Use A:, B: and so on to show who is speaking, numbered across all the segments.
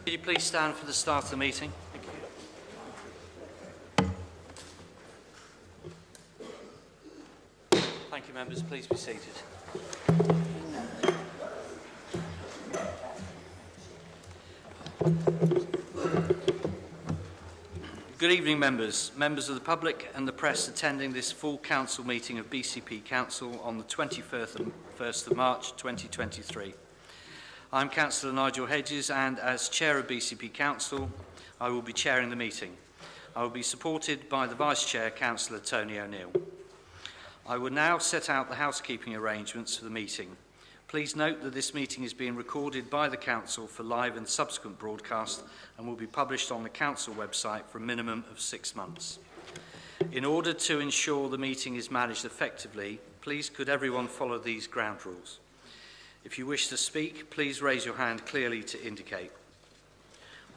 A: Could you please stand for the start of the meeting? Thank you. Thank you, members. Please be seated. Good evening, members of the public and the press attending this full council meeting of BCP Council on the 21st of March 2023. I'm Councillor Nigel Hedges, and as Chair of BCP Council, I will be chairing the meeting. I will be supported by the Vice Chair, Councillor Tony O'Neill. I will now set out the housekeeping arrangements for the meeting. Please note that this meeting is being recorded by the Council for live and subsequent broadcast and will be published on the Council website for a minimum of 6 months. In order to ensure the meeting is managed effectively, please could everyone follow these ground rules. If you wish to speak, please raise your hand clearly to indicate.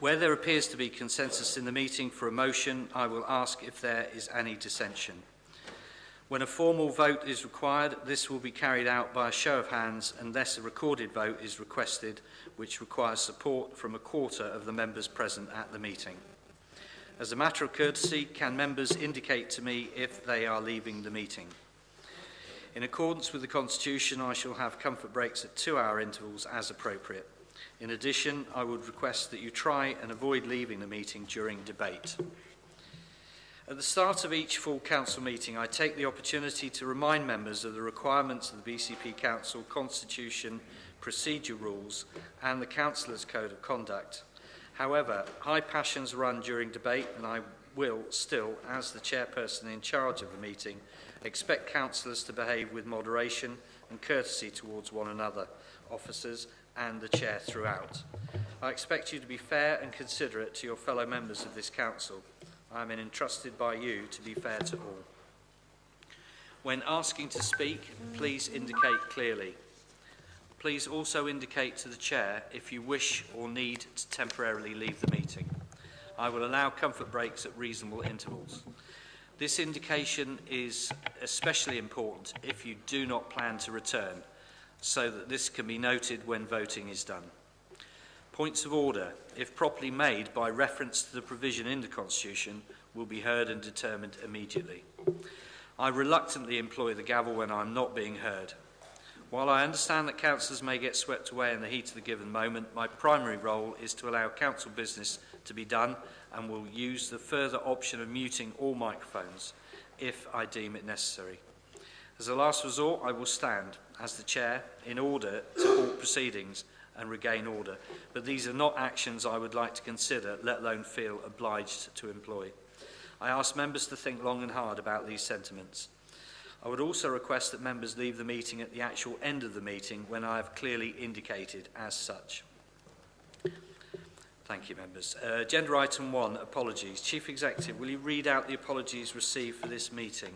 A: Where there appears to be consensus in the meeting for a motion, I will ask if there is any dissension. When a formal vote is required, this will be carried out by a show of hands unless a recorded vote is requested, which requires support from a quarter of the members present at the meeting. As a matter of courtesy, can members indicate to me if they are leaving the meeting? In accordance with the Constitution, I shall have comfort breaks at 2-hour intervals as appropriate. In addition, I would request that you try and avoid leaving the meeting during debate. At the start of each full council meeting, I take the opportunity to remind members of the requirements of the BCP Council Constitution, Procedure Rules and the Councillors' Code of Conduct. However, high passions run during debate, and I will still, as the chairperson in charge of the meeting, expect councillors to behave with moderation and courtesy towards one another, officers and the chair throughout. I expect you to be fair and considerate to your fellow members of this council. I am entrusted by you to be fair to all. When asking to speak, please indicate clearly. Please also indicate to the chair if you wish or need to temporarily leave the meeting. I will allow comfort breaks at reasonable intervals. This indication is especially important if you do not plan to return, so that this can be noted when voting is done. Points of order, if properly made by reference to the provision in the Constitution, will be heard and determined immediately. I reluctantly employ the gavel when I am not being heard. While I understand that councillors may get swept away in the heat of the given moment, my primary role is to allow council business to be done and will use the further option of muting all microphones if I deem it necessary. As a last resort, I will stand as the chair in order to halt proceedings and regain order, but these are not actions I would like to consider, let alone feel obliged to employ. I ask members to think long and hard about these sentiments. I would also request that members leave the meeting at the actual end of the meeting when I have clearly indicated as such. Thank you, members. Agenda item 1, apologies. Chief Executive, will you read out the apologies received for this meeting?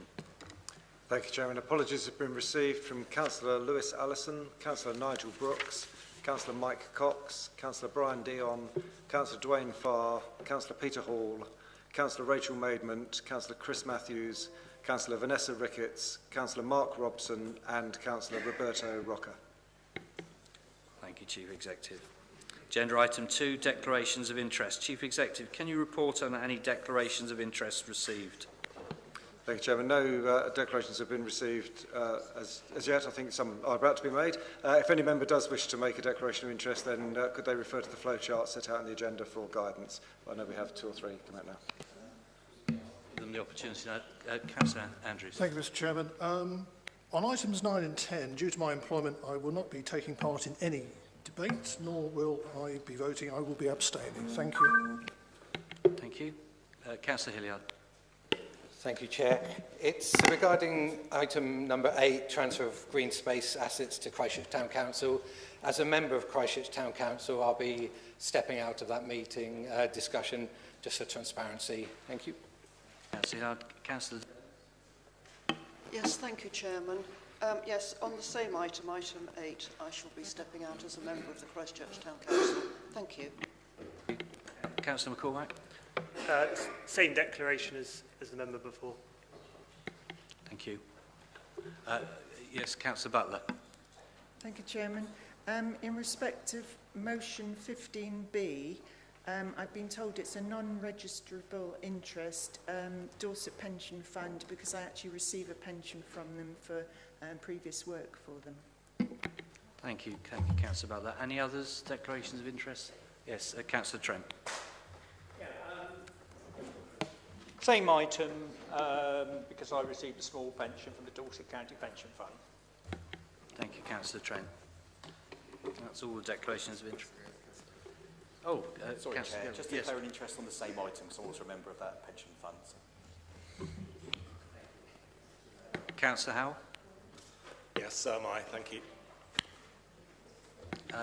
B: Thank you, Chairman. Apologies have been received from Councillor Lewis Allison, Councillor Nigel Brooks, Councillor Mike Cox, Councillor Brian Dion, Councillor Dwayne Farr, Councillor Peter Hall, Councillor Rachel Maidment, Councillor Chris Matthews, Councillor Vanessa Ricketts, Councillor Mark Robson and Councillor Roberto Rocca.
A: Thank you, Chief Executive. Agenda item 2, declarations of interest. Chief Executive, can you report on any declarations of interest received?
B: Thank you, Chairman. No declarations have been received as yet. I think some are about to be made. If any member does wish to make a declaration of interest, then could they refer to the flowchart set out in the agenda for guidance? I know we have 2 or 3 come out now.
A: Give them the opportunity now. Councillor Andrews.
C: Thank you, Mr. Chairman. On items 9 and 10, due to my employment, I will not be taking part in any debate, nor will I be voting. I will be abstaining. Thank you.
A: Thank you. Councillor Hilliard.
D: Thank you, Chair. It's regarding item number 8, transfer of green space assets to Christchurch Town Council. As a member of Christchurch Town Council, I'll be stepping out of that meeting discussion just for transparency. Thank you.
A: Councillor Hilliard. Councillor.
E: Yes, thank you, Chairman. Yes, on the same item, item 8, I shall be stepping out as a member of the Christchurch Town Council. Thank you.
A: Councillor McCormack.
F: Same declaration as the member before.
A: Thank you. Yes, Councillor Butler.
G: Thank you, Chairman. In respect of motion 15B, I've been told it's a non-registrable interest, Dorset Pension Fund, because I actually receive a pension from them for previous work for them.
A: Thank you, Councillor Butler. Any others, declarations of interest? Yes, Councillor Trent.
H: Same item, because I received a small pension from the Dorset County Pension Fund.
A: Thank you, Councillor Trent. That's all the declarations of interest. Oh,
I: sorry,
A: Councillor,
I: Chair, just to declare an interest on the same item, because I was a member of that pension fund. So.
A: Councillor Howell.
J: Yes, so am I. Thank you.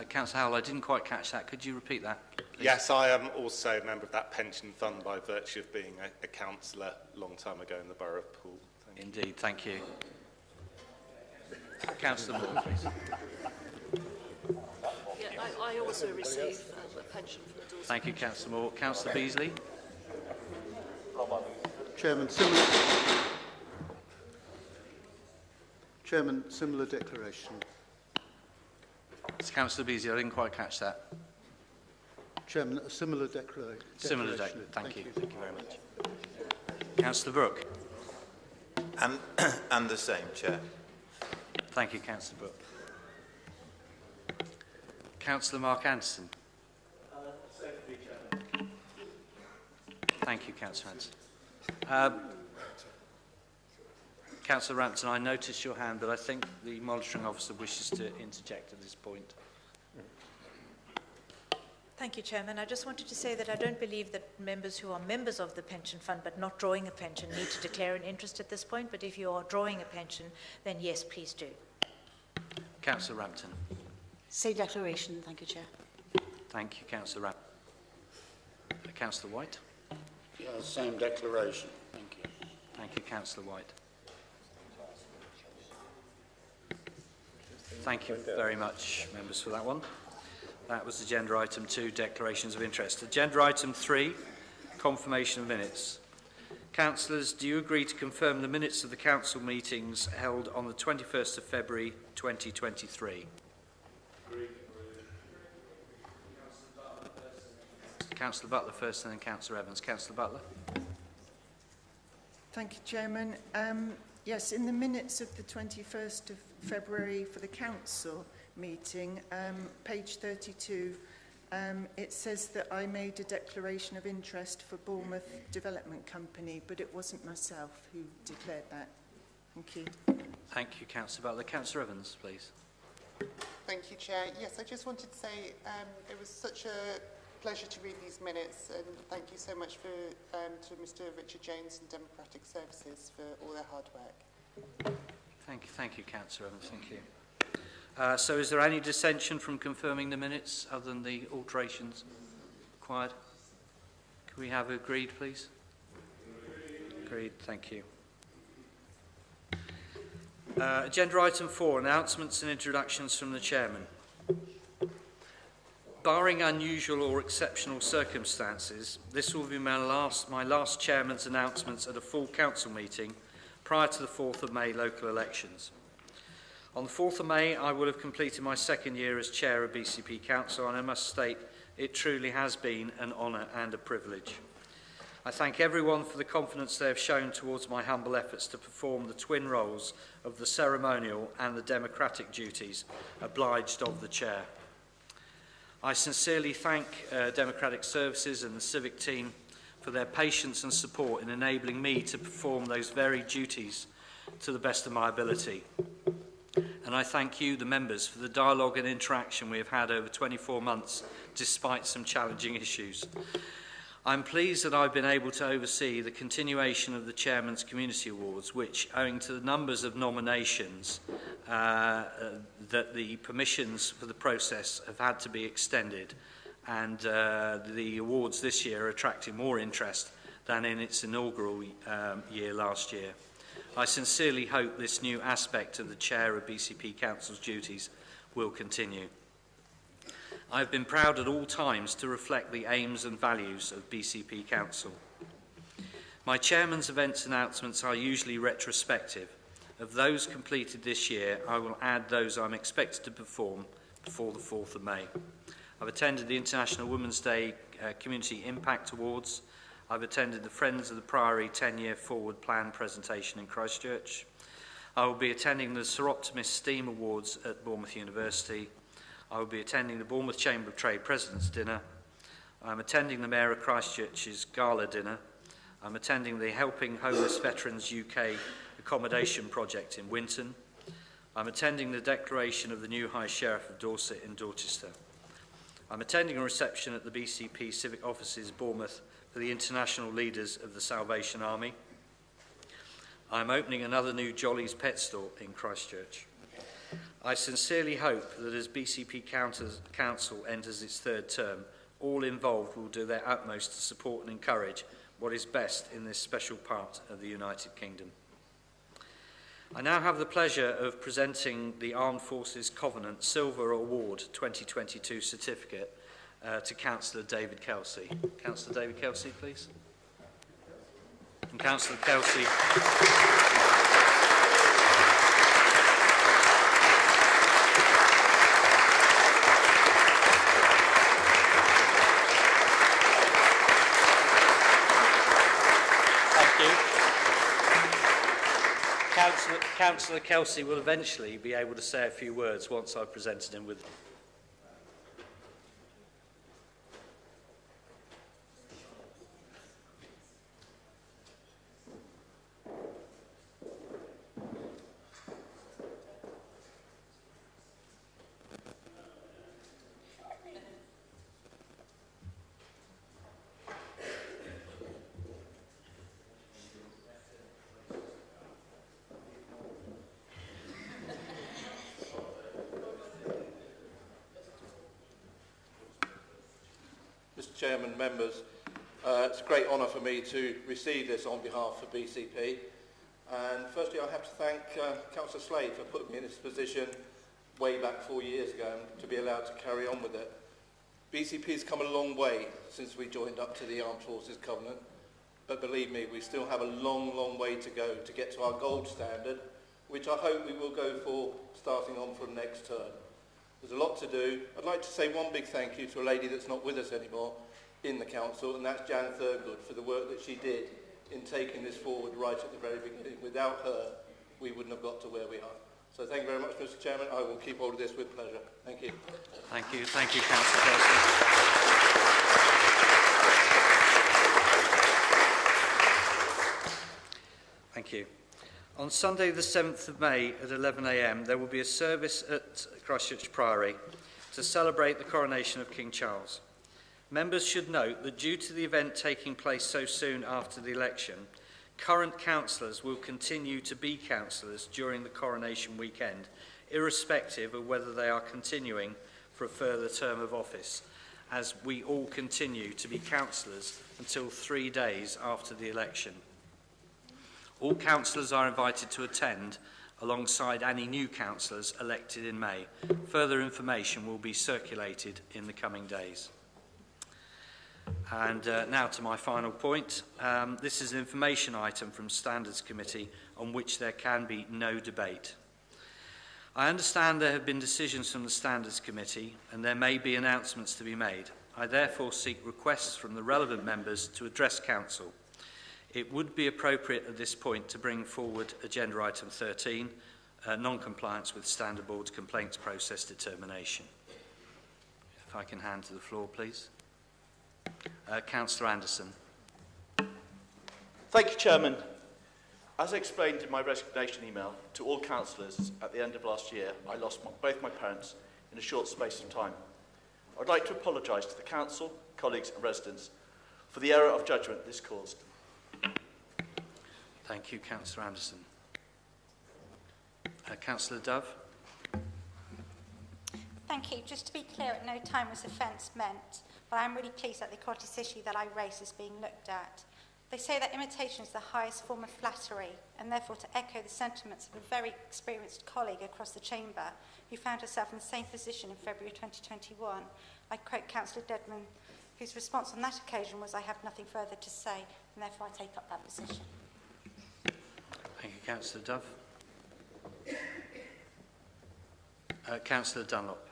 A: Councillor Howell, I didn't quite catch that. Could you repeat that, please?
J: Yes, I am also a member of that pension fund by virtue of being a councillor a long time ago in the Borough of Poole.
A: Indeed, thank you. Councillor Moore, please.
E: Yeah, I also receive a pension from the Dorset.
A: Thank you, Councillor Moore. Councillor Beasley.
K: Chairman, similar declaration.
A: Councillor Beasley, I didn't quite catch that.
K: Chairman, a similar declaration.
A: Similar declaration. Thank you. Thank you very much. Councillor Brooke.
L: And the same, Chair.
A: Thank you, Councillor Brooke. Councillor Mark Anderson. Thank you, Councillor Anderson. Councillor Rampton, I noticed your hand, but I think the monitoring officer wishes to interject at this point.
M: Thank you, Chairman. I just wanted to say that I don't believe that members who are members of the pension fund but not drawing a pension need to declare an interest at this point, but if you are drawing a pension, then yes, please do.
A: Councillor Rampton.
N: Same declaration, thank you, Chair.
A: Thank you, Councillor Rampton. Councillor White.
O: Same declaration, thank you.
A: Thank you, Councillor White. Thank you very much, members, for that one. That was agenda item 2, declarations of interest. Agenda item 3, confirmation of minutes. Councillors, do you agree to confirm the minutes of the council meetings held on the 21st of February 2023? Councillor Butler first and then Councillor Evans. Councillor Butler.
G: Thank you, Chairman. Yes, in the minutes of the 21st of February for the council meeting, page 32, it says that I made a declaration of interest for Bournemouth Development Company, but it wasn't myself who declared that. Thank you.
A: Thank you, Councillor Butler. Councillor Evans, please.
P: Thank you, Chair. Yes, I just wanted to say it was such a pleasure to read these minutes, and thank you so much to Mr. Richard Jones and Democratic Services for all their hard work.
A: Thank you, Councillor Evans. Thank you. So is there any dissension from confirming the minutes other than the alterations required? Can we have agreed, please? Agreed. Thank you. Agenda item 4, announcements and introductions from the Chairman. Barring unusual or exceptional circumstances, this will be my last Chairman's announcements at a full council meeting prior to the 4th of May local elections. On the 4th of May, I will have completed my second year as Chair of BCP Council, and I must state it truly has been an honour and a privilege. I thank everyone for the confidence they have shown towards my humble efforts to perform the twin roles of the ceremonial and the democratic duties obliged of the Chair. I sincerely thank Democratic Services and the Civic team for their patience and support in enabling me to perform those very duties to the best of my ability. And I thank you, the members, for the dialogue and interaction we have had over 24 months, despite some challenging issues. I'm pleased that I've been able to oversee the continuation of the Chairman's Community Awards, which, owing to the numbers of nominations, that the permissions for the process have had to be extended, and the awards this year are attracting more interest than in its inaugural year last year. I sincerely hope this new aspect of the Chair of BCP Council's duties will continue. I have been proud at all times to reflect the aims and values of BCP Council. My Chairman's events announcements are usually retrospective. Of those completed this year, I will add those I'm expected to perform before the 4th of May. I've attended the International Women's Day Community Impact Awards. I've attended the Friends of the Priory 10-year forward plan presentation in Christchurch. I will be attending the Sir Optimus STEAM Awards at Bournemouth University. I will be attending the Bournemouth Chamber of Trade President's Dinner. I'm attending the Mayor of Christchurch's Gala Dinner. I'm attending the Helping Homeless Veterans UK Accommodation Project in Winton. I'm attending the declaration of the new High Sheriff of Dorset in Dorchester. I'm attending a reception at the BCP Civic Offices, Bournemouth, for the international leaders of the Salvation Army. I'm opening another new Jolly's pet store in Christchurch. I sincerely hope that as BCP Council enters its third term, all involved will do their utmost to support and encourage what is best in this special part of the United Kingdom. I now have the pleasure of presenting the Armed Forces Covenant Silver Award 2022 certificate to Councillor David Kelsey. Councillor David Kelsey, please. And Councillor Kelsey. Councillor Kelsey will eventually be able to say a few words once I've presented him with.
L: Mr Chairman, members, it's a great honour for me to receive this on behalf of BCP. And firstly, I have to thank Councillor Slade for putting me in this position way back 4 years ago and to be allowed to carry on with it. BCP has come a long way since we joined up to the Armed Forces Covenant, but believe me, we still have a long, long way to go to get to our gold standard, which I hope we will go for starting on from next term. There's a lot to do. I'd like to say one big thank you to a lady that's not with us anymore in the council, and that's Jan Thurgood, for the work that she did in taking this forward right at the very beginning. Without her, we wouldn't have got to where we are. So thank you very much, Mr Chairman. I will keep hold of this with pleasure. Thank you.
A: Thank you. Thank you, Councillor Kelsey. Thank you. On Sunday the 7th of May at 11 a.m. there will be a service at Christchurch Priory to celebrate the coronation of King Charles. Members should note that due to the event taking place so soon after the election, current councillors will continue to be councillors during the coronation weekend, irrespective of whether they are continuing for a further term of office, as we all continue to be councillors until 3 days after the election. All councillors are invited to attend alongside any new councillors elected in May. Further information will be circulated in the coming days. And now to my final point. This is an information item from Standards Committee on which there can be no debate. I understand there have been decisions from the Standards Committee and there may be announcements to be made. I therefore seek requests from the relevant members to address Council. It would be appropriate at this point to bring forward agenda item 13, non-compliance with Standard Board's complaints process determination. If I can hand to the floor, please. Councillor Anderson.
Q: Thank you, Chairman. As I explained in my resignation email to all councillors at the end of last year, I lost both my parents in a short space of time. I would like to apologise to the Council, colleagues and residents for the error of judgment this caused.
A: Thank you, Councillor Anderson. Councillor Dove.
R: Thank you. Just to be clear, at no time was offence meant, but I am really pleased that the equalities issue that I raised is being looked at. They say that imitation is the highest form of flattery, and therefore to echo the sentiments of a very experienced colleague across the chamber who found herself in the same position in February 2021, I quote Councillor Dedman, whose response on that occasion was, "I have nothing further to say," and therefore I take up that position.
A: Thank you, Councillor Dove. Councillor Dunlop.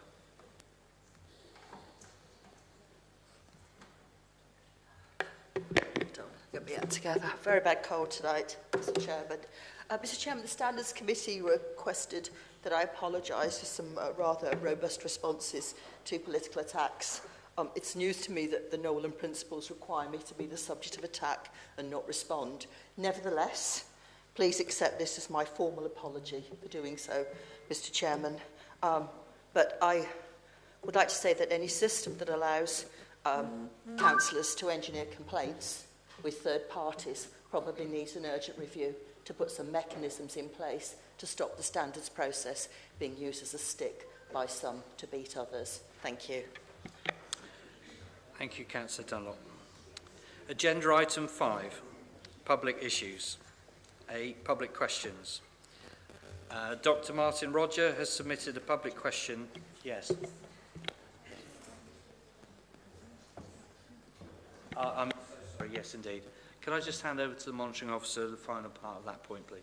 S: Put me out together. Very bad cold tonight, Mr. Chairman. Mr. Chairman, the Standards Committee requested that I apologise for some rather robust responses to political attacks. It's news to me that the Nolan principles require me to be the subject of attack and not respond. Nevertheless, please accept this as my formal apology for doing so, Mr. Chairman. But I would like to say that any system that allows councillors to engineer complaints with third parties probably needs an urgent review to put some mechanisms in place to stop the standards process being used as a stick by some to beat others. Thank you.
A: Thank you, Councillor Dunlop. Agenda item 5, public issues. A, public questions. Dr. Martin Roger has submitted a public question. Yes. I'm sorry, yes, indeed. Could I just hand over to the monitoring officer the final part of that point, please?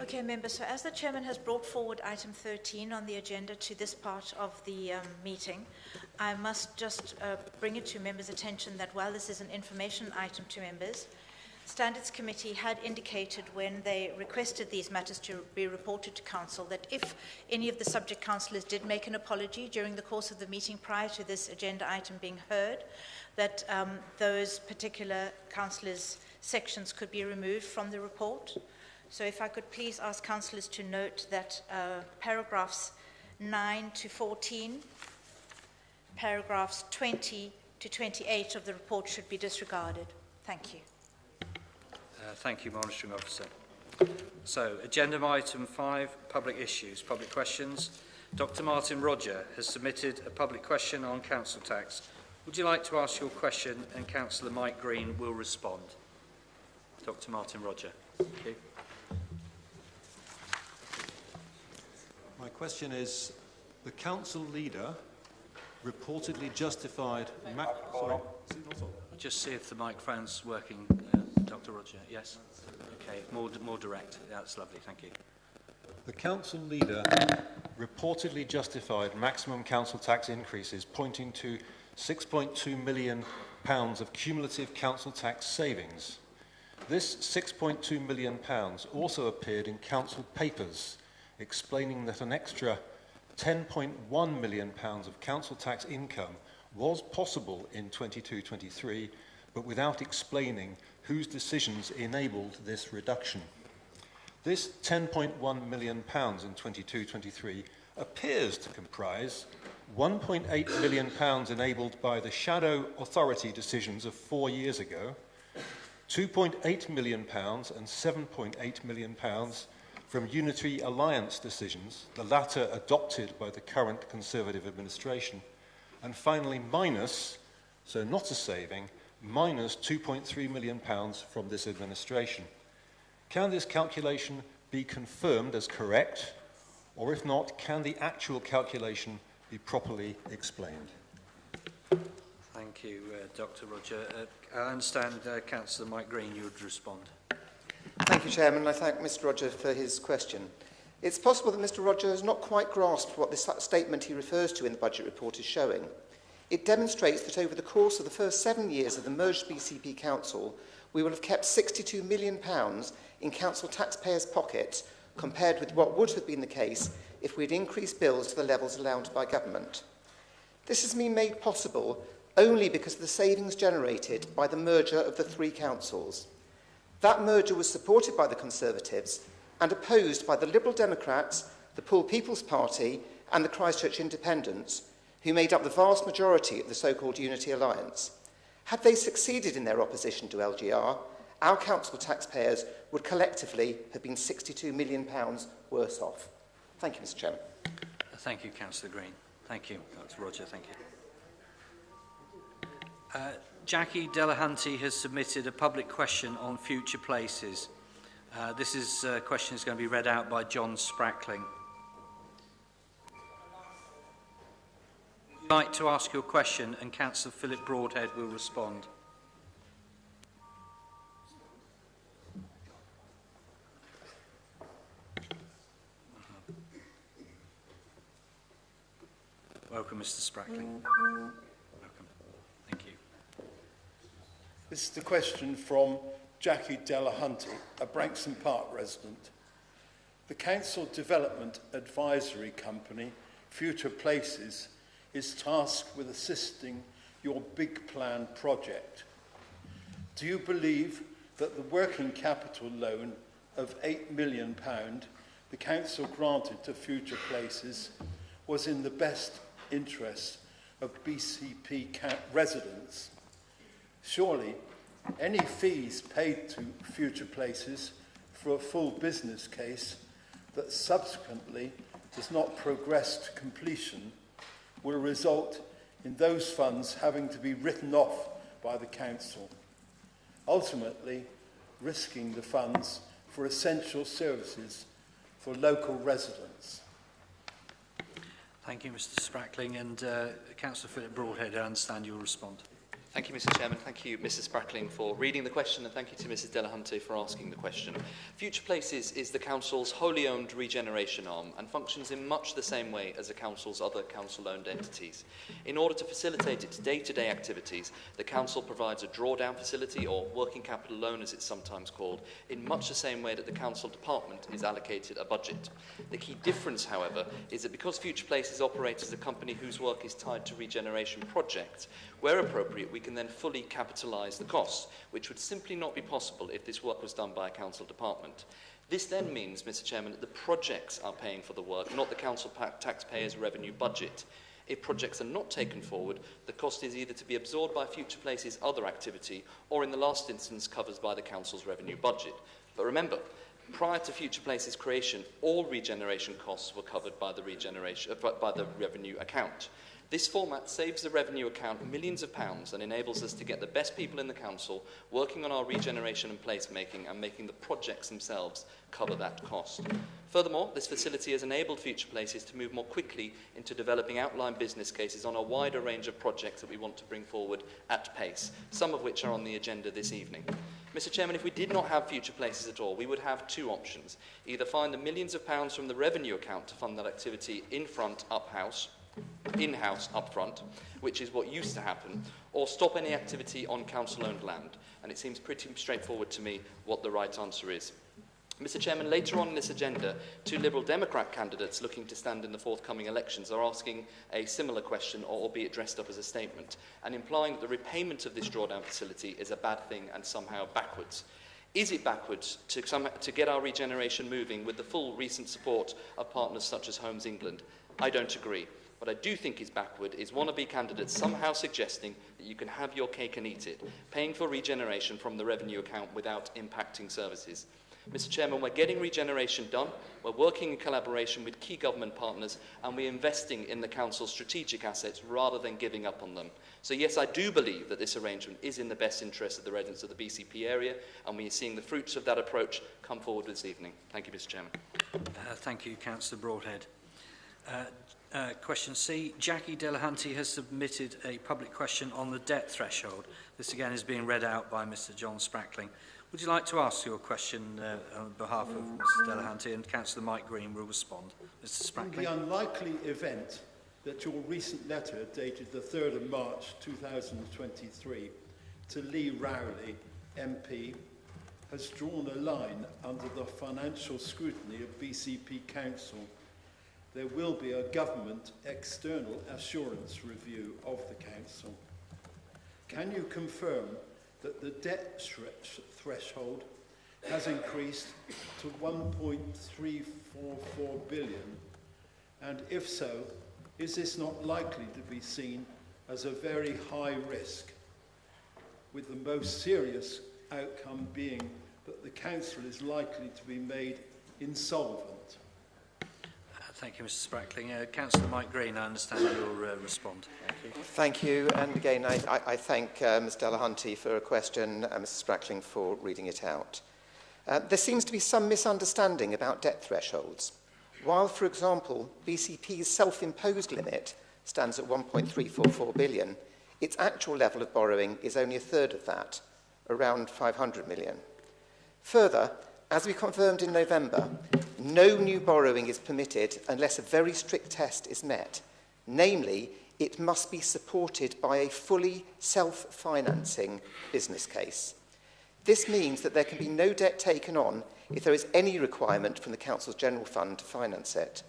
M: Okay, members, so as the Chairman has brought forward item 13 on the agenda to this part of the meeting, I must just bring it to members' attention that while this is an information item to members, Standards Committee had indicated when they requested these matters to be reported to Council that if any of the subject councillors did make an apology during the course of the meeting prior to this agenda item being heard, that those particular councillors' sections could be removed from the report. So if I could please ask councillors to note that paragraphs 9 to 14, paragraphs 20 to 28 of the report should be disregarded. Thank you.
A: Thank you, Monitoring Officer. So, agenda item 5, public issues, public questions. Dr. Martin Roger has submitted a public question on council tax. Would you like to ask your question, and Councillor Mike Green will respond? Dr. Martin Roger. Thank you.
T: My question is, the council leader reportedly justified... Sorry,
A: Just see if the microphone's working, Dr. Roger. Yes? Okay, more direct. Yeah, that's lovely. Thank you.
T: The council leader reportedly justified maximum council tax increases, pointing to £6.2 million of cumulative council tax savings. This £6.2 million also appeared in council papers, explaining that an extra £10.1 million of council tax income was possible in 22-23, but without explaining whose decisions enabled this reduction. This £10.1 million in 22-23 appears to comprise £1.8 million enabled by the shadow authority decisions of 4 years ago, £2.8 million and £7.8 million from unitary alliance decisions, the latter adopted by the current Conservative administration, and finally minus, so not a saving, minus £2.3 million from this administration. Can this calculation be confirmed as correct, or if not, can the actual calculation be properly explained?
A: Thank you, Dr. Roger. I understand, Councillor Mike Green, you would respond.
U: Thank you, Chairman. I thank Mr. Roger for his question. It's possible that Mr. Roger has not quite grasped what this statement he refers to in the budget report is showing. It demonstrates that over the course of the first 7 years of the merged BCP Council, we will have kept £62 million in council taxpayers' pockets compared with what would have been the case if we had increased bills to the levels allowed by government. This has been made possible only because of the savings generated by the merger of the 3 councils. That merger was supported by the Conservatives and opposed by the Liberal Democrats, the Poole People's Party and the Christchurch Independents, who made up the vast majority of the so-called Unity Alliance. Had they succeeded in their opposition to LGR, our council taxpayers would collectively have been £62 million worse off. Thank you, Mr. Chairman.
A: Thank you, Councillor Green. Thank you, Dr. Roger. Thank you. Jackie Delahunty has submitted a public question on future places. This question is going to be read out by John Sprackling. Would you like to ask your question, and Councillor Philip Broadhead will respond. Welcome, Mr. Sprackling. Welcome. Thank you.
B: This is the question from Jackie Delahunty, a Branksome Park resident. The Council Development Advisory Company, Future Places, is tasked with assisting your big plan project. Do you believe that the working capital loan of £8 million the Council granted to Future Places was in the best interest of BCP residents? Surely, any fees paid to Future Places for a full business case that subsequently does not progress to completion will result in those funds having to be written off by the Council, ultimately risking the funds for essential services for local residents.
A: Thank you, Mr Sprackling. And Councillor Philip Broadhead, I understand you'll respond.
V: Thank you, Mr Chairman. Thank you, Mrs Sprackling, for reading the question, and thank you to Mrs Delahunty for asking the question. Future Places is the Council's wholly owned regeneration arm and functions in much the same way as the Council's other Council-owned entities. In order to facilitate its day-to-day activities, the Council provides a drawdown facility, or working capital loan as it's sometimes called, in much the same way that the Council department is allocated a budget. The key difference, however, is that because Future Places operates as a company whose work is tied to regeneration projects, where appropriate, we can then fully capitalise the costs, which would simply not be possible if this work was done by a council department. This then means, Mr Chairman, that the projects are paying for the work, not the council taxpayers' revenue budget. If projects are not taken forward, the cost is either to be absorbed by Future Places' other activity, or in the last instance covered by the council's revenue budget. But remember, prior to Future Places' creation, all regeneration costs were covered by the revenue account. This format saves the revenue account millions of pounds and enables us to get the best people in the council working on our regeneration and placemaking and making the projects themselves cover that cost. Furthermore, this facility has enabled Future Places to move more quickly into developing outline business cases on a wider range of projects that we want to bring forward at pace, some of which are on the agenda this evening. Mr Chairman, if we did not have Future Places at all, we would have two options. Either find the millions of pounds from the revenue account to fund that activity in-house up front, which is what used to happen, or stop any activity on council-owned land. And it seems pretty straightforward to me what the right answer is. Mr Chairman, later on in this agenda, two Liberal Democrat candidates looking to stand in the forthcoming elections are asking a similar question, albeit dressed up as a statement, and implying that the repayment of this drawdown facility is a bad thing and somehow backwards. Is it backwards to get our regeneration moving with the full recent support of partners such as Homes England? I don't agree. What I do think is backward is wannabe candidates somehow suggesting that you can have your cake and eat it, paying for regeneration from the revenue account without impacting services. Mr Chairman, we're getting regeneration done, we're working in collaboration with key government partners, and we're investing in the Council's strategic assets rather than giving up on them. So yes, I do believe that this arrangement is in the best interest of the residents of the BCP area, and we are seeing the fruits of that approach come forward this evening. Thank you, Mr Chairman.
A: Thank you, Councillor Broadhead. Question C. Jackie Delahunty has submitted a public question on the debt threshold. This again is being read out by Mr John Sprackling. Would you like to ask your question on behalf of Mr Delahunty, and Councillor Mike Green will respond. Mr Sprackling.
B: In the unlikely event that your recent letter dated the 3rd of March 2023 to Lee Rowley, MP, has drawn a line under the financial scrutiny of BCP Council, there will be a government external assurance review of the Council. Can you confirm that the debt threshold has increased to 1.344 billion? And if so, is this not likely to be seen as a very high risk, with the most serious outcome being that the Council is likely to be made insolvent?
A: Thank you, Mr Sprackling. Councillor Mike Green, I understand you'll respond. Thank you.
U: Thank you. And again, I thank Ms Delahunty for a question, Mr Sprackling for reading it out. There seems to be some misunderstanding about debt thresholds. While, for example, BCP's self-imposed limit stands at 1.344 billion, its actual level of borrowing is only a third of that, around 500 million. Further, as we confirmed in November, no new borrowing is permitted unless a very strict test is met, namely, it must be supported by a fully self-financing business case. This means that there can be no debt taken on if there is any requirement from the Council's General Fund to finance it.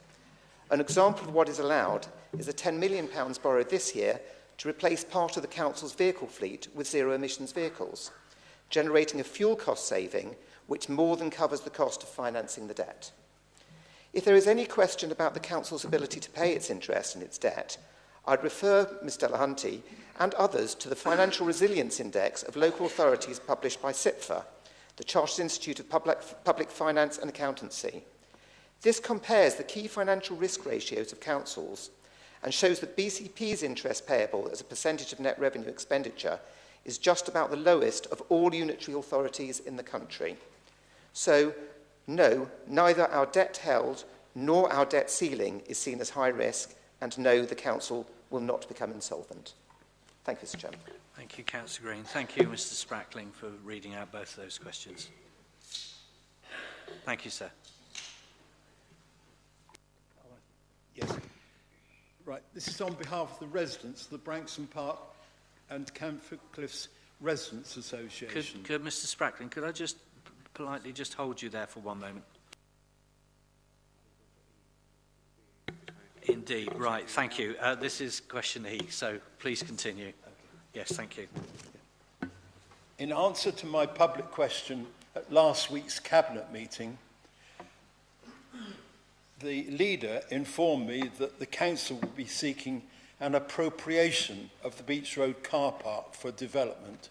U: An example of what is allowed is the £10 million borrowed this year to replace part of the Council's vehicle fleet with zero-emissions vehicles, generating a fuel cost saving which more than covers the cost of financing the debt. If there is any question about the Council's ability to pay its interest and its debt, I'd refer Ms Delahunty and others to the Financial Resilience Index of local authorities published by CIPFA, the Chartered Institute of Public Finance and Accountancy. This compares the key financial risk ratios of councils and shows that BCP's interest payable as a percentage of net revenue expenditure is just about the lowest of all unitary authorities in the country. So, no, neither our debt held nor our debt ceiling is seen as high risk, and no, the Council will not become insolvent. Thank you, Mr. Chairman.
A: Thank you, Councillor Green. Thank you, Mr. Sprackling, for reading out both those questions. Thank you, sir.
B: Yes. Right. This is on behalf of the residents of the Branksome Park and Camford Cliffs Residents Association.
A: Could Mr. Sprackling, could I just politely just hold you there for one moment? Indeed, right, thank you. This is question E, so please continue. Yes, thank you.
B: In answer to my public question at last week's Cabinet meeting, the leader informed me that the Council will be seeking an appropriation of the Beach Road car park for development,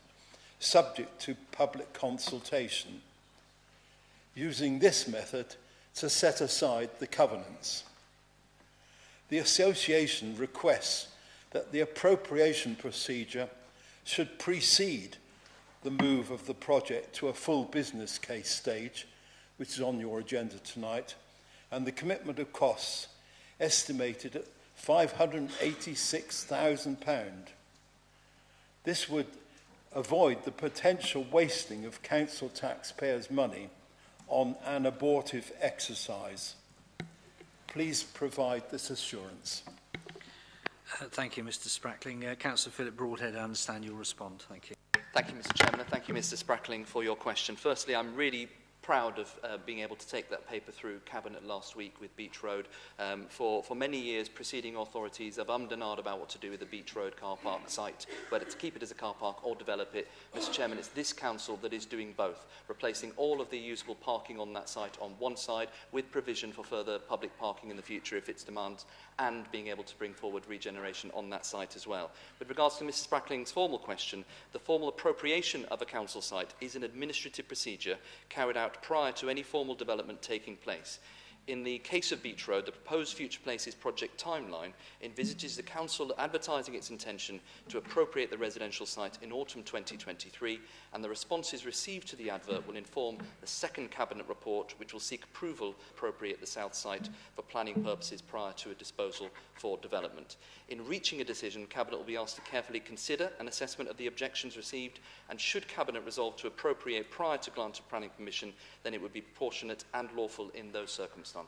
B: subject to public consultation, using this method to set aside the covenants. The Association requests that the appropriation procedure should precede the move of the project to a full business case stage, which is on your agenda tonight, and the commitment of costs estimated at £586,000. This would avoid the potential wasting of council taxpayers' money on an abortive exercise. Please provide this assurance.
A: Thank you, Mr. Sprackling. Councillor Philip Broadhead, I understand you'll respond. Thank you.
V: Thank you, Mr. Chairman, and thank you, Mr. Sprackling, for your question. Firstly, I'm really proud of being able to take that paper through Cabinet last week with Beach Road. For many years, preceding authorities have ummed and ahed about what to do with the Beach Road car park site, whether to keep it as a car park or develop it. Mr. Chairman, it's this council that is doing both, replacing all of the usable parking on that site on one side with provision for further public parking in the future if it's demands, and being able to bring forward regeneration on that site as well. With regards to Mrs. Sprackling's formal question, the formal appropriation of a council site is an administrative procedure carried out prior to any formal development taking place. In the case of Beach Road, the proposed Future Places project timeline envisages the council advertising its intention to appropriate the residential site in autumn 2023, and the responses received to the advert will inform the second Cabinet report, which will seek approval to appropriate the south site for planning purposes prior to a disposal for development. In reaching a decision, Cabinet will be asked to carefully consider an assessment of the objections received, and should Cabinet resolve to appropriate prior to grant of planning permission, then it would be proportionate and lawful in those circumstances.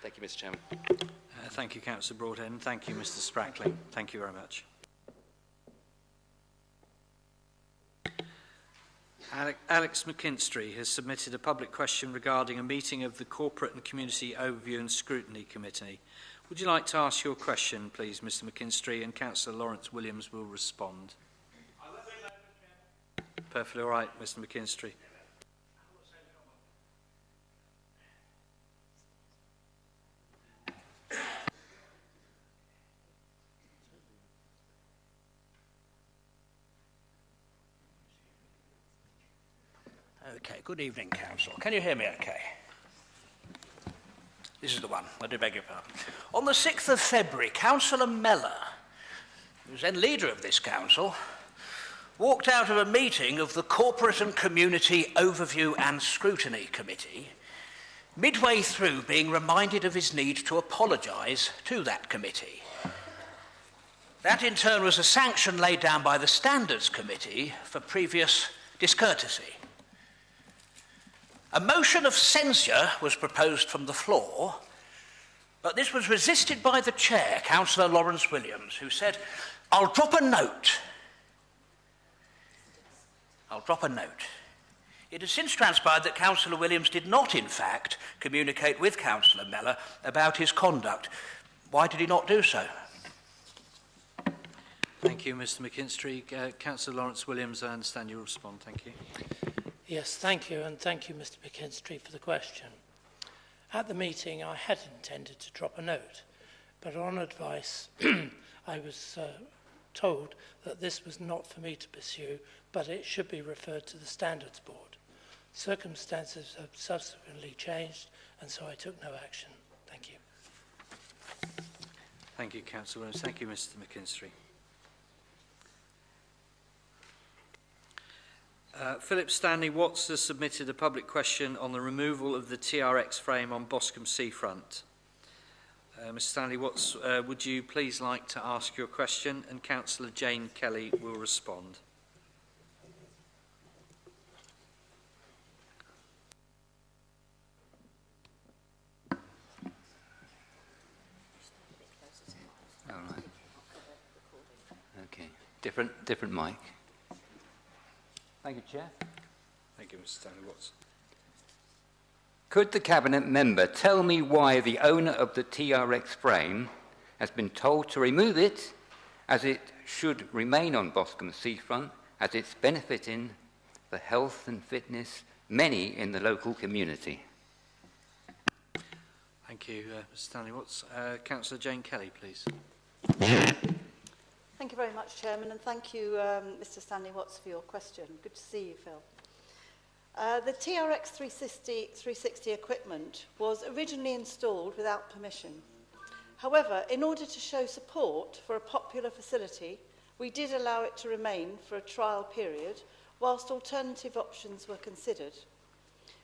V: Thank you, Mr. Chairman.
A: Thank you, Councillor Broadhead, and thank you, Mr. Sprackling. Thank you very much. Alex McKinstry has submitted a public question regarding a meeting of the Corporate and Community Overview and Scrutiny Committee. Would you like to ask your question, please, Mr. McKinstry, and Councillor Lawrence Williams will respond. Perfectly all right, Mr. McKinstry.
C: Okay, good evening, Council. Can you hear me okay? This is the one. I do beg your pardon. On the 6th of February, Councillor Mellor, who's then leader of this council, walked out of a meeting of the Corporate and Community Overview and Scrutiny Committee, midway through being reminded of his need to apologise to that committee. That, in turn, was a sanction laid down by the Standards Committee for previous discourtesy. A motion of censure was proposed from the floor, But this was resisted by the chair, Councillor Lawrence Williams, who said, "I'll drop a note. I'll drop a note." It has since transpired that Councillor Williams did not, in fact, communicate with Councillor Mellor about his conduct. Why did he not do so?
A: Thank you, Mr McKinstry. Councillor Lawrence Williams, I understand you'll respond. Thank you.
D: Yes, thank you, and thank you, Mr McKinstry, for the question. At the meeting, I had intended to drop a note, but on advice, I was told that this was not for me to pursue, but it should be referred to the Standards Board. Circumstances have subsequently changed, and so I took no action. Thank you.
A: Thank you, Councillor Williams. Thank you, Mr McKinstry. Philip Stanley Watts has submitted a public question on the removal of the TRX frame on Boscombe Seafront. Mr Stanley Watts, would you please like to ask your question, and Councillor Jane Kelly will respond.
F: All right. Okay. Different mic. Thank you, Chair.
A: Thank you, Mr Stanley Watts.
F: Could the Cabinet member tell me why the owner of the TRX frame has been told to remove it, as it should remain on Boscombe Seafront, as it's benefiting the health and fitness many in the local community?
A: Thank you, Mr Stanley Watts. Councillor Jane Kelly, please.
W: Thank you very much, Chairman, and thank you, Mr Stanley Watts, for your question. Good to see you, Phil. The TRX 360 equipment was originally installed without permission. However, in order to show support for a popular facility, we did allow it to remain for a trial period whilst alternative options were considered.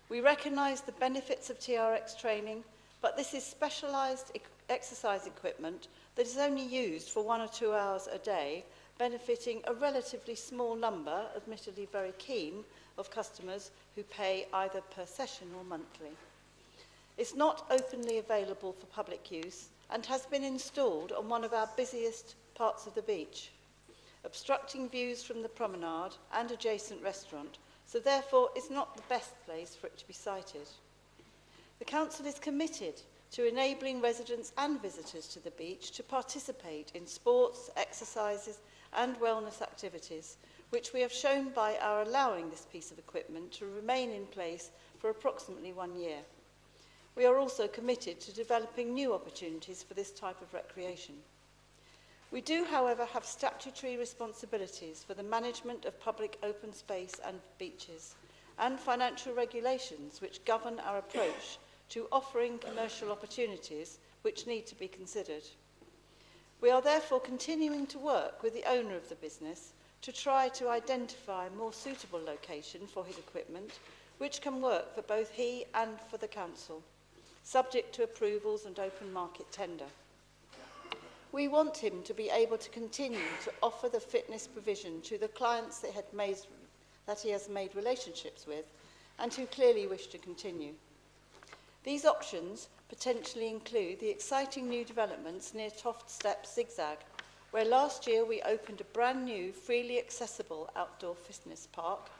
W: We recognise the benefits of TRX training, but this is specialised exercise equipment that is only used for 1 or 2 hours a day, benefiting a relatively small number, admittedly very keen, of customers who pay either per session or monthly. It's not openly available for public use and has been installed on one of our busiest parts of the beach, obstructing views from the promenade and adjacent restaurant, so therefore it's not the best place for it to be sited. The Council is committed to enabling residents and visitors to the beach to participate in sports, exercises and wellness activities, which we have shown by our allowing this piece of equipment to remain in place for approximately 1 year. We are also committed to developing new opportunities for this type of recreation. We do, however, have statutory responsibilities for the management of public open space and beaches, and financial regulations which govern our approach to offering commercial opportunities which need to be considered. We are therefore continuing to work with the owner of the business to try to identify a more suitable location for his equipment, which can work for both he and for the Council, subject to approvals and open market tender. We want him to be able to continue to offer the fitness provision to the clients that he has made relationships with and who clearly wish to continue. These options potentially include the exciting new developments near Toft Steps Zigzag, where last year we opened a brand new, freely accessible outdoor fitness park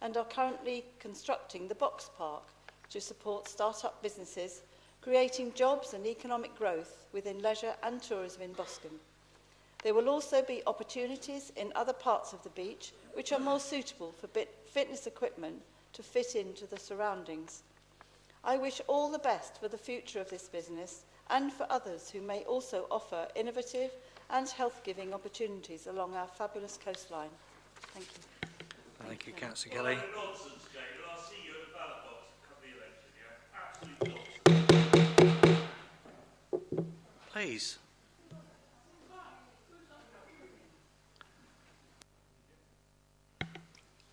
W: and are currently constructing the Box Park to support start-up businesses, creating jobs and economic growth within leisure and tourism in Boscombe. There will also be opportunities in other parts of the beach which are more suitable for fitness equipment to fit into the surroundings. I wish all the best for the future of this business and for others who may also offer innovative and health-giving opportunities along our fabulous coastline. Thank you.
A: Thank you, Councillor Kelly. Please.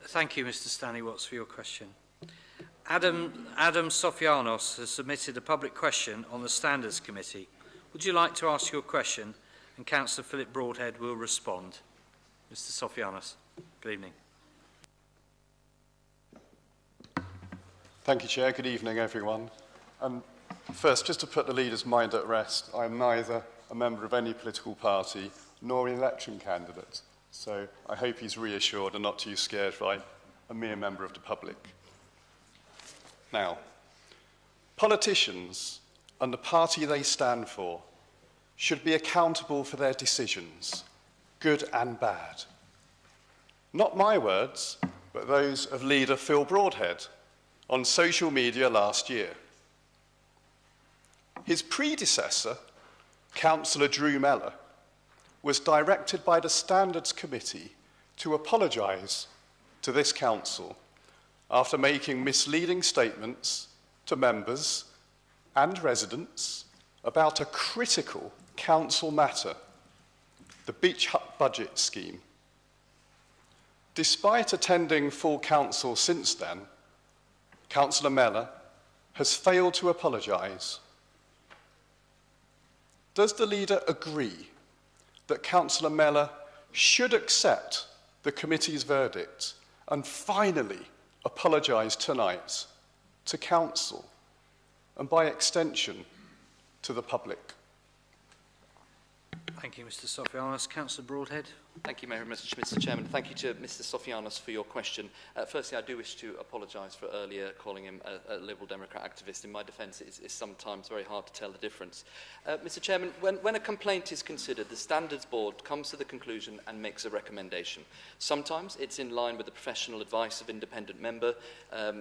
A: Thank you, Mr Stanley Watts, for your question. Adam Sofianos has submitted a public question on the Standards Committee. Would you like to ask your question? And Councillor Philip Broadhead will respond. Mr Sofianos, good evening.
X: Thank you, Chair. Good evening, everyone.
H: First, just to put the leader's mind at rest, I am neither a member of any political party nor an election candidate. So I hope he's reassured and not too scared by a mere member of the public. Now, politicians and the party they stand for should be accountable for their decisions, good and bad. Not my words, but those of leader Phil Broadhead on social media last year. His predecessor, Councillor Drew Mellor, was directed by the Standards Committee to apologise to this council after making misleading statements to members and residents about a critical council matter, the Beach Hut budget scheme. Despite attending full council since then, Councillor Mellor has failed to apologise. Does the leader agree that Councillor Mellor should accept the committee's verdict and finally apologise tonight to council and by extension to the public?
A: Thank you, Mr. Sofianos. Councillor Broadhead.
V: Thank you, Mr. Chairman. Thank you to Mr. Sofianos for your question. Firstly, I do wish to apologise for earlier calling him a Liberal Democrat activist. In my defence, it is sometimes very hard to tell the difference. Mr. Chairman, when a complaint is considered, the Standards Board comes to the conclusion and makes a recommendation. Sometimes it's in line with the professional advice of independent member.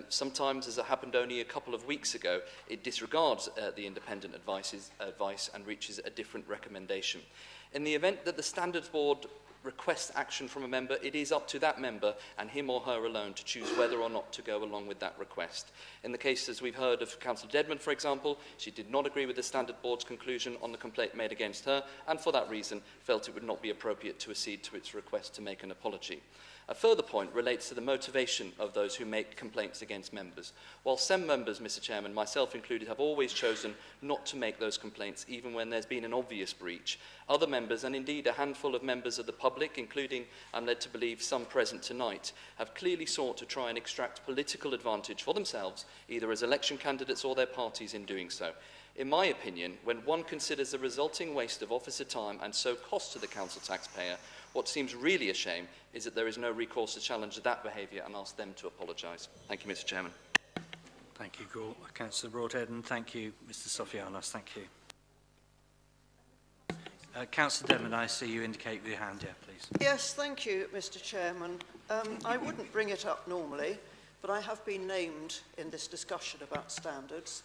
V: Sometimes, as it happened only a couple of weeks ago, it disregards the independent advice and reaches a different recommendation. In the event that the Standards Board requests action from a member, it is up to that member and him or her alone to choose whether or not to go along with that request. In the case, as we've heard of Councillor Dedman, for example, she did not agree with the Standard Board's conclusion on the complaint made against her, and for that reason felt it would not be appropriate to accede to its request to make an apology. A further point relates to the motivation of those who make complaints against members. While some members, Mr. Chairman, myself included, have always chosen not to make those complaints, even when there's been an obvious breach, other members, and indeed a handful of members of the public, including, I'm led to believe, some present tonight, have clearly sought to try and extract political advantage for themselves, either as election candidates or their parties in doing so. In my opinion, when one considers the resulting waste of officer time and so cost to the council taxpayer, what seems really a shame is that there is no recourse to challenge that behaviour and ask them to apologise. Thank you, Mr. Chairman.
A: Thank you, Councillor Broadhead, and thank you, Mr. Sofianos. Thank you. Councillor Dedman, I see you indicate with your hand, yeah, please.
E: Yes, thank you, Mr. Chairman. I wouldn't bring it up normally, but I have been named in this discussion about standards.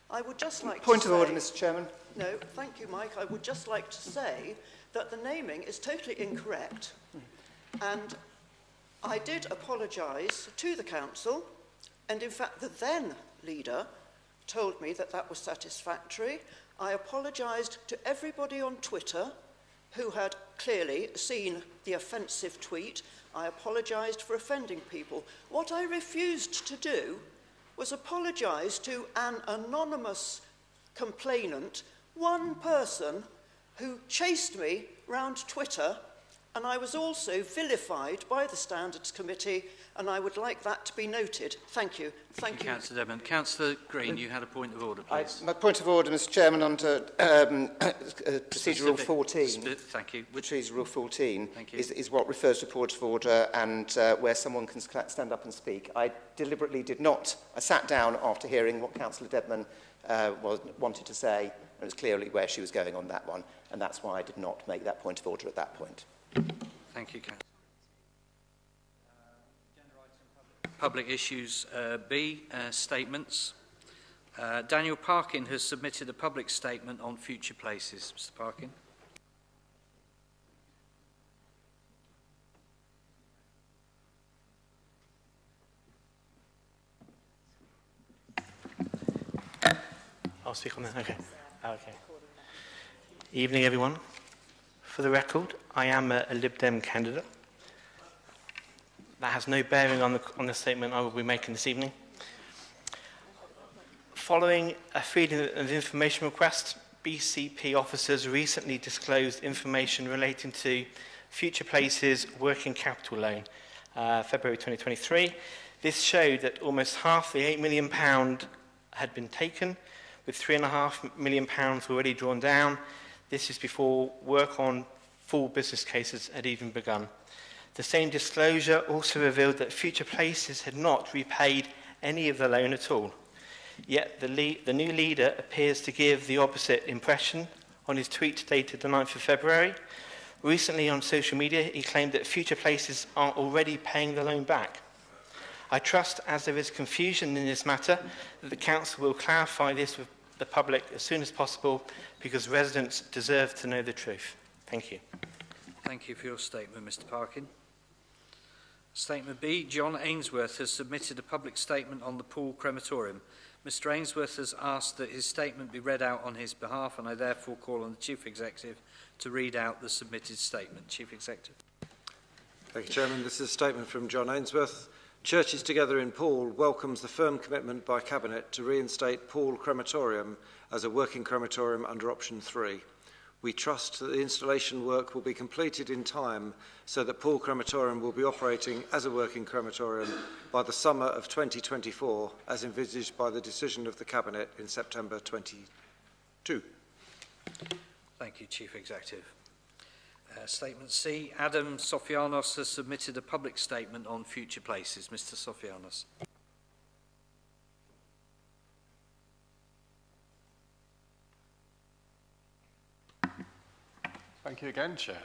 E: I would just like to say...
U: Point of order, Mr. Chairman.
E: No, thank you, Mike. I would just like to say that the naming is totally incorrect. And I did apologise to the council, and in fact the then leader told me that that was satisfactory. I apologised to everybody on Twitter who had clearly seen the offensive tweet. I apologised for offending people. What I refused to do was apologise to an anonymous complainant, one person who chased me round Twitter, and I was also vilified by the Standards Committee, and I would like that to be noted. Thank you.
A: Thank you, Councillor Dedman. Councillor Green, you had a point of order, please.
U: My point of order, Mr. Chairman, under Procedure Rule 14.
A: Thank you.
U: Procedure Rule 14 is what refers to point of order and where someone can stand up and speak. I deliberately did not. I sat down after hearing what Councillor Dedman wanted to say, and it was clearly where she was going on that one, and that's why I did not make that point of order at that point.
A: Thank you, Councillor. Public issues B, statements. Daniel Parkin has submitted a public statement on future places. Mr. Parkin.
I: I'll speak on that. Okay. Evening, everyone. For the record, I am a Lib Dem candidate. That has no bearing on the statement I will be making this evening. Following a freedom of information request, BCP officers recently disclosed information relating to Future Places working capital loan, February 2023. This showed that almost half the £8 million had been taken, with £3.5 million already drawn down. This is before work on full business cases had even begun. The same disclosure also revealed that Future Places had not repaid any of the loan at all. Yet the new leader appears to give the opposite impression on his tweet dated the 9th of February. Recently on social media, he claimed that Future Places are already paying the loan back. I trust, as there is confusion in this matter, that the Council will clarify this with the public as soon as possible, because residents deserve to know the truth. Thank you.
A: Thank you for your statement, Mr. Parkin. Statement B, John Ainsworth has submitted a public statement on the Poole crematorium. Mr. Ainsworth has asked that his statement be read out on his behalf, and I therefore call on the Chief Executive to read out the submitted statement. Chief Executive.
J: Thank you, Chairman. This is a statement from John Ainsworth. Churches Together in Poole welcomes the firm commitment by Cabinet to reinstate Poole Crematorium as a working crematorium under Option 3. We trust that the installation work will be completed in time so that Poole Crematorium will be operating as a working crematorium by the summer of 2024, as envisaged by the decision of the Cabinet in September 2022.
A: Thank you, Chief Executive. Statement C, Adam Sofianos has submitted a public statement on Future Places. Mr. Sofianos.
H: Thank you again, Chair.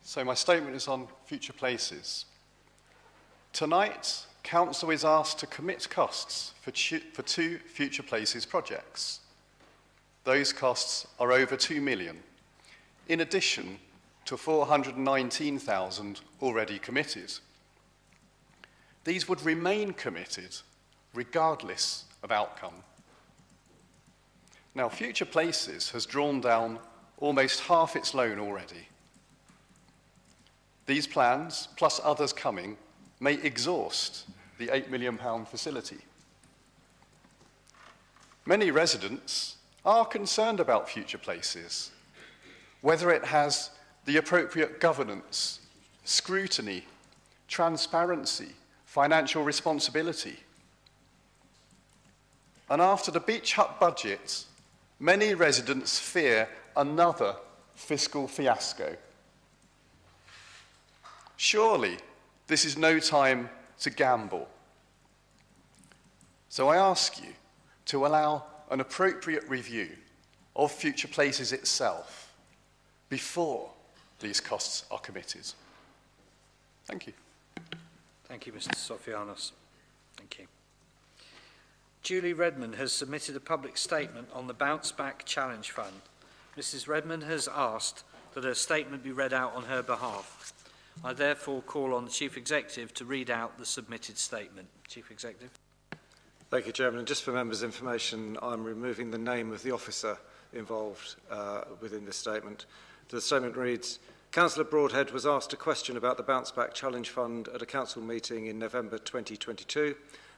H: So my statement is on Future Places. Tonight, Council is asked to commit costs for two Future Places projects. Those costs are over £2 million, in addition to £419,000 already committed. These would remain committed regardless of outcome. Now, Future Places has drawn down almost half its loan already. These plans, plus others coming, may exhaust the £8 million facility. Many residents are concerned about Future Places, whether it has the appropriate governance, scrutiny, transparency, financial responsibility. And after the beach hut budget, many residents fear another fiscal fiasco. Surely, this is no time to gamble. So I ask you to allow an appropriate review of Future Places itself before these costs are committed. Thank you.
A: Thank you, Mr. Sofianos. Thank you. Julie Redmond has submitted a public statement on the Bounce Back Challenge Fund. Mrs. Redmond has asked that her statement be read out on her behalf. I therefore call on the Chief Executive to read out the submitted statement. Chief Executive.
J: Thank you, Chairman. And just for members' information, I'm removing the name of the officer involved within this statement. The statement reads, Councillor Broadhead was asked a question about the Bounce Back Challenge Fund at a council meeting in November 2022.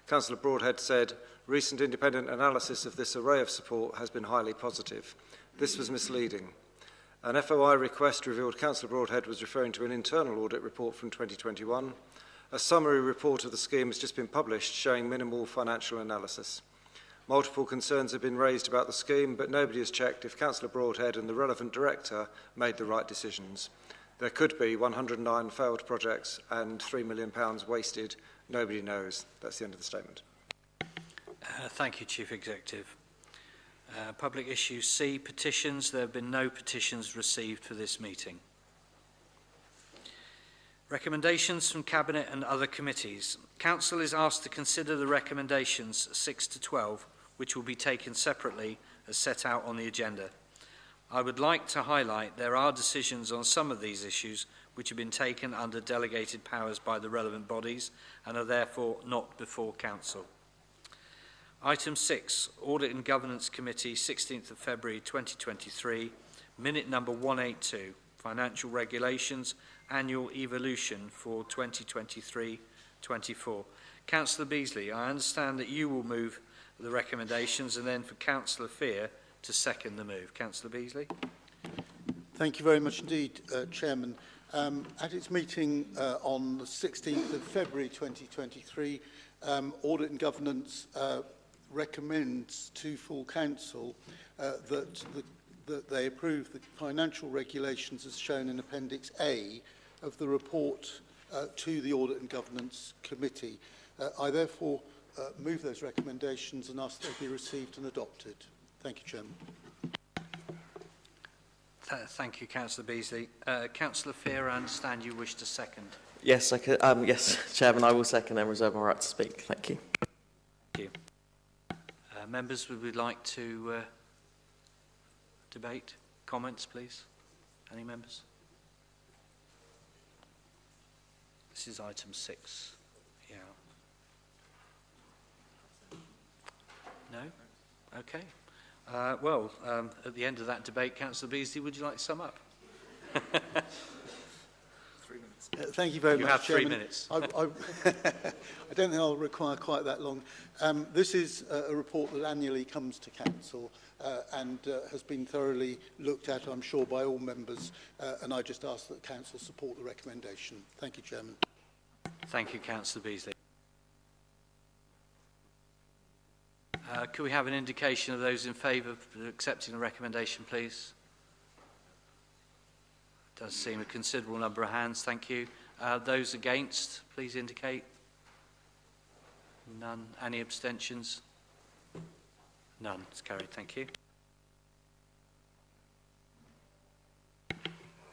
J: Councillor Broadhead said, recent independent analysis of this array of support has been highly positive. This was misleading. An FOI request revealed Councillor Broadhead was referring to an internal audit report from 2021. A summary report of the scheme has just been published showing minimal financial analysis. Multiple concerns have been raised about the scheme, but nobody has checked if Councillor Broadhead and the relevant director made the right decisions. There could be 109 failed projects and £3 million wasted. Nobody knows. That's the end of the statement.
A: Thank you, Chief Executive. Public issue C, petitions. There have been no petitions received for this meeting. Recommendations from Cabinet and other committees. Council is asked to consider the recommendations 6 to 12, which will be taken separately as set out on the agenda. I would like to highlight there are decisions on some of these issues which have been taken under delegated powers by the relevant bodies and are therefore not before Council. Item 6, Audit and Governance Committee, 16th of February 2023, minute number 182, Financial Regulations, Annual Evolution for 2023-24. Councillor Beasley, I understand that you will move the recommendations and then for Councillor Fear to second the move. Councillor Beasley.
K: Thank you very much indeed, Chairman. At its meeting on the 16th of February 2023, Audit and Governance recommends to full council that they approve the financial regulations as shown in Appendix A of the report to the Audit and Governance Committee. I therefore move those recommendations and ask that they be received and adopted. Thank you, Chairman.
A: Thank you, Councillor Beasley. Councillor Fear, I understand you wish to second.
G: Yes, yes, Chairman, I will second and reserve my right to speak. Thank you.
A: Thank you. Members, would we like to debate? Comments, please? Any members? This is item 6. Yeah. No? Okay. At the end of that debate, Councillor Beasley, would you like to sum up?
K: 3 minutes. Thank you very much,
A: You have 3
K: Chairman.
A: minutes.
K: I don't think I'll require quite that long. This is a report that annually comes to Council and has been thoroughly looked at, I'm sure, by all members, and I just ask that Council support the recommendation. Thank you, Chairman.
A: Thank you, Councillor Beasley. Could we have an indication of those in favour of accepting the recommendation, please? Does seem a considerable number of hands. Thank you. Those against, please indicate. None. Any abstentions? None. It's carried. Thank you.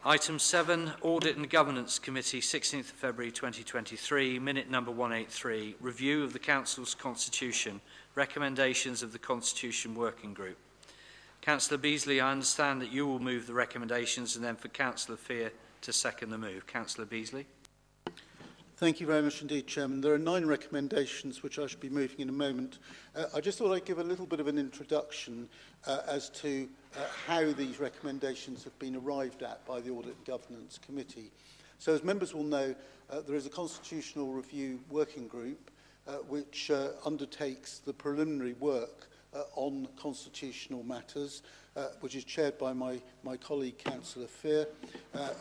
A: Item 7, Audit and Governance Committee, 16th of February 2023, minute number 183, review of the Council's Constitution, recommendations of the Constitution Working Group. Councillor Beasley, I understand that you will move the recommendations and then for Councillor Fear to second the move. Councillor Beasley.
K: Thank you very much indeed, Chairman. There are 9 recommendations which I should be moving in a moment. I just thought I'd give a little bit of an introduction as to how these recommendations have been arrived at by the Audit and Governance Committee. So as members will know, there is a Constitutional Review Working Group which undertakes the preliminary work on constitutional matters, which is chaired by my colleague, Councillor Fear.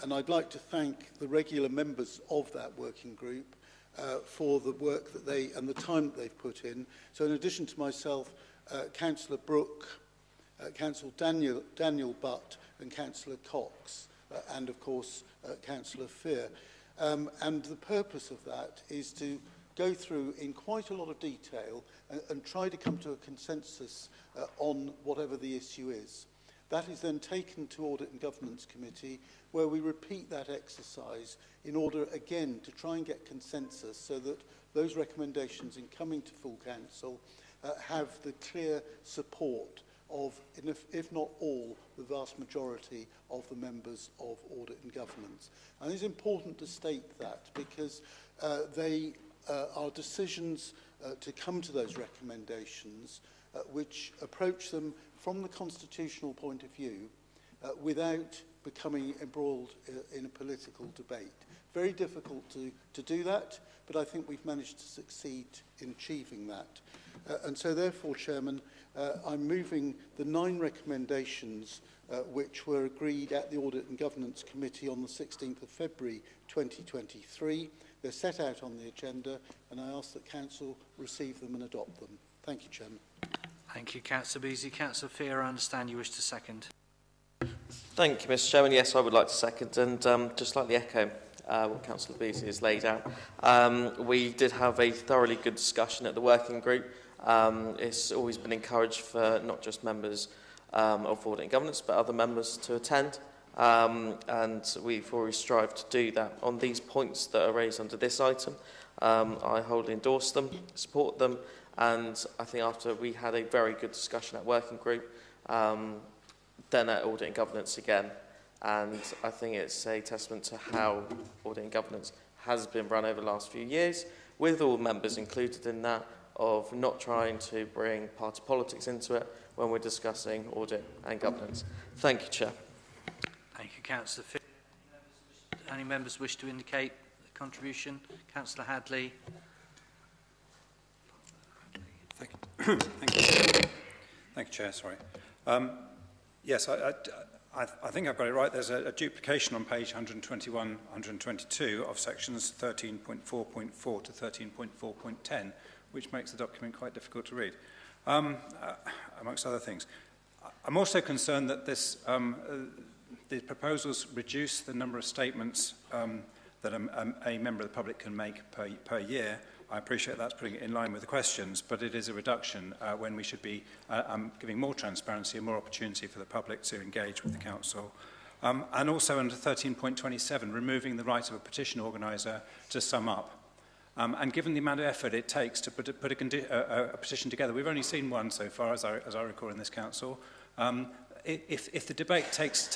K: And I'd like to thank the regular members of that working group for the work that they and the time that they've put in. So in addition to myself, Councillor Brooke, Councillor Daniel Butt and Councillor Cox, and of course Councillor Fear. And the purpose of that is to go through in quite a lot of detail and try to come to a consensus on whatever the issue is. That is then taken to Audit and Governance Committee, where we repeat that exercise in order, again, to try and get consensus so that those recommendations in coming to full council have the clear support of, if not all, the vast majority of the members of Audit and Governance. And it's important to state that because they are decisions to come to those recommendations which approach them from the constitutional point of view without becoming embroiled in a political debate. Very difficult to do that, but I think we've managed to succeed in achieving that. And so therefore, Chairman, I'm moving the 9 recommendations which were agreed at the Audit and Governance Committee on the 16th of February 2023. They're set out on the agenda, and I ask that Council receive them and adopt them. Thank you, Chairman.
A: Thank you, Councillor Beasley. Councillor Fear, I understand you wish to second.
G: Thank you, Mr. Chairman. Yes, I would like to second and just slightly echo what Councillor Beasley has laid out. We did have a thoroughly good discussion at the working group. It's always been encouraged for not just members of Audit and Governance, but other members to attend. And we've always strived to do that. On these points that are raised under this item, I wholly endorse them, support them, and I think after we had a very good discussion at working group, then at Audit and Governance again, and I think it's a testament to how Audit and Governance has been run over the last few years, with all members included in that, of not trying to bring party politics into it when we're discussing Audit and Governance. Thank you, Chair.
A: Thank you, Councillor Fear. Any members wish to indicate the contribution? Councillor Hadley.
N: Thank you. Thank you. Thank you, Chair. Sorry. Yes, I think I've got it right. There's a duplication on page 121, 122 of sections 13.4.4 to 13.4.10, which makes the document quite difficult to read, amongst other things. I'm also concerned that the proposals reduce the number of statements that a member of the public can make per year. I appreciate that's putting it in line with the questions, but it is a reduction when we should be giving more transparency and more opportunity for the public to engage with the council. And also under 13.27, removing the right of a petition organiser to sum up. And given the amount of effort it takes to put a petition together, we've only seen one so far, as I recall, in this council. If the debate takes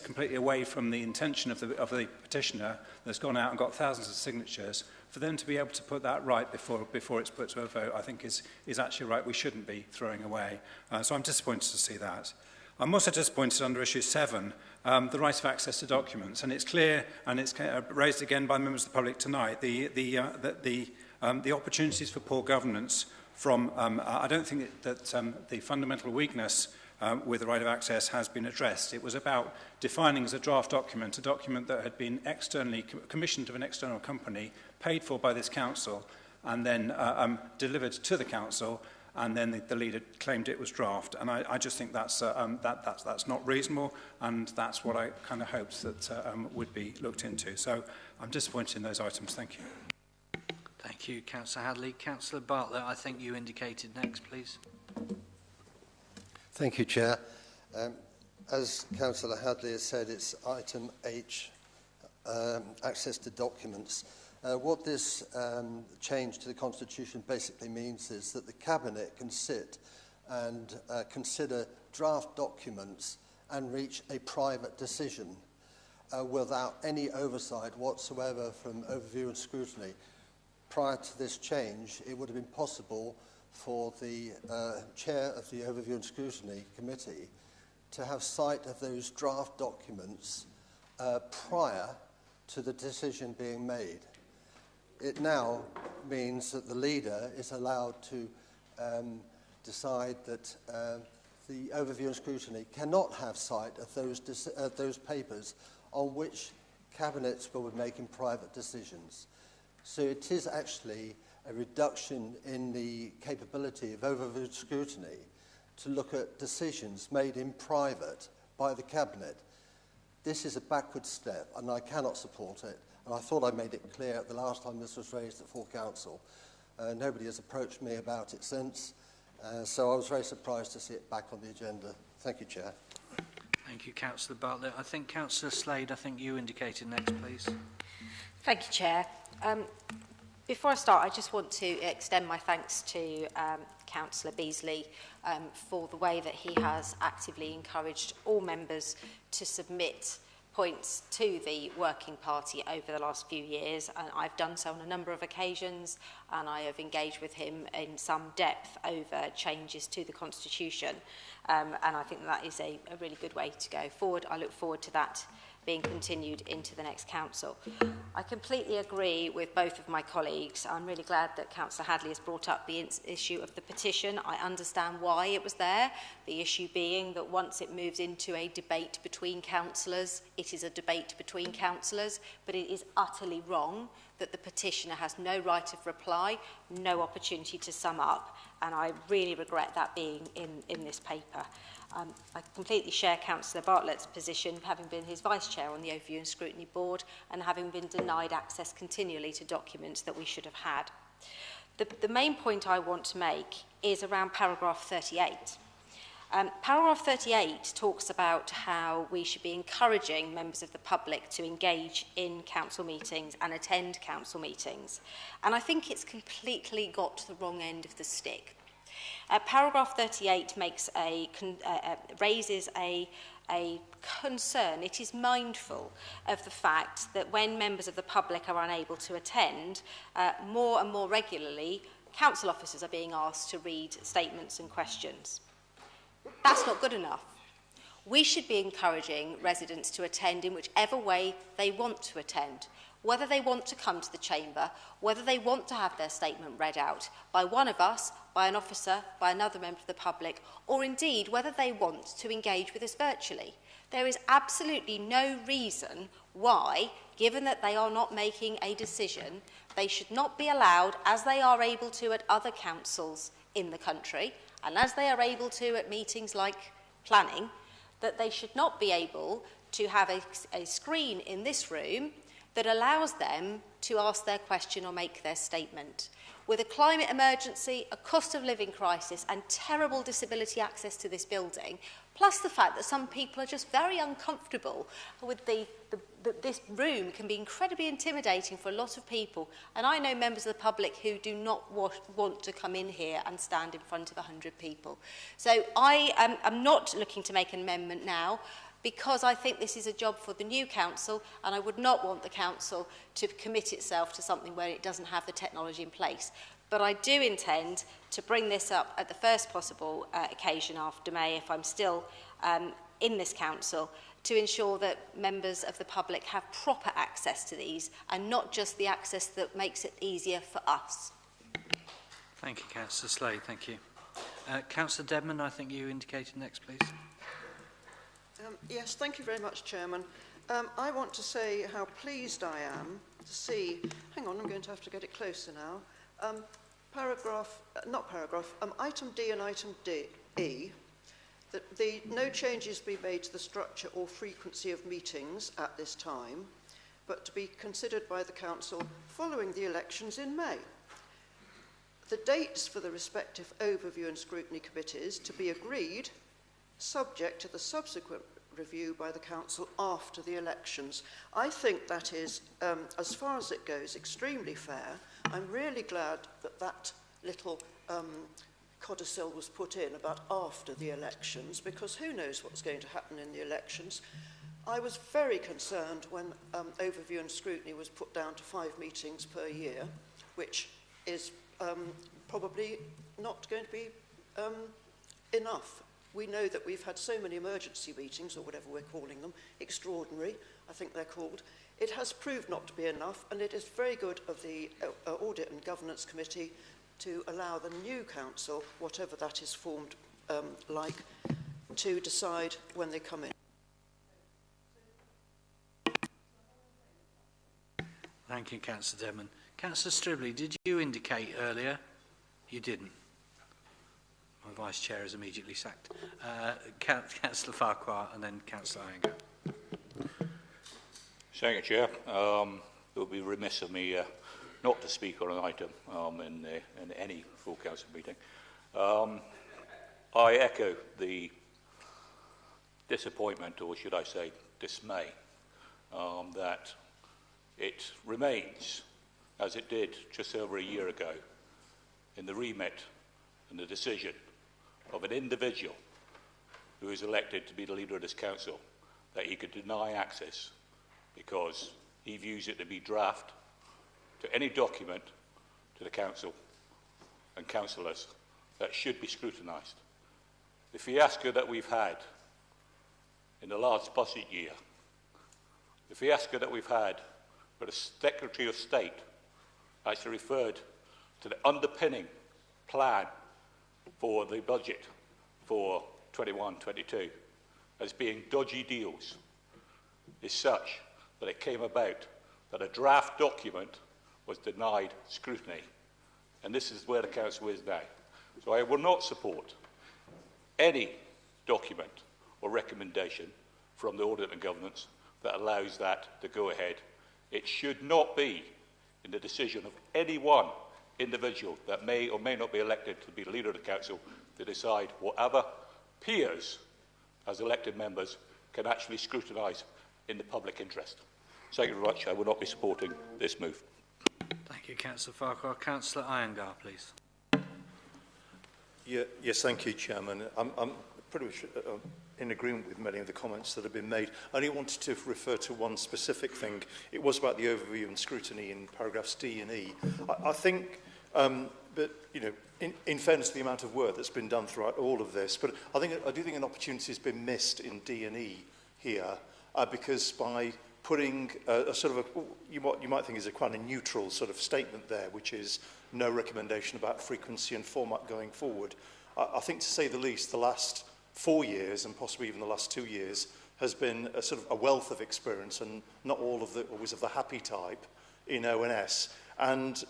N: completely away from the intention of the petitioner that's gone out and got thousands of signatures, for them to be able to put that right before it's put to a vote, I think is actually right. We shouldn't be throwing away. So I'm disappointed to see that. I'm also disappointed under issue 7, the right of access to documents, and it's clear, and it's raised again by members of the public tonight, the opportunities for poor governance from. I don't think that the fundamental weakness with the right of access has been addressed. It was about defining as a draft document, a document that had been externally commissioned of an external company, paid for by this council, and then delivered to the council. And then the leader claimed it was draft, and I just think that's not reasonable, and that's what I kind of hoped that would be looked into. So I'm disappointed in those items. Thank you.
A: Thank you, Councillor Hadley. Councillor Bartlett, I think you indicated next, please.
L: Thank you, Chair. As Councillor Hadley has said, it's item H, access to documents. What this change to the Constitution basically means is that the Cabinet can sit and consider draft documents and reach a private decision without any oversight whatsoever from overview and scrutiny. Prior to this change, it would have been possible for the chair of the Overview and Scrutiny Committee to have sight of those draft documents prior to the decision being made. It now means that the leader is allowed to decide that the Overview and Scrutiny cannot have sight of those papers on which cabinets will be making private decisions. So it is actually a reduction in the capability of Overview and Scrutiny to look at decisions made in private by the Cabinet. This is a backward step, and I cannot support it. And I thought I made it clear at the last time this was raised at full council. Nobody has approached me about it since, so I was very surprised to see it back on the agenda. Thank you, Chair.
A: Thank you, Councillor Bartlett. I think Councillor Slade, I think you indicated next, please.
O: Thank you, Chair. Before I start, I just want to extend my thanks to Councillor Beasley for the way that he has actively encouraged all members to submit points to the Working Party over the last few years, and I've done so on a number of occasions, and I have engaged with him in some depth over changes to the Constitution, and I think that is a really good way to go forward. I look forward to that being continued into the next council. I completely agree with both of my colleagues. I'm really glad that Councillor Hadley has brought up the issue of the petition. I understand why it was there, the issue being that once it moves into a debate between councillors, it is a debate between councillors, but it is utterly wrong that the petitioner has no right of reply, no opportunity to sum up, and I really regret that being in this paper. I completely share Councillor Bartlett's position, having been his Vice Chair on the Overview and Scrutiny Board and having been denied access continually to documents that we should have had. The main point I want to make is around paragraph 38. Paragraph 38 talks about how we should be encouraging members of the public to engage in council meetings and attend council meetings. And I think it's completely got to the wrong end of the stick. Paragraph 38 makes raises a concern. It is mindful of the fact that when members of the public are unable to attend, more and more regularly, council officers are being asked to read statements and questions. That's not good enough. We should be encouraging residents to attend in whichever way they want to attend. whether they want to come to the chamber, whether they want to have their statement read out by one of us, by an officer, by another member of the public, or indeed whether they want to engage with us virtually. There is absolutely no reason why, given that they are not making a decision, they should not be allowed, as they are able to at other councils in the country, and as they are able to at meetings like planning, that they should not be able to have a screen in this room that allows them to ask their question or make their statement. With a climate emergency, a cost of living crisis and terrible disability access to this building, plus the fact that some people are just very uncomfortable with this room can be incredibly intimidating for a lot of people. And I know members of the public who do not want to come in here and stand in front of 100 people. So I am not looking to make an amendment now, because I think this is a job for the new council, and I would not want the council to commit itself to something where it doesn't have the technology in place. But I do intend to bring this up at the first possible occasion after May, if I'm still in this council, to ensure that members of the public have proper access to these, and not just the access that makes it easier for us.
A: Thank you, Councillor Slade. Thank you. Councillor Dedman, I think you indicated next, please.
E: Yes, thank you very much, Chairman. I want to say how pleased I am to see, hang on, I'm going to have to get it closer now, item D and item E, that no changes be made to the structure or frequency of meetings at this time, but to be considered by the Council following the elections in May. The dates for the respective overview and scrutiny committees to be agreed, subject to the subsequent review by the Council after the elections. I think that is, as far as it goes, extremely fair. I'm really glad that that little codicil was put in about after the elections, because who knows what's going to happen in the elections. I was very concerned when overview and scrutiny was put down to 5 meetings per year, which is probably not going to be enough. We know that we've had so many emergency meetings, or whatever we're calling them, extraordinary, I think they're called. It has proved not to be enough, and it is very good of the Audit and Governance Committee to allow the new council, whatever that is formed like, to decide when they come in.
A: Thank you, Councillor Dedman. Councillor Stribley, did you indicate earlier? You didn't. My Vice Chair is immediately sacked. Councillor Farquhar and then Councillor Iyengar.
P: Thank you, Chair. It would be remiss of me not to speak on an item in any full council meeting. I echo the disappointment, or should I say dismay, that it remains, as it did just over a year ago, in the remit and the decision of an individual who is elected to be the leader of this council, that he could deny access because he views it to be draft to any document to the council and councillors that should be scrutinised. The fiasco that we've had in the last budget year, the fiasco that we've had where the Secretary of State actually referred to the underpinning plan for the budget for 21-22 as being dodgy deals is such that it came about that a draft document was denied scrutiny. And this is where the council is now. So I will not support any document or recommendation from the Audit and Governance that allows that to go ahead. It should not be in the decision of any one individual that may or may not be elected to be the leader of the council to decide whatever peers as elected members can actually scrutinise in the public interest. Thank you very much. I will not be supporting this move.
A: Thank you, Councillor Farquhar. Councillor Iyengar, please.
Q: Yes, thank you, Chairman. I'm pretty much in agreement with many of the comments that have been made. I only wanted to refer to one specific thing. It was about the overview and scrutiny in paragraphs D and E. I think, but you know, in fairness to the amount of work that's been done throughout all of this, but I do think an opportunity has been missed in D and E here, because by putting a sort of you might think is a quite a neutral sort of statement there, which is no recommendation about frequency and format going forward. I think, to say the least, the last 4 years and possibly even the last 2 years has been a sort of a wealth of experience, and not all of the always of the happy type in ONS. And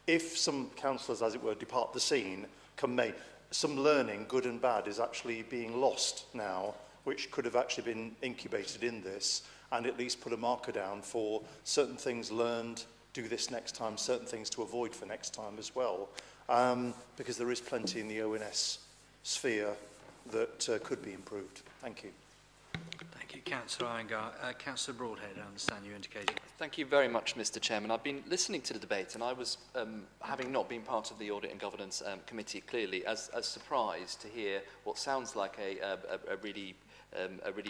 Q: if some councillors, as it were, depart the scene, come May, some learning, good and bad, is actually being lost now, which could have actually been incubated in this, and at least put a marker down for certain things learned, do this next time, certain things to avoid for next time as well, because there is plenty in the ONS sphere that could be improved. Thank you.
A: Thank you, Councillor Iyengar. Councillor Broadhead, I understand you indicated.
V: Thank you very much, Mr. Chairman. I've been listening to the debate, and I was, having not been part of the Audit and Governance Committee, clearly as surprised to hear what sounds like a really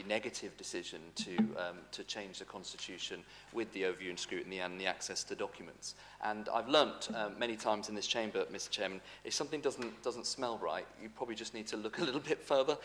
V: negative decision to change the constitution with the overview and scrutiny and the access to documents. And I've learnt many times in this chamber, Mr. Chairman, if something doesn't smell right, you probably just need to look a little bit further.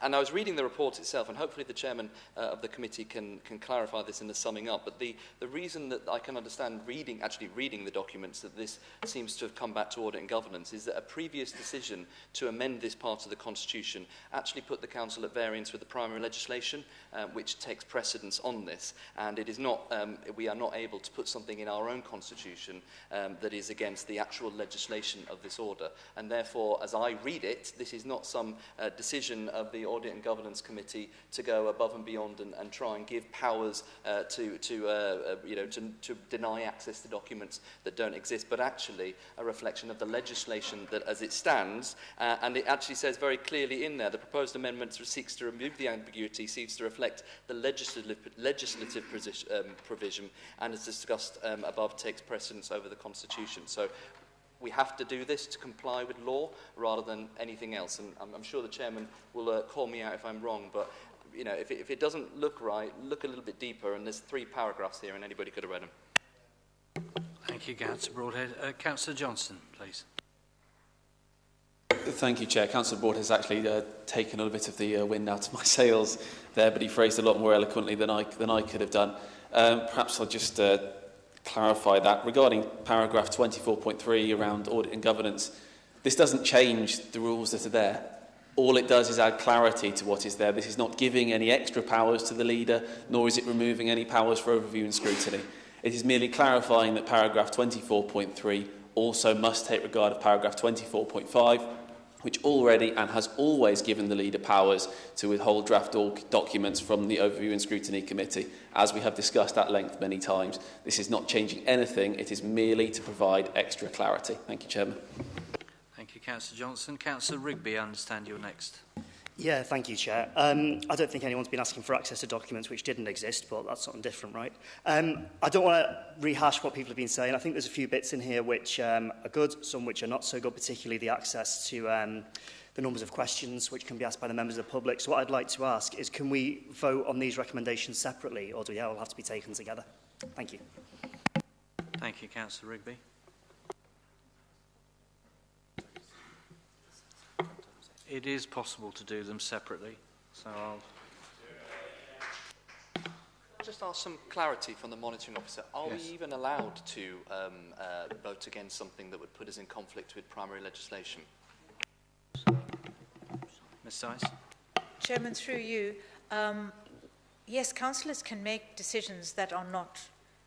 V: And I was reading the report itself, and hopefully the chairman of the committee can clarify this in the summing up. But the reason that I can understand actually reading the documents, that this seems to have come back to Audit and Governance, is that a previous decision to amend this part of the constitution actually put the council at variance with the primary legislation, which takes precedence on this. And it is not, we are not able to put something in our own constitution that is against the actual legislation of this order. And therefore, as I read it, this is not some decision of the Audit and Governance Committee to go above and beyond and try and give powers to deny access to documents that don't exist, but actually a reflection of the legislation that as it stands, and it actually says very clearly in there, the proposed amendment seeks to remove the ambiguity, seeks to reflect the legislative provision, and as discussed above, takes precedence over the Constitution. So we have to do this to comply with law rather than anything else. And I'm sure the chairman will call me out if I'm wrong, but you know, if it doesn't look right, look a little bit deeper, and there's 3 paragraphs here and anybody could have read them.
A: Thank you, Councillor Broadhead. Councillor Johnson, please.
M: Thank you, Chair. Councillor Broad has actually taken a little bit of the wind out of my sails there, but he phrased it a lot more eloquently than I could have done. Perhaps I'll just clarify that. Regarding paragraph 24.3 around audit and governance, this doesn't change the rules that are there. All it does is add clarity to what is there. This is not giving any extra powers to the leader, nor is it removing any powers for overview and scrutiny. It is merely clarifying that paragraph 24.3 also must take regard of paragraph 24.5, which already and has always given the leader powers to withhold draft documents from the Overview and Scrutiny Committee, as we have discussed at length many times. This is not changing anything, it is merely to provide extra clarity. Thank you, Chairman.
A: Thank you, Councillor Johnson. Councillor Rigby, I understand you're next.
R: Yeah, thank you, Chair. I don't think anyone's been asking for access to documents which didn't exist, but that's something different, right? I don't want to rehash what people have been saying. I think there's a few bits in here which are good, some which are not so good, particularly the access to the numbers of questions which can be asked by the members of the public. So what I'd like to ask is, can we vote on these recommendations separately, or do they all have to be taken together? Thank you.
A: Thank you, Councillor Rigby. It is possible to do them separately, so I'll
V: just ask some clarity from the monitoring officer. Are we even allowed to vote against something that would put us in conflict with primary legislation?
A: Ms. Sice.
S: Chairman, through you, yes, councillors can make decisions that are not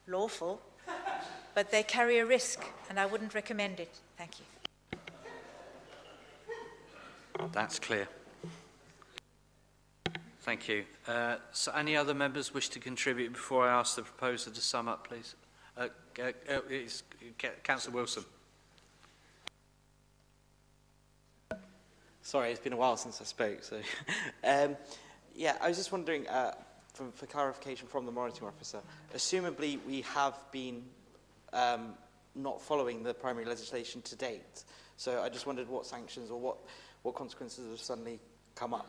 S: lawful, but they carry a risk, and I wouldn't recommend it. Thank you.
A: That's clear. Thank you. So any other members wish to contribute before I ask the proposer to sum up, please? It's Councillor Wilson.
X: Sorry, it's been a while since I spoke. So, yeah, I was just wondering, for clarification from the monitoring officer, assumably we have been not following the primary legislation to date. So I just wondered what sanctions or what consequences have suddenly come up,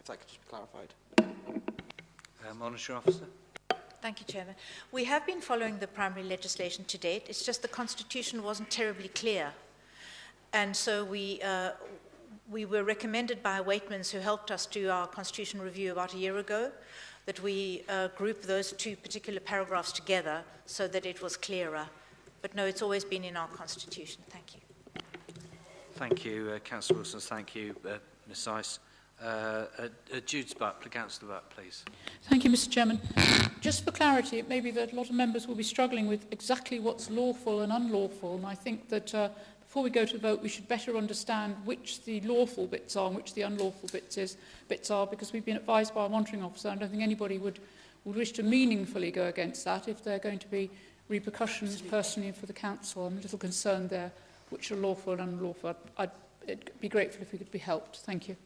X: if that could just be clarified.
A: Monitoring officer.
S: Thank you, Chairman. We have been following the primary legislation to date. It's just the Constitution wasn't terribly clear. And so we were recommended by Waitmans, who helped us do our Constitution review about a year ago, that we group those two particular paragraphs together so that it was clearer. But no, it's always been in our constitution. Thank you.
A: Thank you, Councillor Wilson. Thank you, Ms Ice. Jude's Butt, Councillor Butt, please.
B: Thank you, Mr Chairman. Just for clarity, it may be that a lot of members will be struggling with exactly what's lawful and unlawful, and I think that before we go to the vote, we should better understand which the lawful bits are and which the unlawful bits are, because we've been advised by a monitoring officer. I don't think anybody would wish to meaningfully go against that if there are going to be repercussions personally for the council. I'm a little concerned there which are lawful and unlawful. I'd be grateful if we could be helped. Thank you.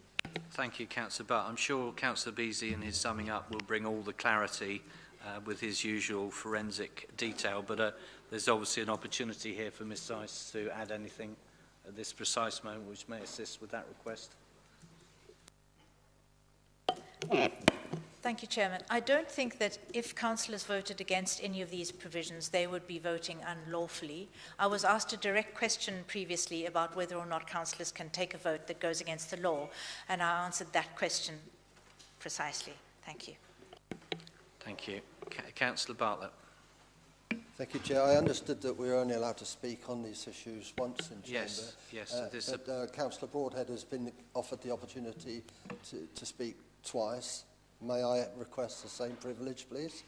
A: Thank you, Councillor Butt. I'm sure Councillor Beasley in his summing up will bring all the clarity with his usual forensic detail, but there's obviously an opportunity here for Ms Ice to add anything at this precise moment which may assist with that request.
S: Thank you, Chairman. I don't think that if councillors voted against any of these provisions, they would be voting unlawfully. I was asked a direct question previously about whether or not councillors can take a vote that goes against the law, and I answered that question precisely. Thank you.
A: Thank you. Councillor Bartlett.
L: Thank you, Chair. I understood that we were only allowed to speak on these issues once in Chamber.
A: Yes.
L: Councillor Broadhead has been offered the opportunity to speak twice. May I request the same privilege, please?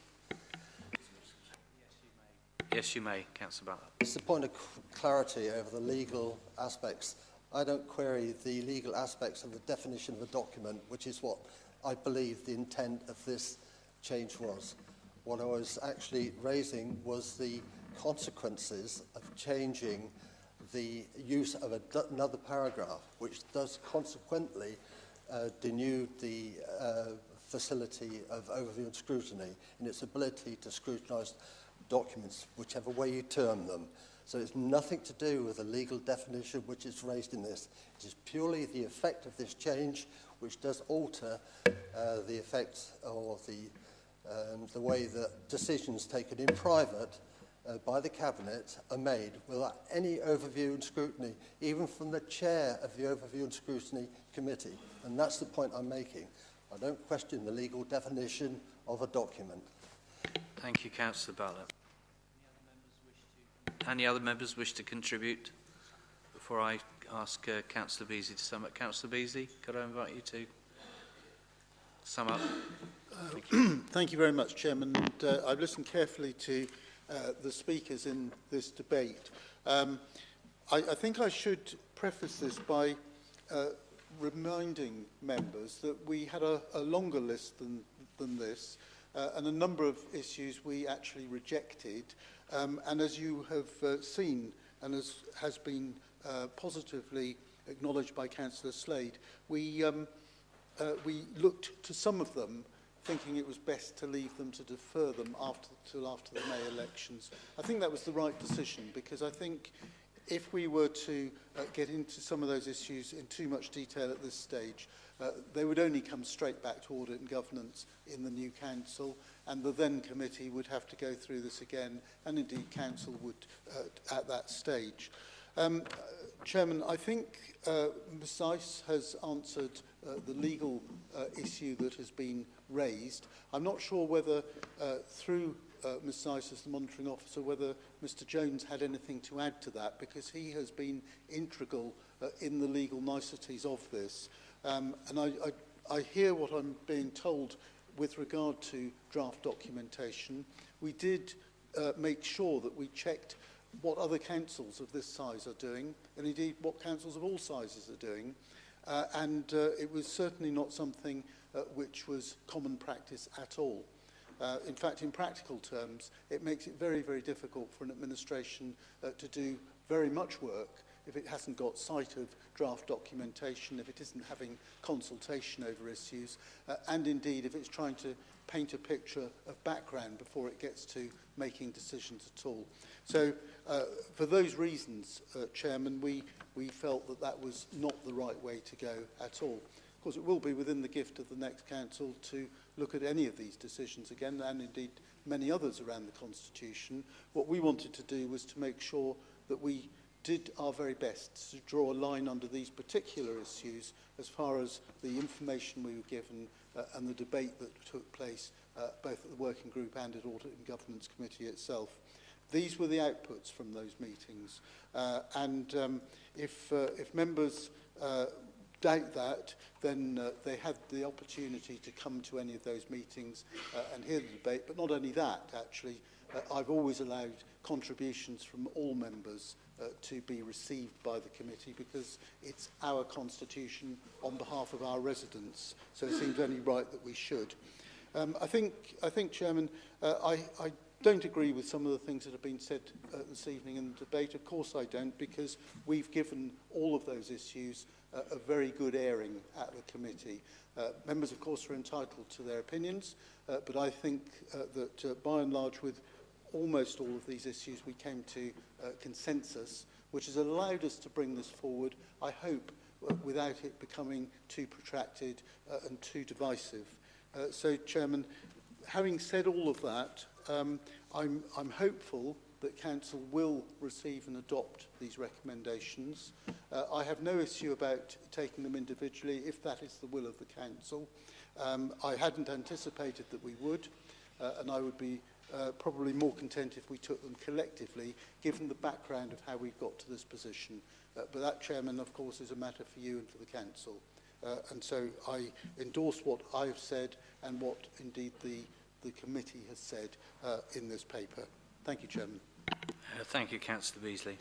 A: Yes, you may, Councillor Bartlett.
L: It's a point of clarity over the legal aspects. I don't query the legal aspects of the definition of a document, which is what I believe the intent of this change was. What I was actually raising was the consequences of changing the use of another paragraph, which does consequently denude the facility of overview and scrutiny in its ability to scrutinise documents, whichever way you term them. So it's nothing to do with the legal definition which is raised in this. It is purely the effect of this change, which does alter the effect or the way that decisions taken in private by the Cabinet are made without any overview and scrutiny, even from the chair of the Overview and Scrutiny Committee. And that's the point I'm making. I don't question the legal definition of a document.
A: Thank you, Councillor Bartlett. Any other members wish to contribute before I ask Councillor Beasley to sum up? Councillor Beasley, could I invite you to sum up? Thank you.
K: Thank you very much, Chairman. And, I've listened carefully to the speakers in this debate. I think I should preface this by reminding members that we had a longer list than this, and a number of issues we actually rejected. And as you have seen, and as has been positively acknowledged by Councillor Slade, we looked to some of them thinking it was best to leave them, to defer them till after the May elections. I think that was the right decision, because I think if we were to get into some of those issues in too much detail at this stage, they would only come straight back to audit and governance in the new council, and the then committee would have to go through this again, and indeed council would at that stage. Chairman, I think Ms Ice has answered the legal issue that has been raised. I'm not sure whether through Ms Ice as the monitoring officer, whether Mr Jones had anything to add to that, because he has been integral in the legal niceties of this. And I hear what I'm being told with regard to draft documentation. We did make sure that we checked what other councils of this size are doing, and indeed what councils of all sizes are doing. And it was certainly not something which was common practice at all. In fact, in practical terms, it makes it very, very difficult for an administration to do very much work if it hasn't got sight of draft documentation, if it isn't having consultation over issues, and indeed if it's trying to paint a picture of background before it gets to making decisions at all. So for those reasons, Chairman, we felt that that was not the right way to go at all. Of course, it will be within the gift of the next council to look at any of these decisions again, and indeed many others around the Constitution. What we wanted to do was to make sure that we did our very best to draw a line under these particular issues as far as the information we were given and the debate that took place both at the working group and at Audit and Governance Committee itself. These were the outputs from those meetings. If members doubt that, then they had the opportunity to come to any of those meetings and hear the debate. But not only that, actually, I've always allowed contributions from all members to be received by the committee, because it's our constitution on behalf of our residents. So it seems only right that we should. I think, Chairman, I don't agree with some of the things that have been said this evening in the debate. Of course I don't, because we've given all of those issues a very good airing at the committee. Members, of course, are entitled to their opinions, but I think that by and large, with almost all of these issues, we came to consensus, which has allowed us to bring this forward, I hope, without it becoming too protracted and too divisive. So, Chairman, having said all of that, I'm hopeful that Council will receive and adopt these recommendations. I have no issue about taking them individually, if that is the will of the Council. I hadn't anticipated that we would, and I would be probably more content if we took them collectively, given the background of how we've got to this position. But that, Chairman, of course, is a matter for you and for the Council. And so I endorse what I've said and what, indeed, the committee has said in this paper. Thank you, Chairman.
A: Thank you, Councillor Beasley.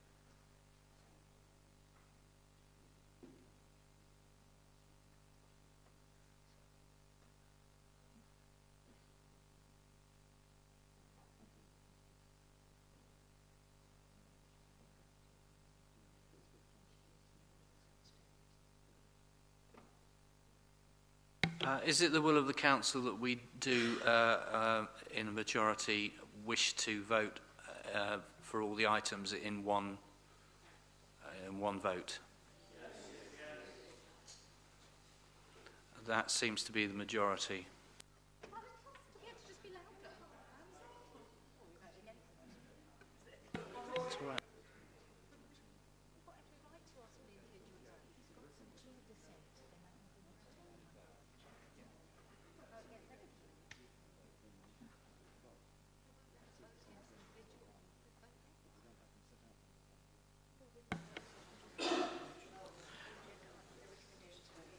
A: Is it the will of the Council that we do, in a majority, wish to vote for all the items in one vote? That seems to be the majority. That's all right.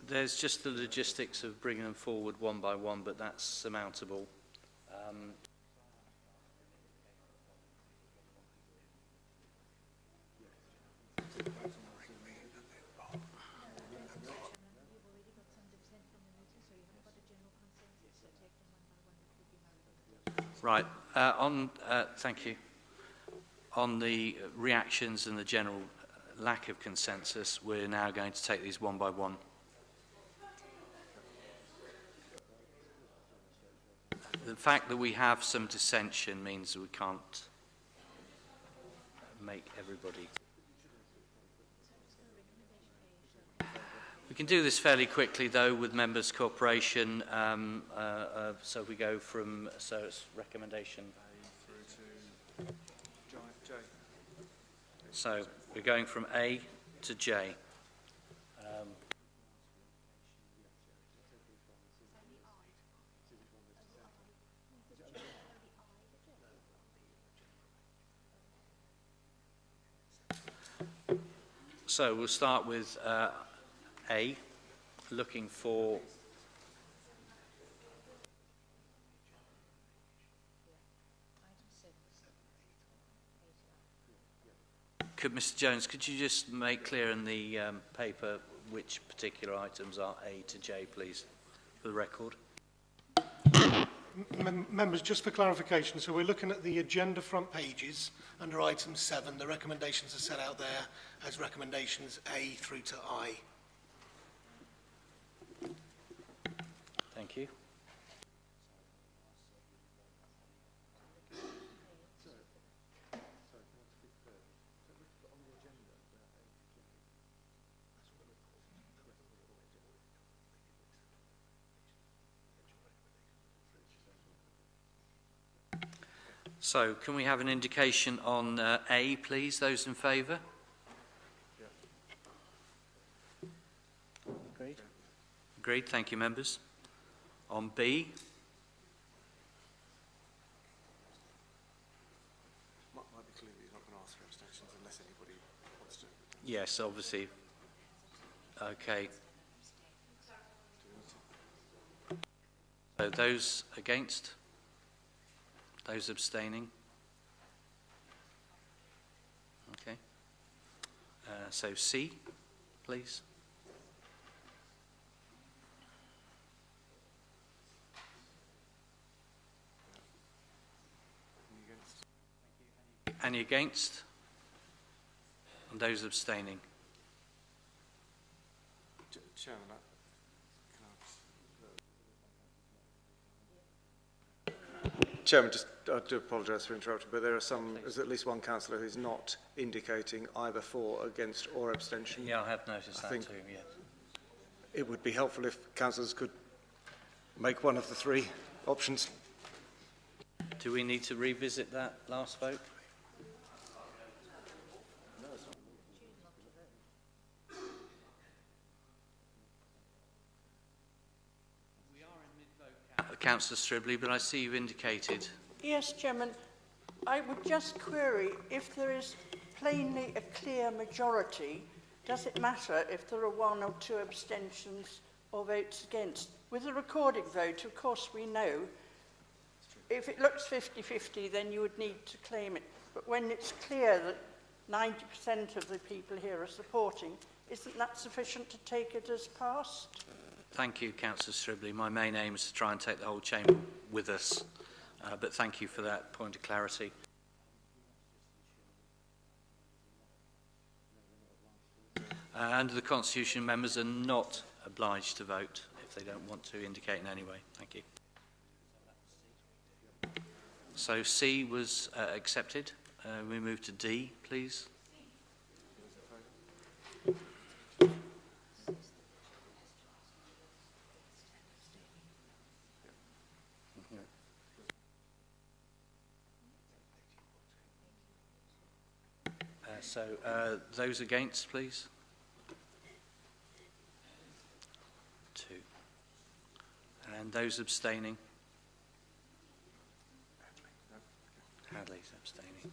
A: There's just the logistics of bringing them forward one by one, but that's surmountable. Right. Thank you. On the reactions and the general lack of consensus, we're now going to take these one by one. The fact that we have some dissension means that we can't make everybody. We can do this fairly quickly, though, with members' cooperation. So we go from, so it's recommendation. A through to J. So we're going from A to J. So we'll start with A, looking for Mr. Jones, could you just make clear in the paper which particular items are A to J, please, for the record?
C: Members, just for clarification, so we're looking at the agenda front pages under item 7. The recommendations are set out there as recommendations A through to I.
A: Thank you. So, can we have an indication on A, please? Those in favour?
X: Agreed.
A: Agreed. Thank you, members. On B.
J: Might be clear that you're not going to ask for abstentions unless anybody wants to.
A: Yes, obviously. Okay. So those against? Those abstaining? Okay. So C, please. Any against? And those abstaining?
J: Chairman, Chairman, I do apologise for interrupting, but there's at least one councillor who's not indicating either for, against or abstention.
A: Yeah, I have noticed that too, yes.
J: It would be helpful if councillors could make one of the three options.
A: Do we need to revisit that last vote? Councillor Stribley, but I see you've indicated.
D: Yes, Chairman. I would just query, if there is plainly a clear majority, does it matter if there are 1 or 2 abstentions or votes against? With a recorded vote, of course, we know if it looks 50-50, then you would need to claim it. But when it's clear that 90% of the people here are supporting, isn't that sufficient to take it as passed?
A: Thank you, Councillor Stribley. My main aim is to try and take the whole chamber with us, but thank you for that point of clarity. Under the Constitution, members are not obliged to vote if they don't want to indicate in any way. Thank you. So C was accepted. We move to D, please. So those against, please. 2. And those abstaining. Hadley's abstaining.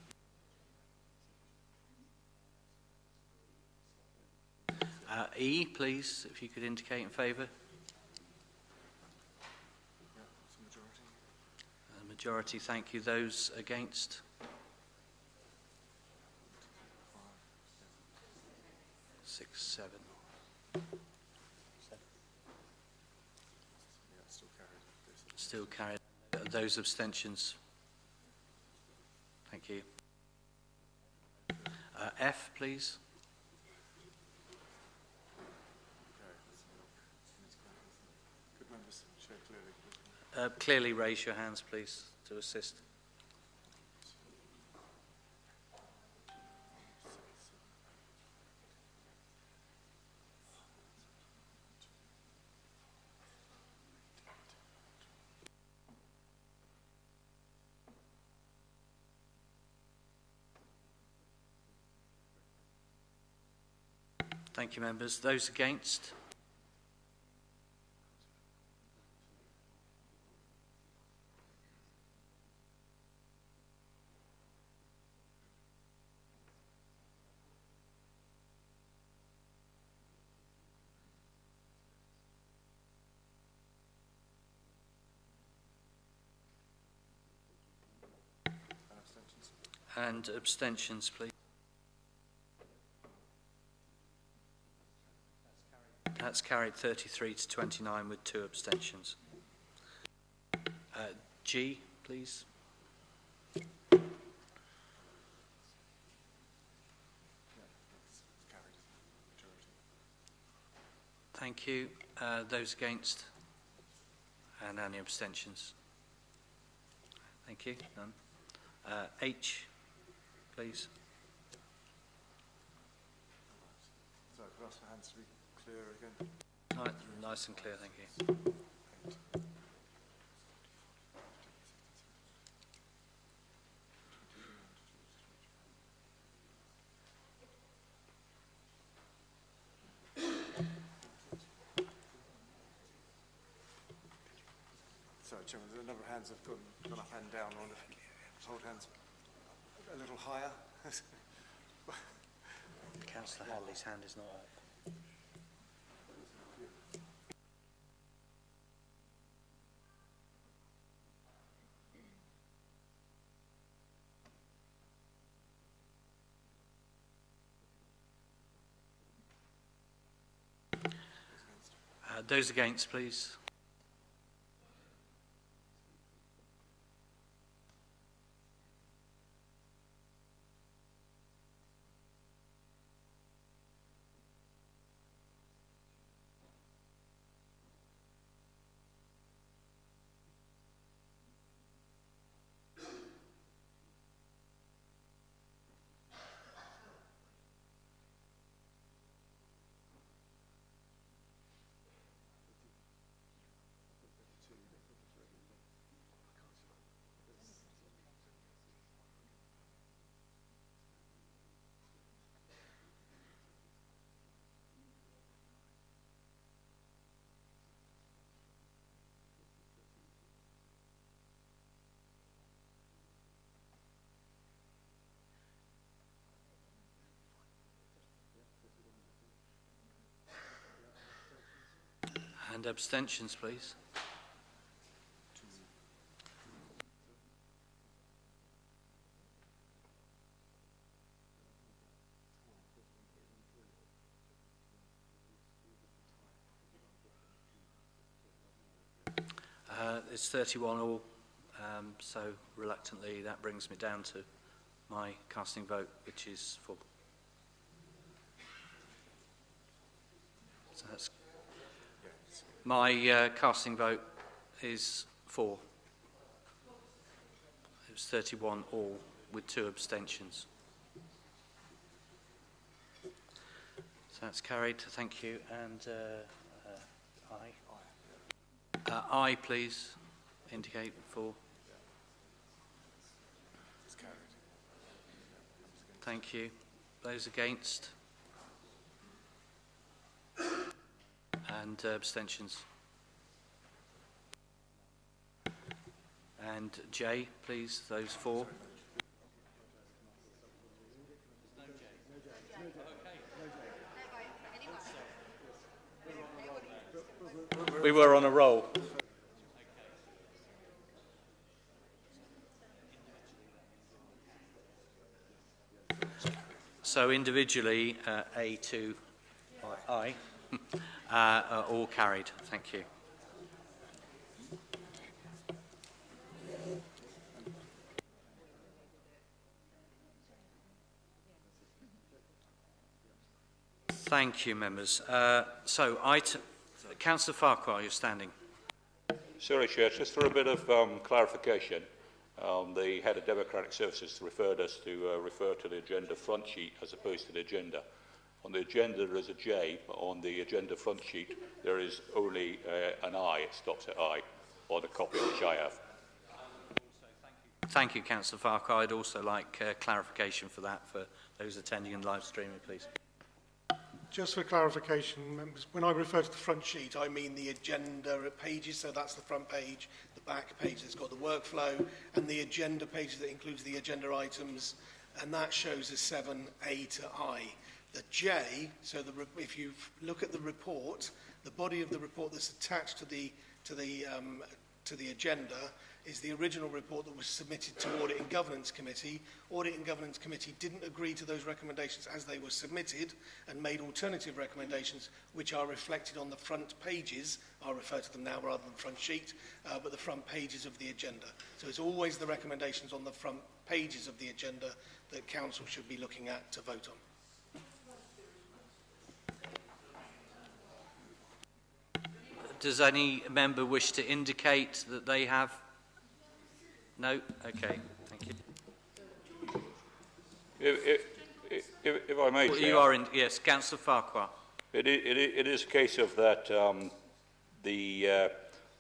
A: E, please, if you could indicate in favour. Majority, thank you. Those against? 6, 7. Still carried. Those abstentions? Thank you. F, please. Clearly raise your hands, please, to assist. Thank you, members. Those against? And abstentions, please. That's carried 33 to 29 with 2 abstentions. G, please. Thank you. Those against? And any abstentions? Thank you. None. H, please.
J: Sorry, could I ask for hands to be clear again?
A: Nice and clear, thank you.
J: Chairman. The number of hands have gone up and down. I wonder if hold hands a little higher.
A: Councillor Hadley's hand is not up. Those against, please. And abstentions, please. It's 31 all, so reluctantly that brings me down to my casting vote, which is for. So that's my casting vote is for. It was 31 all with 2 abstentions. So that's carried. Thank you. And aye. Aye, please. Indicate for.
J: It's carried.
A: Thank you. Those against? And abstentions. And J, please, those for. We were on a roll. So individually, A to I. Are all carried. Thank you. Thank you, members. Councillor Farquhar, you're standing.
P: Sorry, Chair, just for a bit of clarification. The Head of Democratic Services referred us to refer to the agenda front sheet as opposed to the agenda. On the agenda there is a J, but on the agenda front sheet there is only an I. It stops at I, or the copy which I have.
A: Thank you, Councillor Farquhar. I'd also like clarification for that for those attending and live streaming, please.
C: Just for clarification, members, when I refer to the front sheet, I mean the agenda pages, so that's the front page, the back page that's got the workflow, and the agenda page that includes the agenda items, and that shows as 7A to I. The J, so if you look at the report, the body of the report that's attached to the agenda is the original report that was submitted to Audit and Governance Committee. Audit and Governance Committee didn't agree to those recommendations as they were submitted and made alternative recommendations which are reflected on the front pages. I'll refer to them now rather than front sheet, but the front pages of the agenda. So it's always the recommendations on the front pages of the agenda that Council should be looking at to vote on.
A: Does any member wish to indicate that they have? No? Okay, thank you.
P: If I may,
A: Well,
P: Chair,
A: you are in, yes, Councillor Farquhar.
P: It is a case of that the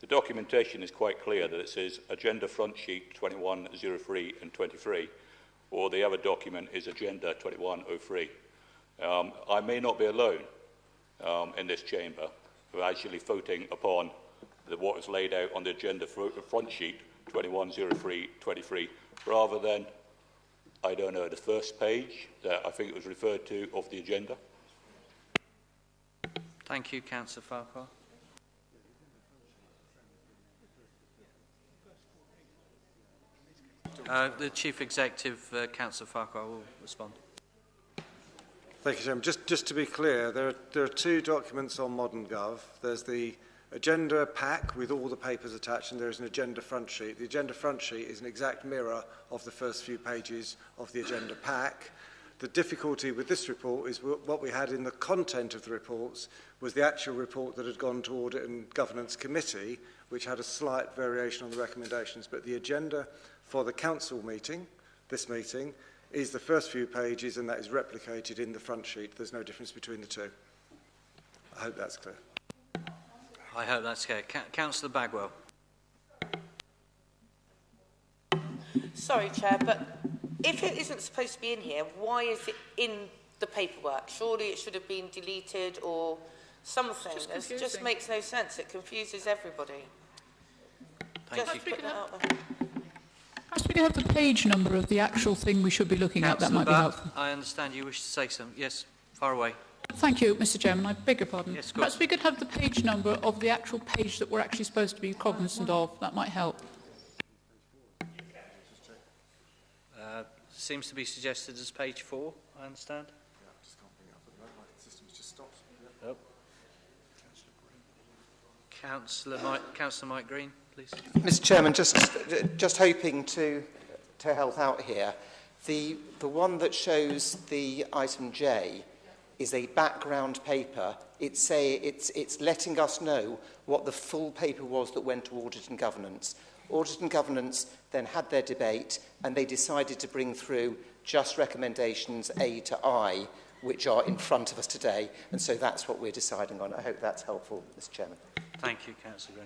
P: documentation is quite clear that it says agenda front sheet 2103 and 23, or the other document is agenda 2103. I may not be alone in this chamber of actually voting upon than what is laid out on the agenda front sheet 210323, rather than, I don't know, the first page that I think it was referred to of the agenda.
A: Thank you, Councillor Farquhar. The Chief Executive, Councillor Farquhar, will respond.
J: Thank you, Chairman. Just to be clear, there are two documents on Modern Gov. There's the agenda pack with all the papers attached, and there's an agenda front sheet. The agenda front sheet is an exact mirror of the first few pages of the agenda pack. The difficulty with this report is what we had in the content of the reports was the actual report that had gone to Audit and Governance Committee, which had a slight variation on the recommendations. But the agenda for the council meeting, this meeting, is the first few pages, and that is replicated in the front sheet. There's no difference between the two. I hope that's clear.
A: I hope that's clear. Councillor Bagwell.
F: Sorry, Chair, but if it isn't supposed to be in here, why is it in the paperwork? Surely it should have been deleted or something. It just makes no sense. It confuses everybody.
A: Thank you.
F: Put that out there.
B: Perhaps we can have the page number of the actual thing we should be looking at. That might be helpful.
A: I understand you wish to say something. Yes, far away.
B: Thank you, Mr. Chairman. I beg your pardon.
A: Yes,
B: perhaps we could have the page number of the actual page that we're actually supposed to be cognizant of. That might help.
A: Seems to be suggested as page 4, I understand.
J: Yeah, I just can't bring it up at the moment. My system's just stopped.
A: Yep. Councillor Mike Green, please.
T: Mr. Chairman, just hoping to help out here. The one that shows the item J is a background paper. It's letting us know what the full paper was that went to Audit and Governance. Audit and Governance then had their debate, and they decided to bring through just recommendations A to I, which are in front of us today, and so that's what we're deciding on. I hope that's helpful, Mr. Chairman.
A: Thank you, Councillor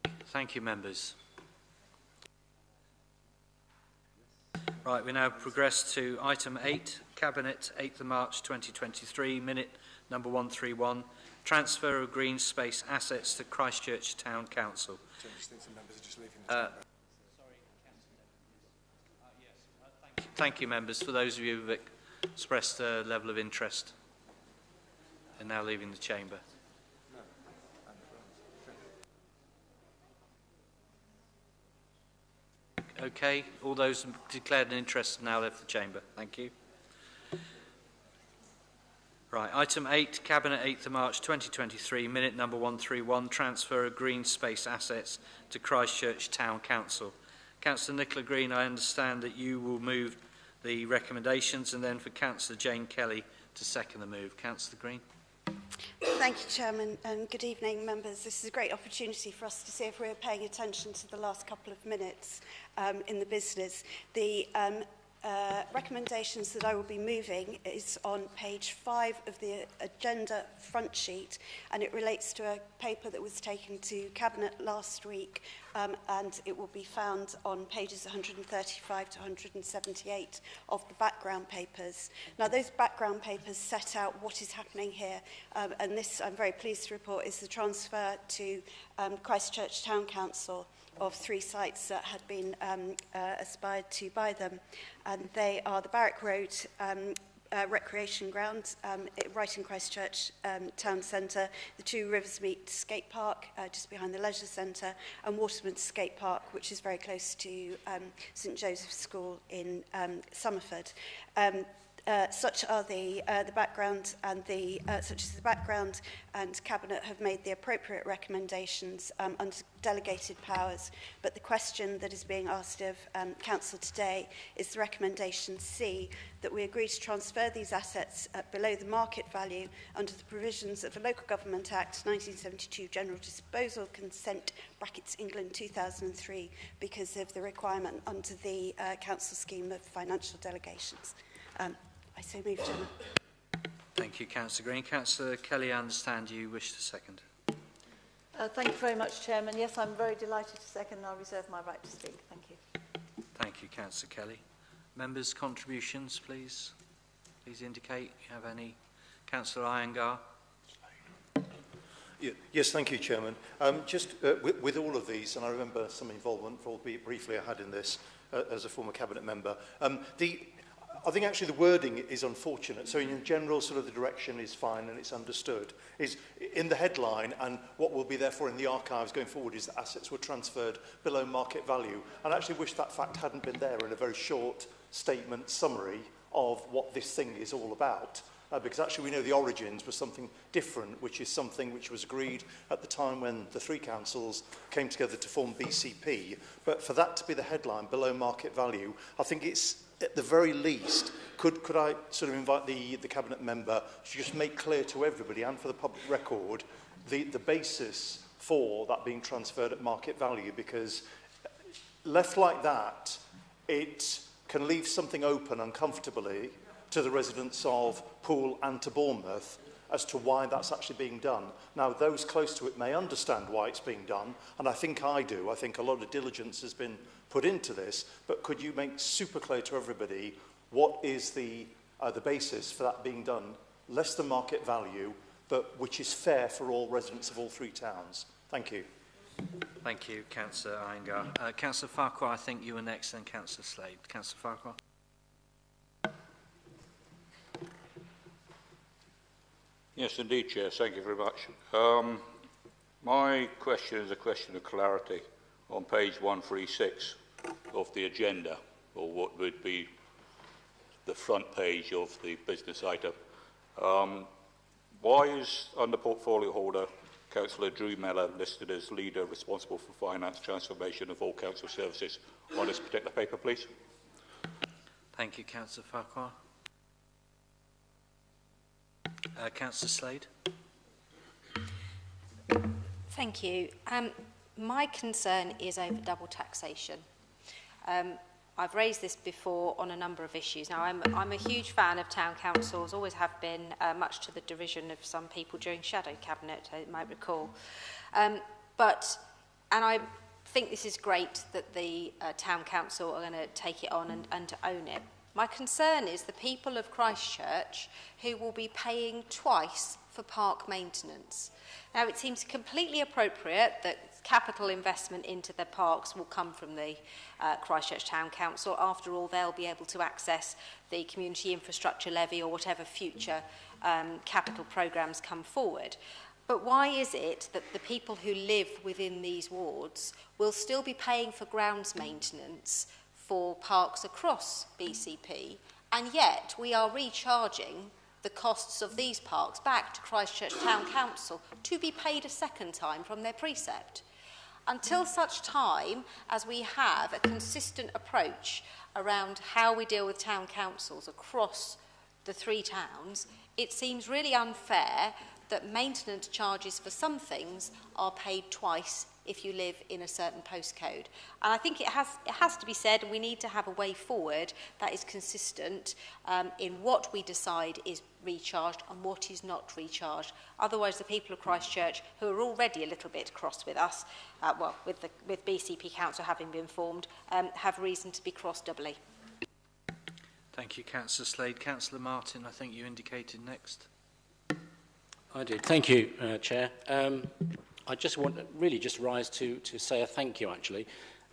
A: Green. Thank you, members. Right, we now progress to item 8, Cabinet, 8th of March 2023, minute number 131, transfer of green space assets to Christchurch Town Council. Thank you, members. For those of you who have expressed a level of interest and now leaving the chamber. Okay, all those who declared an interest have now left the chamber. Thank you. Right, item 8, Cabinet, 8th of March 2023, minute number 131, transfer of green space assets to Christchurch Town Council. Councillor Nicola Green, I understand that you will move the recommendations, and then for Councillor Jane Kelly to second the move. Councillor Green.
U: Thank you, Chairman, and good evening, members. This is a great opportunity for us to see if we're paying attention to the last couple of minutes in the business. The recommendations that I will be moving is on page 5 of the agenda front sheet, and it relates to a paper that was taken to Cabinet last week, and it will be found on pages 135 to 178 of the background papers. Now, those background papers set out what is happening here, and this, I'm very pleased to report, is the transfer to Christchurch Town Council of 3 sites that had been aspired to by them. And they are the Barrack Road recreation ground right in Christchurch Town Centre, the 2 Rivers Meet skate park just behind the leisure centre, and Waterman Skate Park, which is very close to St Joseph's School in Somerford. Such are the background, and such is the background, and Cabinet have made the appropriate recommendations under delegated powers. But the question that is being asked of Council today is the recommendation C, that we agree to transfer these assets at below the market value under the provisions of the Local Government Act 1972 General Disposal Consent (England 2003) because of the requirement under the Council scheme of financial delegations. I so move, Chairman.
A: Thank you, Councillor Green. Councillor Kelly, I understand you wish to second.
D: Thank you very much, Chairman. Yes, I'm very delighted to second, and I'll reserve my right to speak. Thank you.
A: Thank you, Councillor Kelly. Members' contributions, please. Please indicate you have any. Councillor Iyengar.
Q: Yes, thank you, Chairman. With all of these, and I remember some involvement, albeit briefly, I had in this as a former Cabinet member. I think actually the wording is unfortunate. So in general, sort of the direction is fine and it's understood. Is in the headline, and what will be therefore in the archives going forward, is that assets were transferred below market value. And I actually wish that fact hadn't been there in a very short statement summary of what this thing is all about. Because actually we know the origins was something different, which is something which was agreed at the time when the three councils came together to form BCP. But for that to be the headline, below market value, I think it's, at the very least, could I sort of invite the Cabinet member to just make clear to everybody and for the public record the basis for that being transferred at market value, because left like that, it can leave something open uncomfortably to the residents of Poole and to Bournemouth as to why that's actually being done. Now, those close to it may understand why it's being done, and I think I do. I think a lot of diligence has been put into this, but could you make super clear to everybody what is the basis for that being done, less than market value, but which is fair for all residents of all three towns? Thank you.
A: Thank you, Councillor Iyengar. Councillor Farquhar, I think you were next, then Councillor Slade. Councillor Farquhar.
P: Yes, indeed, Chair. Thank you very much. My question is a question of clarity. On page 136 of the agenda, or what would be the front page of the business item, why is under portfolio holder Councillor Drew Mellor listed as leader responsible for finance transformation of all council services on this particular paper, please?
A: Thank you, Councillor Farquhar. Councillor Slade.
O: Thank you. My concern is over double taxation. I've raised this before on a number of issues. Now, I'm a huge fan of town councils, always have been, much to the derision of some people during Shadow Cabinet, I might recall. And I think this is great that the town council are going to take it on and to own it. My concern is the people of Christchurch who will be paying twice for park maintenance. Now, it seems completely appropriate that capital investment into their parks will come from the Christchurch Town Council. After all, they'll be able to access the community infrastructure levy or whatever future capital programmes come forward. But why is it that the people who live within these wards will still be paying for grounds maintenance for parks across BCP, and yet we are recharging the costs of these parks back to Christchurch Town Council to be paid a second time from their precept? Until such time as we have a consistent approach around how we deal with town councils across the three towns, it seems really unfair that maintenance charges for some things are paid twice if you live in a certain postcode. And I think it has to be said, and we need to have a way forward that is consistent in what we decide is recharged and what is not recharged. Otherwise, the people of Christchurch, who are already a little bit cross with us, with BCP Council having been formed, have reason to be cross doubly.
A: Thank you, Councillor Slade. Councillor Martin, I think you indicated next.
G: I did. Thank you, Chair. I just want to really just rise to say a thank you, actually.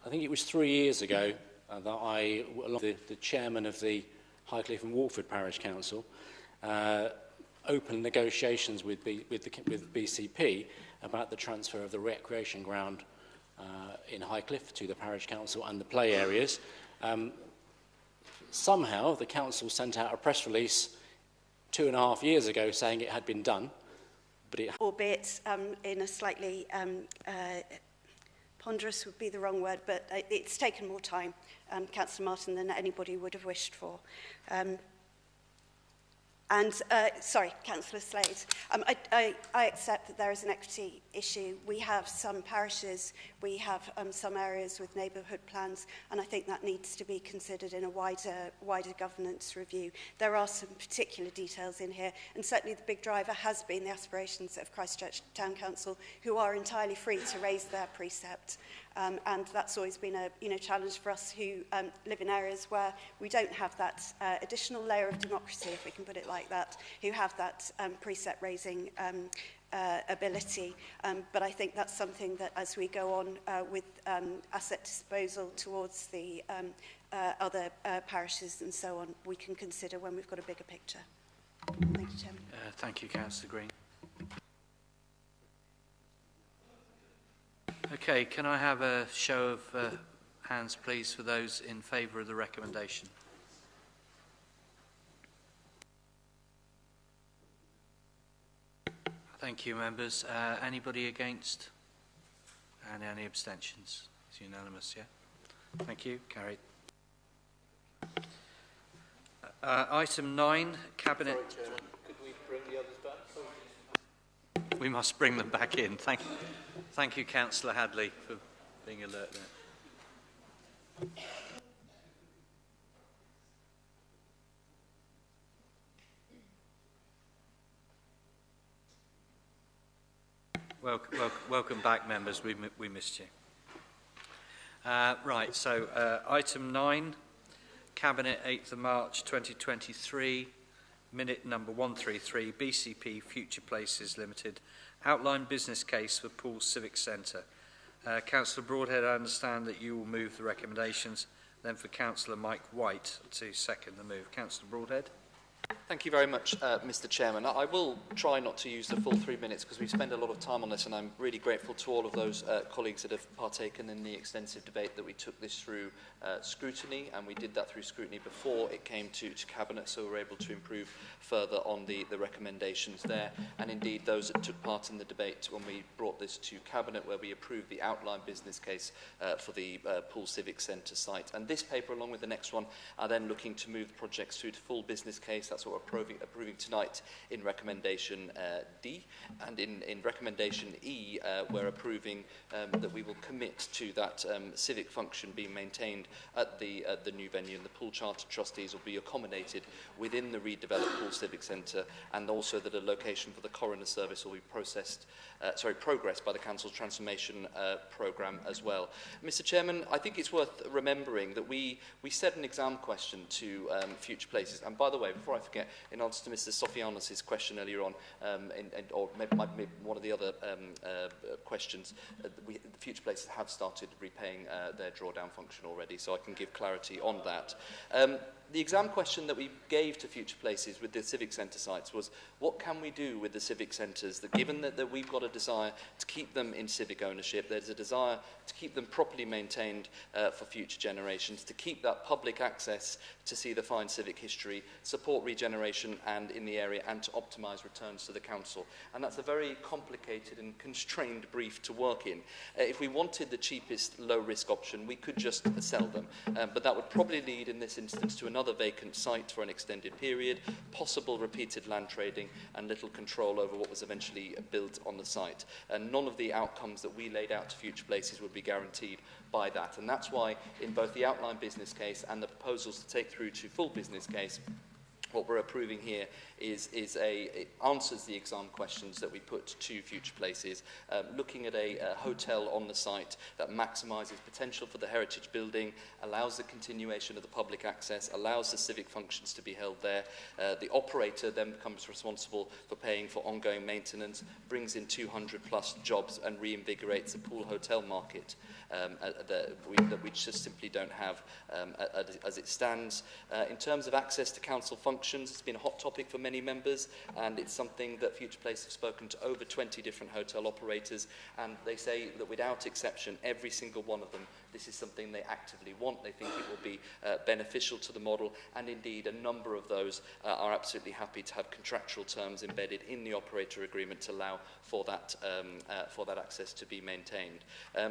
G: I think it was 3 years ago that I, along with the chairman of the Highcliffe and Walford Parish Council, opened negotiations with BCP about the transfer of the recreation ground in Highcliffe to the Parish Council and the play areas. Somehow, the council sent out a press release 2.5 years ago saying it had been done. But
U: albeit in a slightly ponderous would be the wrong word, but it's taken more time, Councillor Martin, than anybody would have wished for. Sorry, Councillor Slade. I accept that there is an equity issue. We have some parishes, we have some areas with neighbourhood plans, and I think that needs to be considered in a wider governance review. There are some particular details in here, and certainly the big driver has been the aspirations of Christchurch Town Council, who are entirely free to raise their precept. And that's always been a challenge for us who live in areas where we don't have that additional layer of democracy, if we can put it like that, who have that precept raising ability. But I think that's something that as we go on with asset disposal towards the other parishes and so on, we can consider when we've got a bigger picture. Thank you, Chairman.
A: Thank you, Councillor Green. Okay, can I have a show of hands, please, for those in favour of the recommendation? Thank you, members. Anybody against? And any abstentions? It's unanimous, yeah? Thank you. Carried. Item 9, Cabinet...
H: Sorry, Chairman. Could we bring the others back?
A: We must bring them back in. Thank you, Councillor Hadley, for being alert there. Welcome back, members. We missed you. Right, so item 9, Cabinet 8th of March 2023, minute number 133, BCP Future Places Limited, outline business case for Poole Civic Centre. Councillor Broadhead, I understand that you will move the recommendations, then for Councillor Mike White to second the move. Councillor Broadhead.
V: Thank you very much, Mr. Chairman. I will try not to use the full 3 minutes because we've spent a lot of time on this, and I'm really grateful to all of those colleagues that have partaken in the extensive debate that we took this through scrutiny, and we did that through scrutiny before it came to Cabinet, so we were able to improve further on the recommendations there, and indeed those that took part in the debate when we brought this to Cabinet, where we approved the outline business case for the Poole Civic Centre site. And this paper, along with the next one, are then looking to move the projects through to full business case. That's what we're approving tonight in recommendation D, and in recommendation E, we're approving that we will commit to that civic function being maintained at the new venue, and the Poole Charter Trustees will be accommodated within the redeveloped Poole Civic Centre, and also that a location for the coroner service will be progressed by the Council's transformation programme as well. Mr. Chairman, I think it's worth remembering that we set an exam question to Future Places, and by the way, before I forget, in answer to Mr. Sofianos' question earlier on, or maybe one of the other questions, the Future Places have started repaying their drawdown function already, so I can give clarity on that. The exam question that we gave to Future Places with the Civic Centre sites was, what can we do with the civic centres, that given that we've got a desire to keep them in civic ownership, there's a desire to keep them properly maintained for future generations, to keep that public access to see the fine civic history, support regeneration and in the area, and to optimise returns to the council. And that's a very complicated and constrained brief to work in. If we wanted the cheapest low-risk option, we could just sell them, but that would probably lead in this instance to another vacant site for an extended period, possible repeated land trading, and little control over what was eventually built on the site. And none of the outcomes that we laid out to Future Places would be guaranteed by that. And that's why in both the outline business case and the proposals to take through to full business case, what we're approving here it answers the exam questions that we put to Future Places, looking at a hotel on the site that maximises potential for the heritage building, allows the continuation of the public access, allows the civic functions to be held there. The operator then becomes responsible for paying for ongoing maintenance, brings in 200 plus jobs and reinvigorates the Poole hotel market that we just simply don't have as it stands. In terms of access to council functions, it's been a hot topic for many members, and it's something that Future Places have spoken to over 20 different hotel operators, and they say that without exception, every single one of them, this is something they actively want. They think it will be beneficial to the model, and indeed a number of those are absolutely happy to have contractual terms embedded in the operator agreement to allow for that access to be maintained.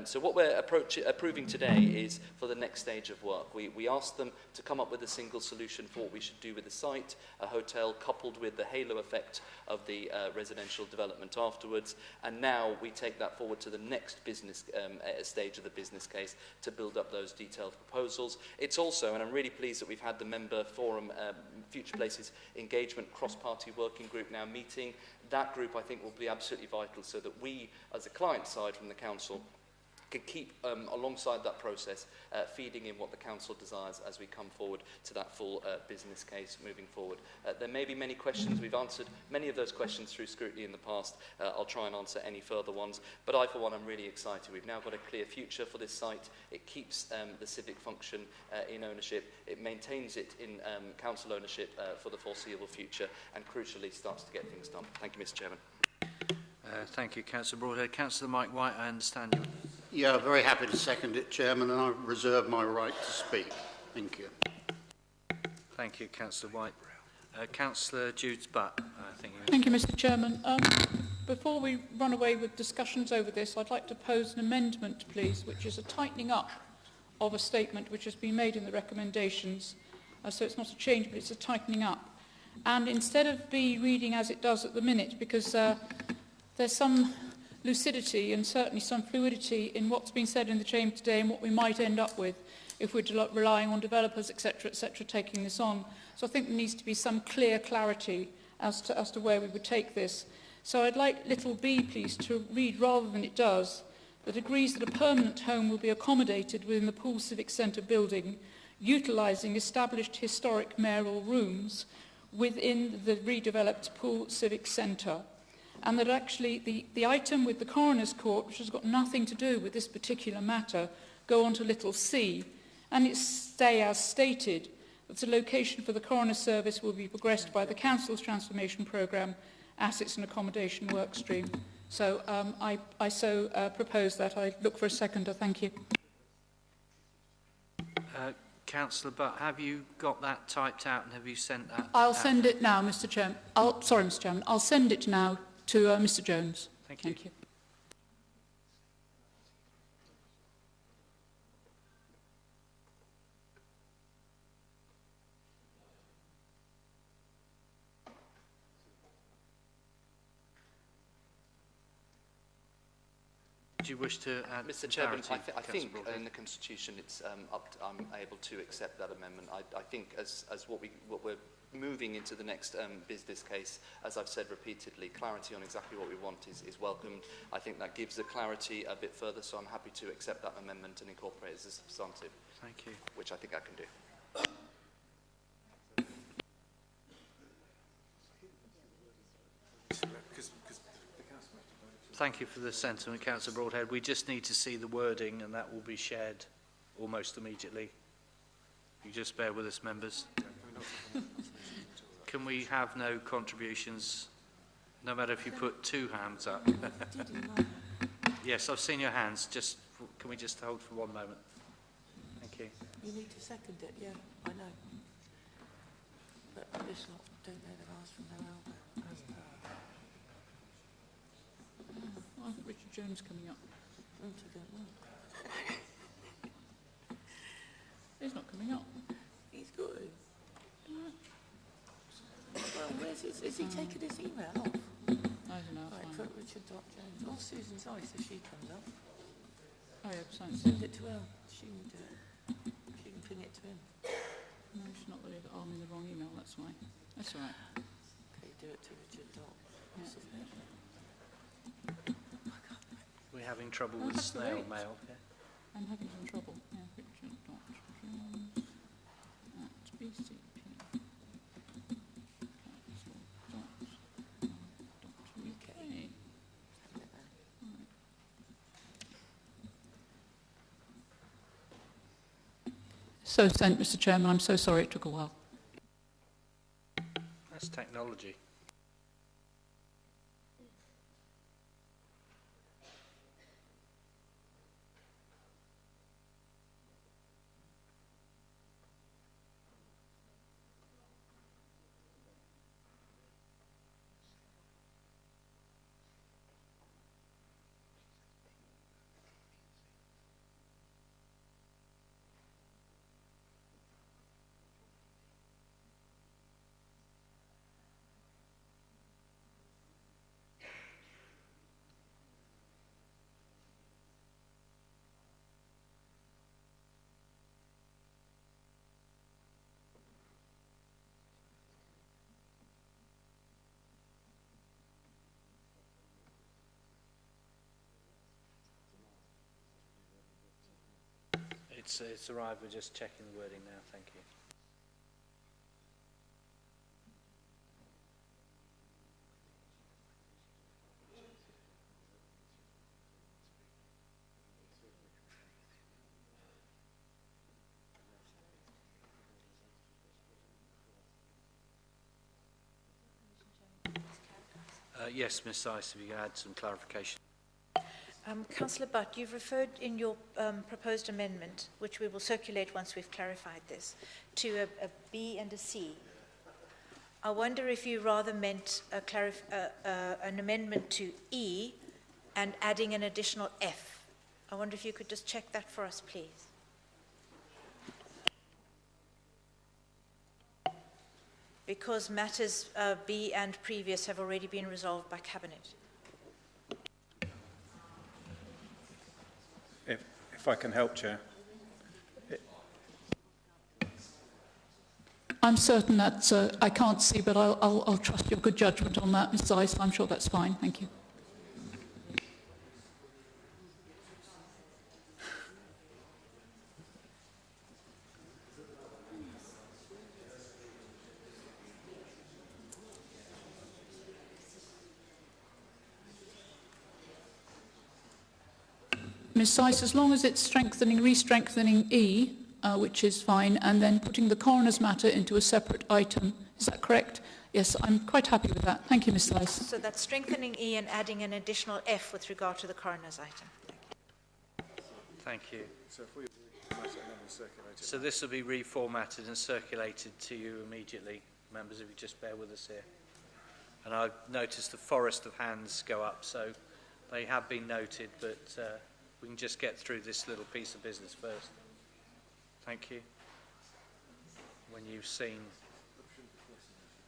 V: So what we're approving today is for the next stage of work. We asked them to come up with a single solution for what we should do with the site, a hotel coupled with the halo effect of the residential development afterwards, and now we take that forward to the next business stage of the business case to build up those detailed proposals. It's also, and I'm really pleased that we've had the member forum Future Places engagement cross-party working group now meeting. That group I think will be absolutely vital so that we as a client side from the council can keep alongside that process, feeding in what the council desires as we come forward to that full business case moving forward. There may be many questions. We've answered many of those questions through scrutiny in the past. I'll try and answer any further ones. But I, for one, am really excited. We've now got a clear future for this site. It keeps the civic function in ownership. It maintains it in council ownership for the foreseeable future, and crucially starts to get things done. Thank you, Mr. Chairman.
A: Thank you, Councillor Broadhead. Councillor Mike White, I understand you.
E: Yeah, very happy to second it, Chairman, and I reserve my right to speak. Thank you.
A: Thank you, Councillor White. Councillor Judes-Butt, I think.
B: Thank you, Mr. Chairman. Before we run away with discussions over this, I'd like to pose an amendment, please, which is a tightening up of a statement which has been made in the recommendations. So it's not a change, but it's a tightening up. And instead of B reading as it does at the minute, because there's some lucidity and certainly some fluidity in what's been said in the chamber today and what we might end up with if we're relying on developers, etc., taking this on. So I think there needs to be some clear clarity as to where we would take this. So I'd like little b, please, to read rather than it does, that agrees that a permanent home will be accommodated within the Poole Civic Centre building, utilising established historic mayoral rooms within the redeveloped Poole Civic Centre. And that actually the item with the coroner's court, which has got nothing to do with this particular matter, go on to little c, and it stay as stated, that the location for the coroner's service will be progressed by the council's transformation programme, assets and accommodation workstream. So I propose that. I look for a seconder. Thank you.
A: Councillor Butt, have you got that typed out and have you sent that?
B: I'll send it now, Mr. Chairman. Sorry, Mr. Chairman. I'll send it now to Mr. Jones.
A: Thank you.
B: Thank you.
A: Do you wish to add
V: Mr. Chairman, I think in the Constitution it's I'm able to accept that amendment. I think as what we're moving into the next business case, as I've said repeatedly, clarity on exactly what we want is welcomed. I think that gives the clarity a bit further, so I'm happy to accept that amendment and incorporate it as a substantive.
A: Thank you.
V: Which I think I can do.
A: Thank you for the sentiment, Councillor Broadhead. We just need to see the wording and that will be shared almost immediately. You just bear with us, members. Can we have no contributions, no matter if you put 2 hands up? Yes, I've seen your hands. Can we just hold for 1 moment? Thank you.
I: You need to second it, yeah, I know. But it's not, don't know they've asked from their elbow.
B: I think Richard Jones coming up.
I: I don't know.
B: He's not coming up.
I: He's good. Well, where's his, has he taken his email off?
B: I don't know.
I: Right, put Richard Jones. Or Susan's eyes if she comes up.
B: Oh yeah,
I: send it to her. She can do it. She can ping it to him.
B: No, she's not really. I'm in the wrong email. That's why. That's all right.
I: Okay, do it to Richard Dot. What's his name?
A: We're having trouble with snail mail. Yeah.
B: I'm having some trouble. Yeah, Richard Dot Jones at BCP. So sent, Mr. Chairman. I'm so sorry it took a while.
A: That's technology. It's arrived. We're just checking the wording now. Thank you. Yes, Ms Syce, if you can add some clarification.
S: Councillor Butt, you've referred in your proposed amendment, which we will circulate once we've clarified this, to a B and a C. I wonder if you rather meant an amendment to E and adding an additional F. I wonder if you could just check that for us, please. Because matters B and previous have already been resolved by Cabinet.
M: If I can help, Chair.
B: I'm certain that I can't see, but I'll trust your good judgment on that, Ms Syce. I'm sure that's fine. Thank you. Ms Syce, as long as it's strengthening, re-strengthening E, which is fine, and then putting the coroner's matter into a separate item. Is that correct? Yes, I'm quite happy with that. Thank you, Ms Syce.
S: So that's strengthening E and adding an additional F with regard to the coroner's item.
A: Thank you.
J: So if we reformat it and then we circulate it.
A: So this will be reformatted and circulated to you immediately, members, if you just bear with us here. And I've noticed the forest of hands go up, so they have been noted, but we can just get through this little piece of business first. Thank you. When you've seen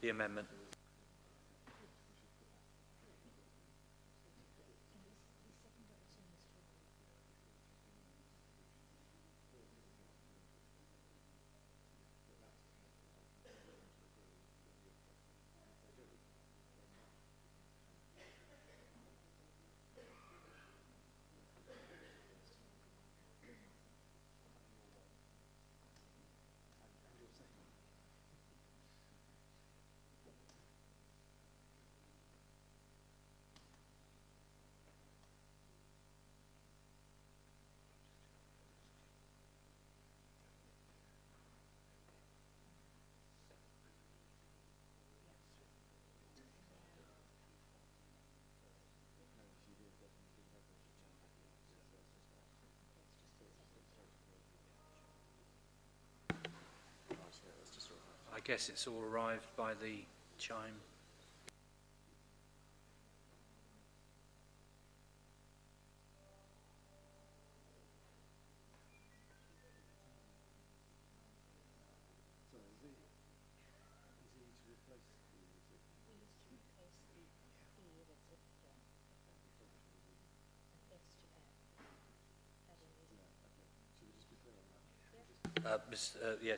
A: the amendment. I guess it's all arrived by the chime.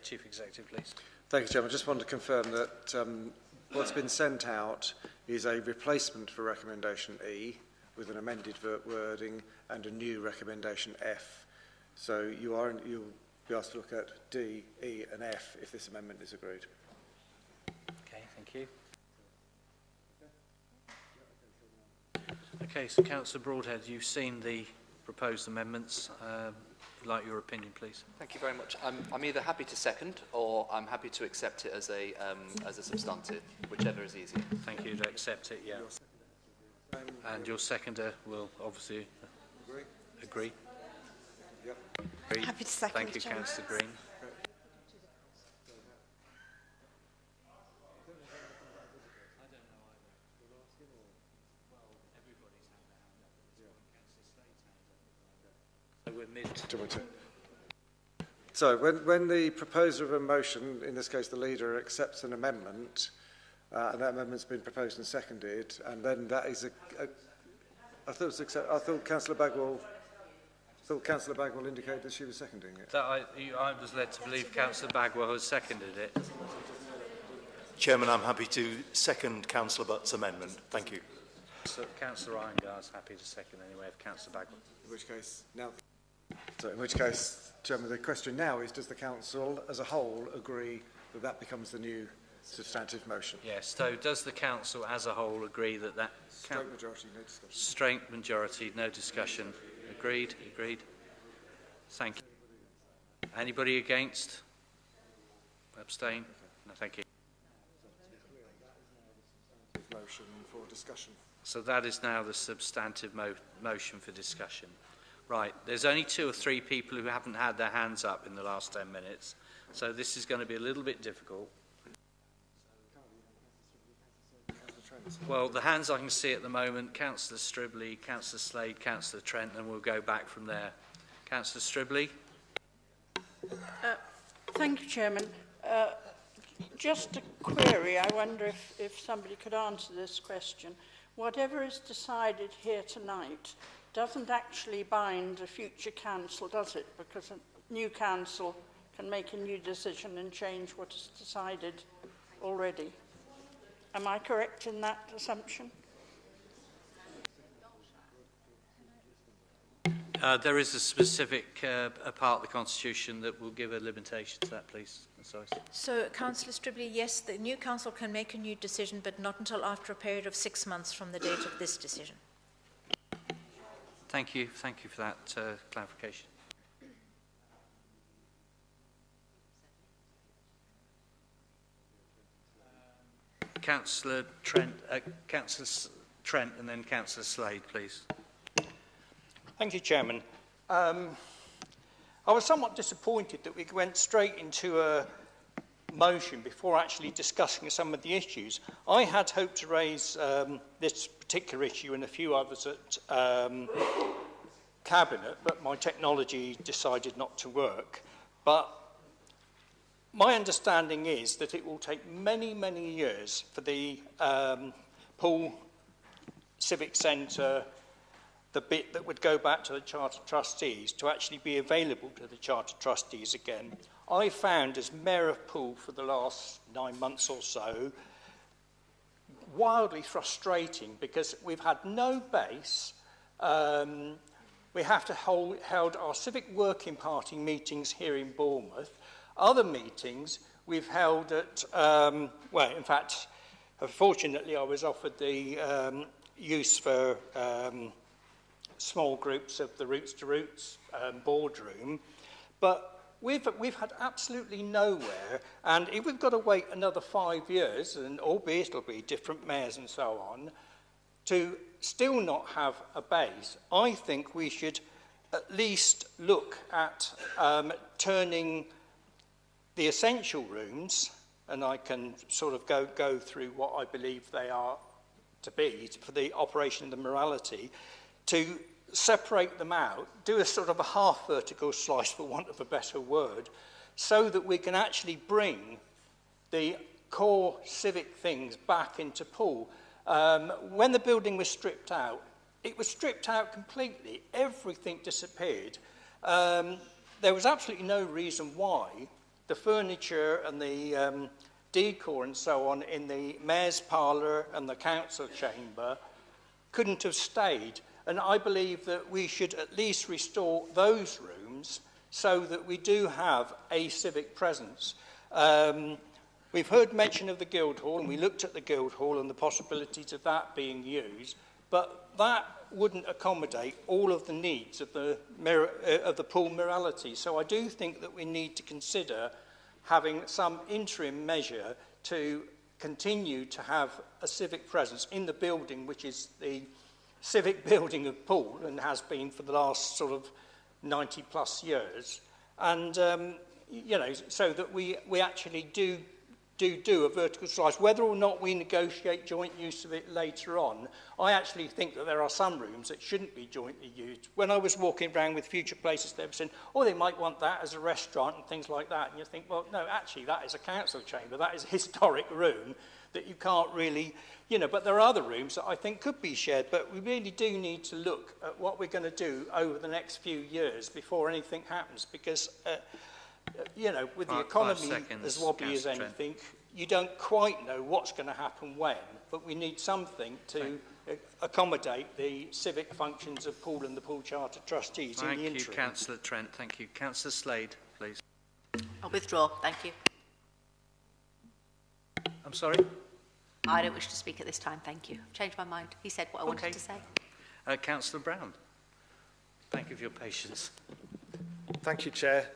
A: Chief Executive, please.
J: Thank you, Chairman. I just want to confirm that what's been sent out is a replacement for recommendation E with an amended wording and a new recommendation F. So you'll be asked to look at D, E and F if this amendment is agreed.
A: Okay, thank you. Okay, so Councillor Broadhead, you've seen the proposed amendments. I'd like your opinion, please.
V: Thank you very much. I'm either happy to second or I'm happy to accept it as a substantive, whichever is easier.
A: Thank you to accept it, yeah. And your seconder will obviously agree.
J: Yep.
A: Agree.
U: Happy to second.
A: Thank you, Councillor Green.
J: So when the proposer of a motion, in this case the leader, accepts an amendment, and that amendment's been proposed and seconded, and then that is I thought Councillor Bagwell indicated that she was seconding it.
A: I was led to believe Councillor Bagwell has seconded it.
Q: Chairman, I'm happy to second Councillor Butt's amendment. Thank you.
A: So Councillor Irongar's happy to second anyway, if Councillor Bagwell.
J: In which case, now. So in which case, Chairman, the question now is, does the Council as a whole agree that that becomes the new substantive motion?
A: Yes, so does the Council as a whole agree that that...
J: Straight majority, no discussion.
A: Straight majority, no discussion. Agreed, agreed. Thank you. Anybody against? Abstain? No, thank you.
J: Motion for discussion.
A: So that is now the substantive motion for discussion. Right, there's only 2 or 3 people who haven't had their hands up in the last 10 minutes, so this is going to be a little bit difficult. Well, the hands I can see at the moment, Councillor Stribley, Councillor Slade, Councillor Trent, and we'll go back from there. Councillor Stribley.
D: Thank you, Chairman. Just a query. I wonder if somebody could answer this question. Whatever is decided here tonight doesn't actually bind a future council, does it? Because a new council can make a new decision and change what is decided already. Am I correct in that assumption?
A: There is a specific part of the Constitution that will give a limitation to that, please. Sorry.
S: So, Councillor Stribley, yes, the new council can make a new decision, but not until after a period of 6 months from the date of this decision.
A: Thank you for that clarification. Councillor Trent, and then Councillor Slade, please.
L: Thank you, Chairman. I was somewhat disappointed that we went straight into a motion before actually discussing some of the issues. I had hoped to raise this particular issue and a few others at Cabinet, but my technology decided not to work. But my understanding is that it will take many, many years for the Poole Civic Center, the bit that would go back to the Chartered Trustees, to actually be available to the Chartered Trustees again. I found, as Mayor of Poole for the last 9 months or so, wildly frustrating because we've had no base. We have to held our Civic Working Party meetings here in Bournemouth. Other meetings we've held at, well, in fact, fortunately I was offered the use for small groups of the Roots to Roots boardroom, but we've had absolutely nowhere, and if we've got to wait another 5 years, and albeit it'll be different mayors and so on, to still not have a base, I think we should at least look at turning the essential rooms, and I can sort of go through what I believe they are to be for the operation of the morality, to separate them out, do a sort of a half vertical slice, for want of a better word, so that we can actually bring the core civic things back into Poole. When the building was stripped out, it was stripped out completely. Everything disappeared. There was absolutely no reason why the furniture and the decor and so on in the mayor's parlour and the council chamber couldn't have stayed. And I believe that we should at least restore those rooms so that we do have a civic presence. We've heard mention of the Guildhall, and we looked at the Guildhall and the possibilities of that being used, but that wouldn't accommodate all of the needs of the Poole morality. So I do think that we need to consider having some interim measure to continue to have a civic presence in the building, which is the civic building of Poole and has been for the last sort of 90 plus years, and you know, so that we actually do a vertical slice. Whether or not we negotiate joint use of it later on, I actually think that there are some rooms that shouldn't be jointly used. When I was walking around with Future Places, they were saying, oh, they might want that as a restaurant and things like that, and you think, well, no, actually that is a council chamber, that is a historic room that you can't really, you know, but there are other rooms that I think could be shared, but we really do need to look at what we're going to do over the next few years before anything happens, because, you know, with the economy as wobbly as anything, you don't quite know what's going to happen when, but we need something to accommodate the civic functions of Pool and the Pool Charter trustees in the interim.
A: Thank you, Councillor Trent. Thank you. Councillor Slade, please.
K: I'll withdraw. Thank you.
A: I'm sorry?
K: I don't wish to speak at this time. Thank you. I've changed my mind. He said what I wanted to say.
A: Councillor Brown. Thank you for your patience.
J: Thank you, Chair.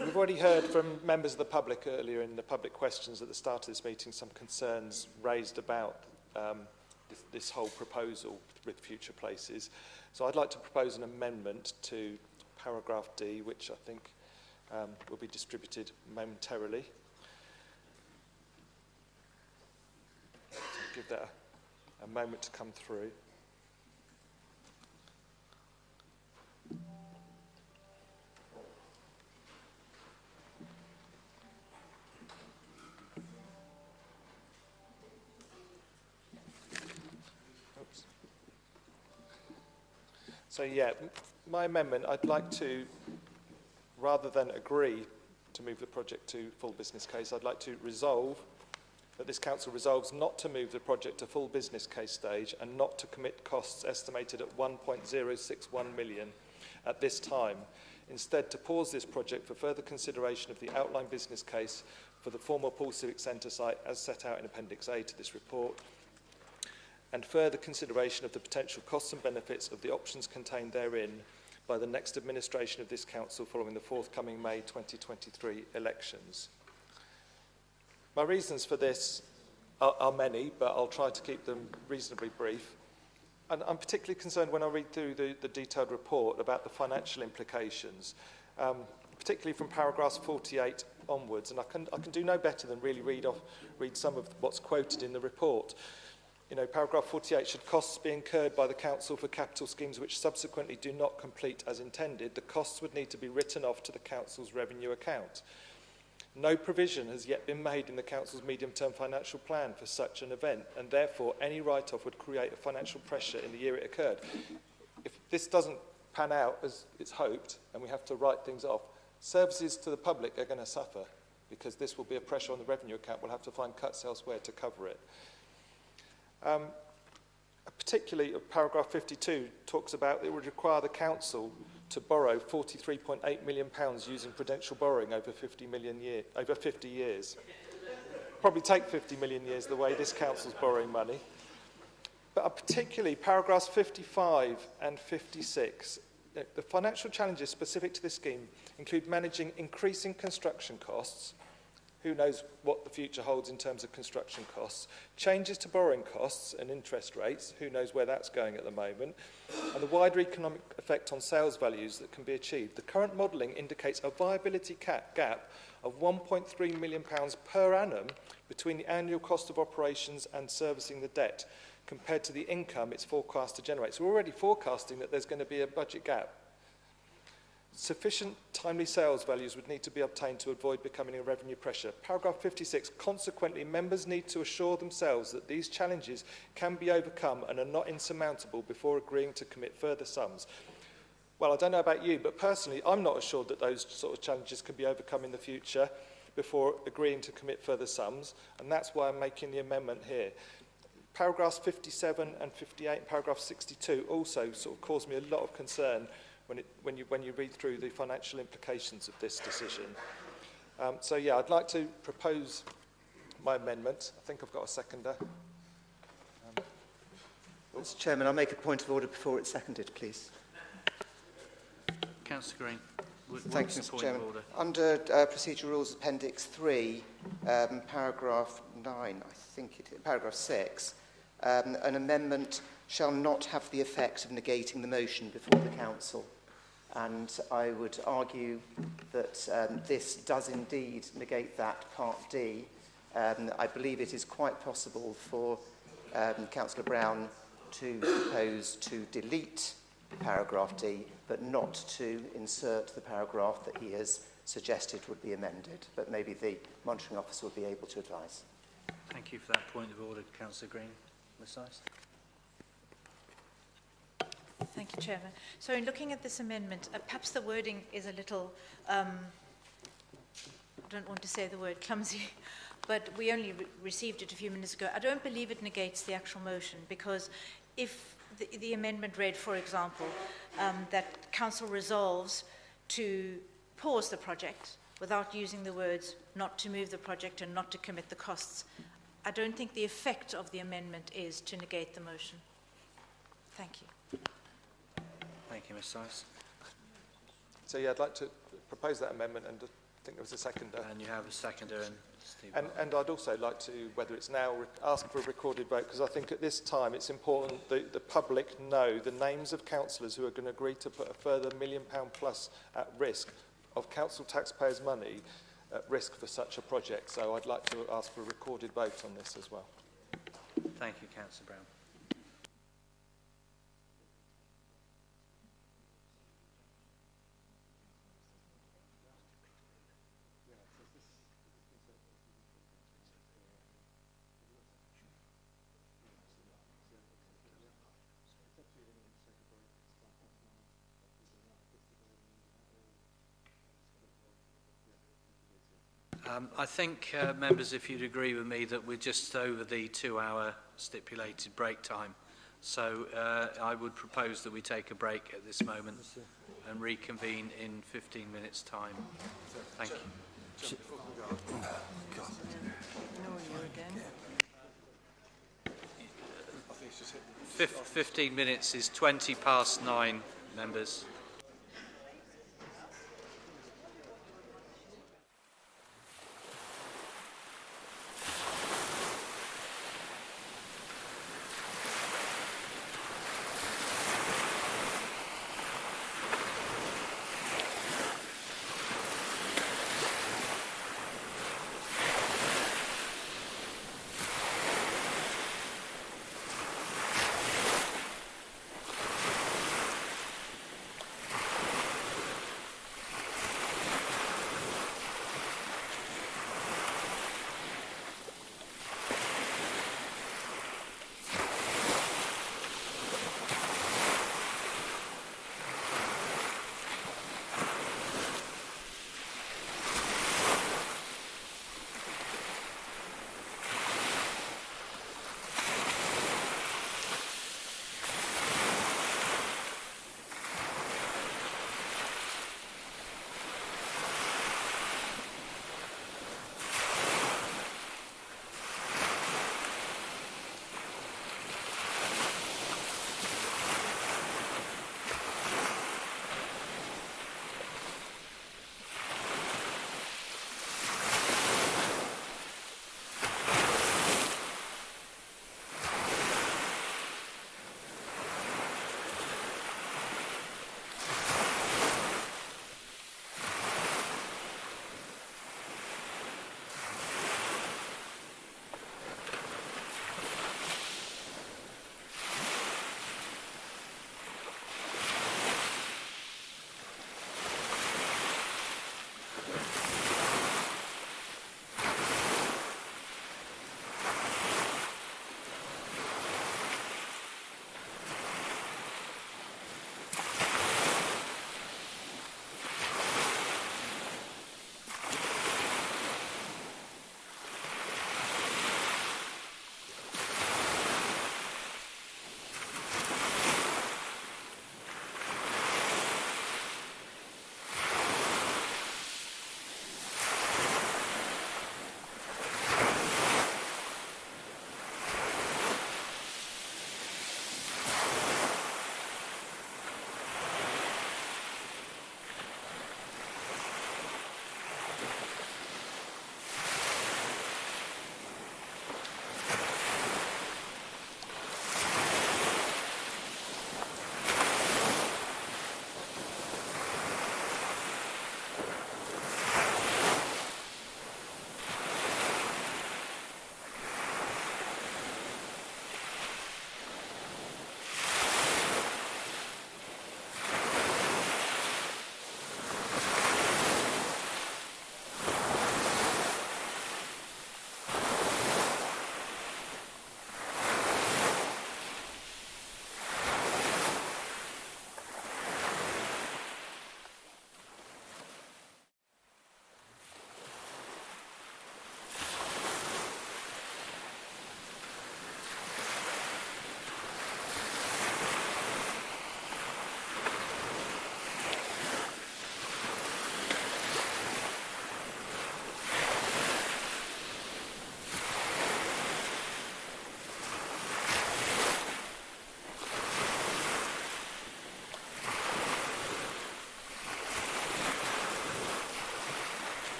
J: We've already heard from members of the public earlier in the public questions at the start of this meeting some concerns raised about this whole proposal with future places. So I'd like to propose an amendment to paragraph D, which I think will be distributed momentarily. So give that a moment to come through. So yeah, my amendment, I'd like to, rather than agree to move the project to full business case, I'd like to resolve that this council resolves not to move the project to full business case stage and not to commit costs estimated at 1.061 million at this time. Instead, to pause this project for further consideration of the outline business case for the former Pool Civic Centre site as set out in Appendix A to this report, and further consideration of the potential costs and benefits of the options contained therein by the next administration of this council following the forthcoming May 2023 elections. My reasons for this are many, but I'll try to keep them reasonably brief. And I'm particularly concerned when I read through the detailed report about the financial implications, particularly from paragraphs 48 onwards. And I can do no better than really read some of what's quoted in the report. You know, paragraph 48, should costs be incurred by the council for capital schemes which subsequently do not complete as intended, the costs would need to be written off to the council's revenue account. No provision has yet been made in the council's medium-term financial plan for such an event, and therefore any write-off would create a financial pressure in the year it occurred. If this doesn't pan out as it's hoped, and we have to write things off, services to the public are going to suffer, because this will be a pressure on the revenue account. We'll have to find cuts elsewhere to cover it. Particularly paragraph 52 talks about it would require the council to borrow £43.8 million using prudential borrowing over 50 years. Probably take 50 million years the way this council's borrowing money. But particularly paragraphs 55 and 56, the financial challenges specific to this scheme include managing increasing construction costs. Who knows what the future holds in terms of construction costs, changes to borrowing costs and interest rates, who knows where that's going at the moment, and the wider economic effect on sales values that can be achieved. The current modelling indicates a viability gap of £1.3 million per annum between the annual cost of operations and servicing the debt compared to the income it's forecast to generate. So we're already forecasting that there's going to be a budget gap. Sufficient timely sales values would need to be obtained to avoid becoming a revenue pressure. Paragraph 56, consequently, members need to assure themselves that these challenges can be overcome and are not insurmountable before agreeing to commit further sums. Well, I don't know about you, but personally, I'm not assured that those sort of challenges can be overcome in the future before agreeing to commit further sums, and that's why I'm making the amendment here. Paragraphs 57 and 58 and paragraph 62 also sort of cause me a lot of concern when you read through the financial implications of this decision. So yeah, I'd like to propose my amendment. I think I've got a seconder.
T: Mr. Chairman, I'll make a point of order before it's seconded, please.
A: Councillor Green.
T: Thank you, Mr. Chairman. Under Procedural Rules Appendix 3, paragraph 9, I think it is, paragraph 6, an amendment shall not have the effect of negating the motion before the Council. And I would argue that this does indeed negate that Part D. I believe it is quite possible for Councillor Brown to propose to delete paragraph D, but not to insert the paragraph that he has suggested would be amended. But maybe the monitoring officer will be able to advise.
A: Thank you for that point of order, Councillor Green. Ms. Ice.
S: Thank you, Chairman. So in looking at this amendment, perhaps the wording is a little, I don't want to say the word clumsy. but we only received it a few minutes ago. I don't believe it negates the actual motion, because if the amendment read, for example, that Council resolves to pause the project without using the words not to move the project and not to commit the costs, I don't think the effect of the amendment is to negate the motion. Thank you.
A: Thank you, Ms Sice.
N: So yeah, I'd like to propose that amendment, and I think there was a seconder.
A: And you have a seconder, and Steve.
N: And I'd also like to, whether it's now, ask for a recorded vote, because I think at this time it's important that the public know the names of councillors who are going to agree to put a further £1 million plus at risk of council taxpayers' money at risk for such a project. So I'd like to ask for a recorded vote on this as well.
A: Thank you, Councillor Brown. I think, members, if you'd agree with me that we're just over the 2-hour stipulated break time. So I would propose that we take a break at this moment and reconvene in 15 minutes' time. Thank you. 15 minutes is 9:20, members.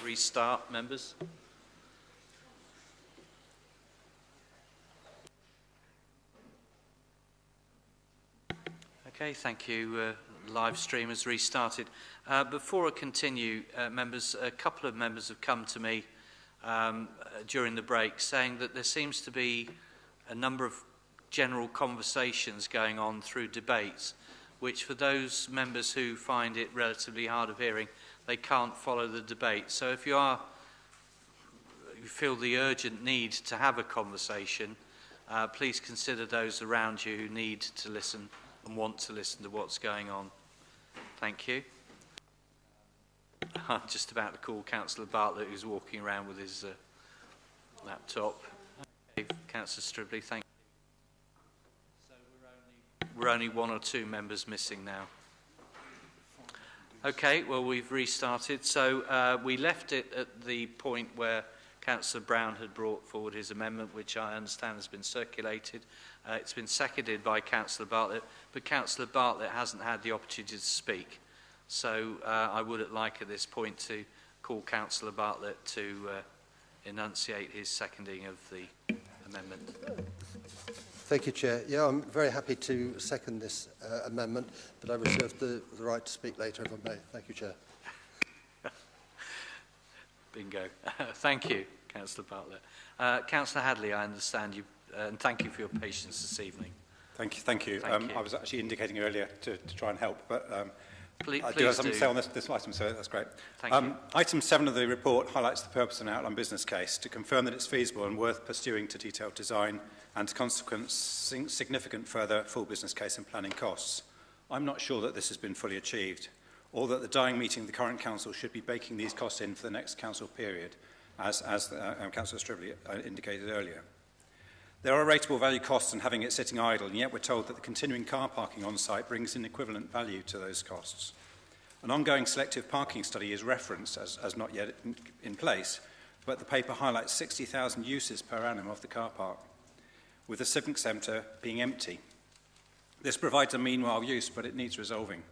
A: restart, members. Okay, thank you. Live stream has restarted. Before I continue, members, a couple of members have come to me during the break saying that there seems to be a number of general conversations going on through debates, which for those members who find it relatively hard of hearing, they can't follow the debate. So if you feel the urgent need to have a conversation, please consider those around you who need to listen and want to listen to what's going on. Thank you. I'm just about to call Councillor Bartlett, who's walking around with his laptop. Okay, Councillor Stribley, thank you. So we're only one or two members missing now. Okay, well, we've restarted. So we left it at the point where Councillor Brown had brought forward his amendment, which I understand has been circulated. It's been seconded by Councillor Bartlett, but Councillor Bartlett hasn't had the opportunity to speak. So I would like at this point to call Councillor Bartlett to enunciate his seconding of the amendment.
C: Thank you, Chair. Yeah, I'm very happy to second this amendment, but I reserve the right to speak later if I may. Thank you, Chair.
A: Bingo. Thank you, Councillor Bartlett. Councillor Hadley, I understand you, and thank you for your patience this evening.
M: Thank you. Thank you. I was actually indicating earlier to try and help, but
A: please
M: I do have something to say on this item, so that's great.
A: Thank you.
M: Item 7 of the report highlights the purpose of an outline business case to confirm that it's feasible and worth pursuing to detailed design and to consequence significant further full business case and planning costs. I'm not sure that this has been fully achieved, or that the dying meeting of the current council should be baking these costs in for the next council period, as Councillor Stribley indicated earlier. There are rateable value costs in having it sitting idle, and yet we're told that the continuing car parking on site brings in equivalent value to those costs. An ongoing selective parking study is referenced as not yet in place, but the paper highlights 60,000 uses per annum of the car park, with the Civic Center being empty. This provides a meanwhile use, but it needs resolving.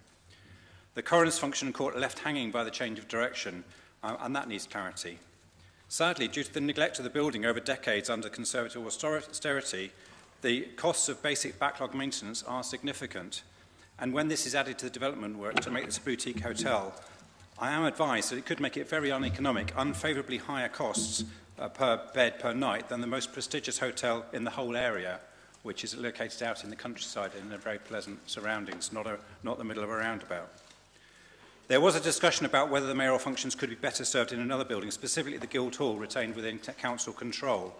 M: The coroner's function caught left hanging by the change of direction, and that needs clarity. Sadly, due to the neglect of the building over decades under conservative austerity, the costs of basic backlog maintenance are significant. And when this is added to the development work to make this a boutique hotel, I am advised that it could make it very uneconomic, unfavourably higher costs per bed per night than the most prestigious hotel in the whole area, which is located out in the countryside in a very pleasant surroundings, not the middle of a roundabout. There was a discussion about whether the mayoral functions could be better served in another building, specifically the Guildhall, retained within council control.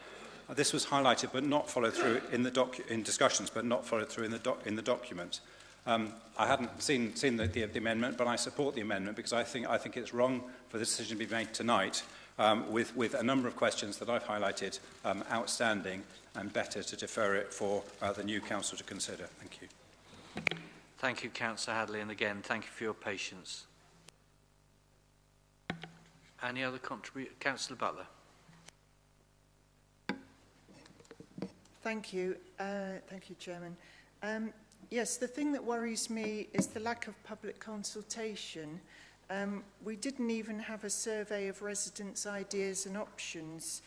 M: This was highlighted but not followed through in discussions, but not followed through in the document. I hadn't seen the amendment, but I support the amendment because I think it's wrong for the decision to be made tonight, with a number of questions that I've highlighted outstanding, and better to defer it for the new council to consider. Thank you.
A: Thank you, Councillor Hadley, and again, thank you for your patience. Any other contribution? Councillor Butler.
R: Thank you, Chairman. Yes, the thing that worries me is the lack of public consultation. We didn't even have a survey of residents' ideas and options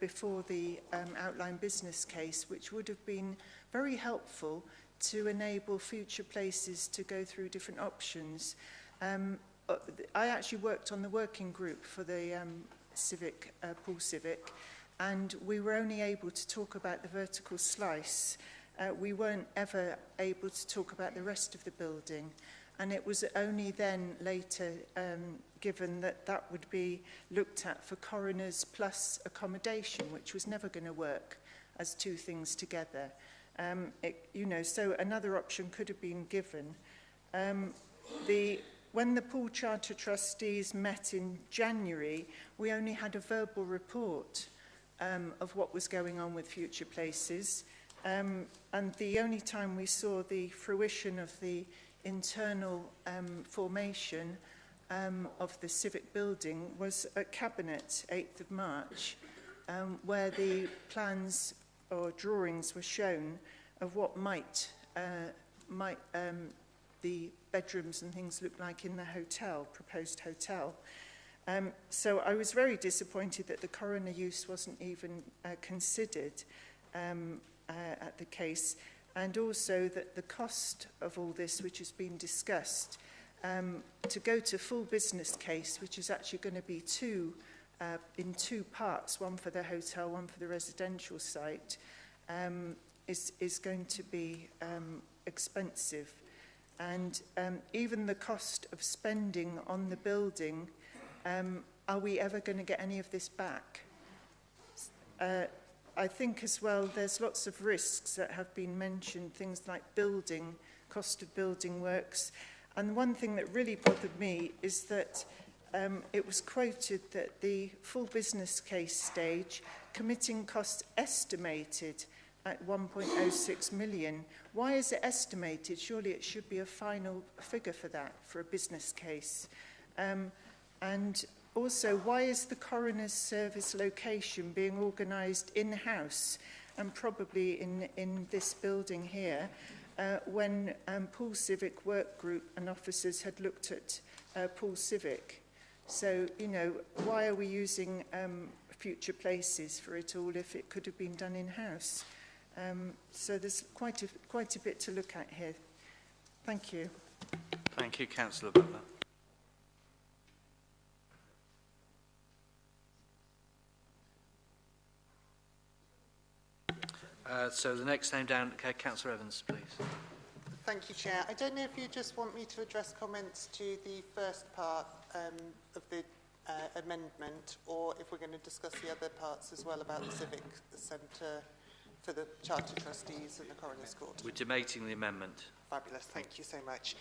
R: before the outline business case, which would have been very helpful to enable future places to go through different options. I actually worked on the working group for the Pool Civic, and we were only able to talk about the vertical slice. We weren't ever able to talk about the rest of the building, and it was only then later given that that would be looked at for coroners plus accommodation, which was never going to work as two things together. So another option could have been given. When the Pool Charter Trustees met in January, we only had a verbal report of what was going on with future places. And the only time we saw the fruition of the internal formation of the civic building was at Cabinet, 8th of March, where the plans or drawings were shown of what might the bedrooms and things look like in the hotel, proposed hotel. So I was very disappointed that the coroner use wasn't even considered at the case, and also that the cost of all this, which has been discussed, to go to full business case, which is actually going to be in two parts, one for the hotel, one for the residential site, is going to be expensive. And even the cost of spending on the building, are we ever going to get any of this back? I think as well there's lots of risks that have been mentioned, things like cost of building works. And one thing that really bothered me is that it was quoted that the full business case stage, committing costs estimated at 1.06 million. Why is it estimated? Surely it should be a final figure for that, for a business case. And also, why is the coroner's service location being organised in-house and probably in this building here when Poole Civic Work Group and officers had looked at Poole Civic? So, you know, why are we using future places for it all if it could have been done in-house? So there's quite a bit to look at here. Thank you.
A: Thank you, Councillor Butler. So the next name down, Councillor Evans, please.
F: Thank you, Chair. I don't know if you just want me to address comments to the first part of the amendment, or if we're going to discuss the other parts as well about the Civic Center for the Charter Trustees and the Coroner's Court.
A: We're debating the amendment.
F: Fabulous, thank you so much.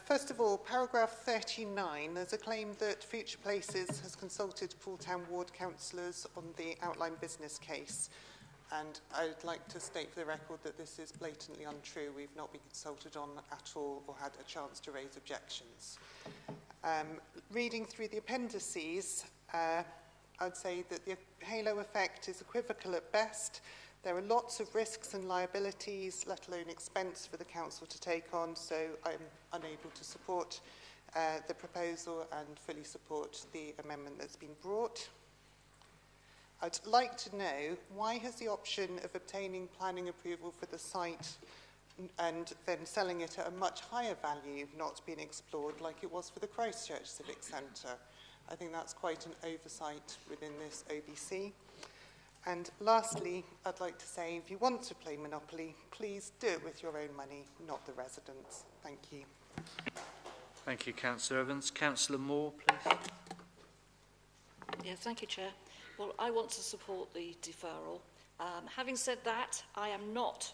F: First of all, paragraph 39, there's a claim that Future Places has consulted Poole Town Ward councillors on the outline business case. And I'd like to state for the record that this is blatantly untrue. We've not been consulted on at all or had a chance to raise objections. Reading through the appendices, I'd say that the halo effect is equivocal at best. There are lots of risks and liabilities, let alone expense for the council to take on, so I'm unable to support the proposal and fully support the amendment that's been brought. I'd like to know, why has the option of obtaining planning approval for the site and then selling it at a much higher value not been explored like it was for the Christchurch Civic Center? I think that's quite an oversight within this OBC. And lastly, I'd like to say, if you want to play Monopoly, please do it with your own money, not the residents. Thank you.
A: Thank you, Councillor Evans. Councillor Moore, please.
P: Yeah, thank you, Chair. Well, I want to support the deferral. Having said that, I am not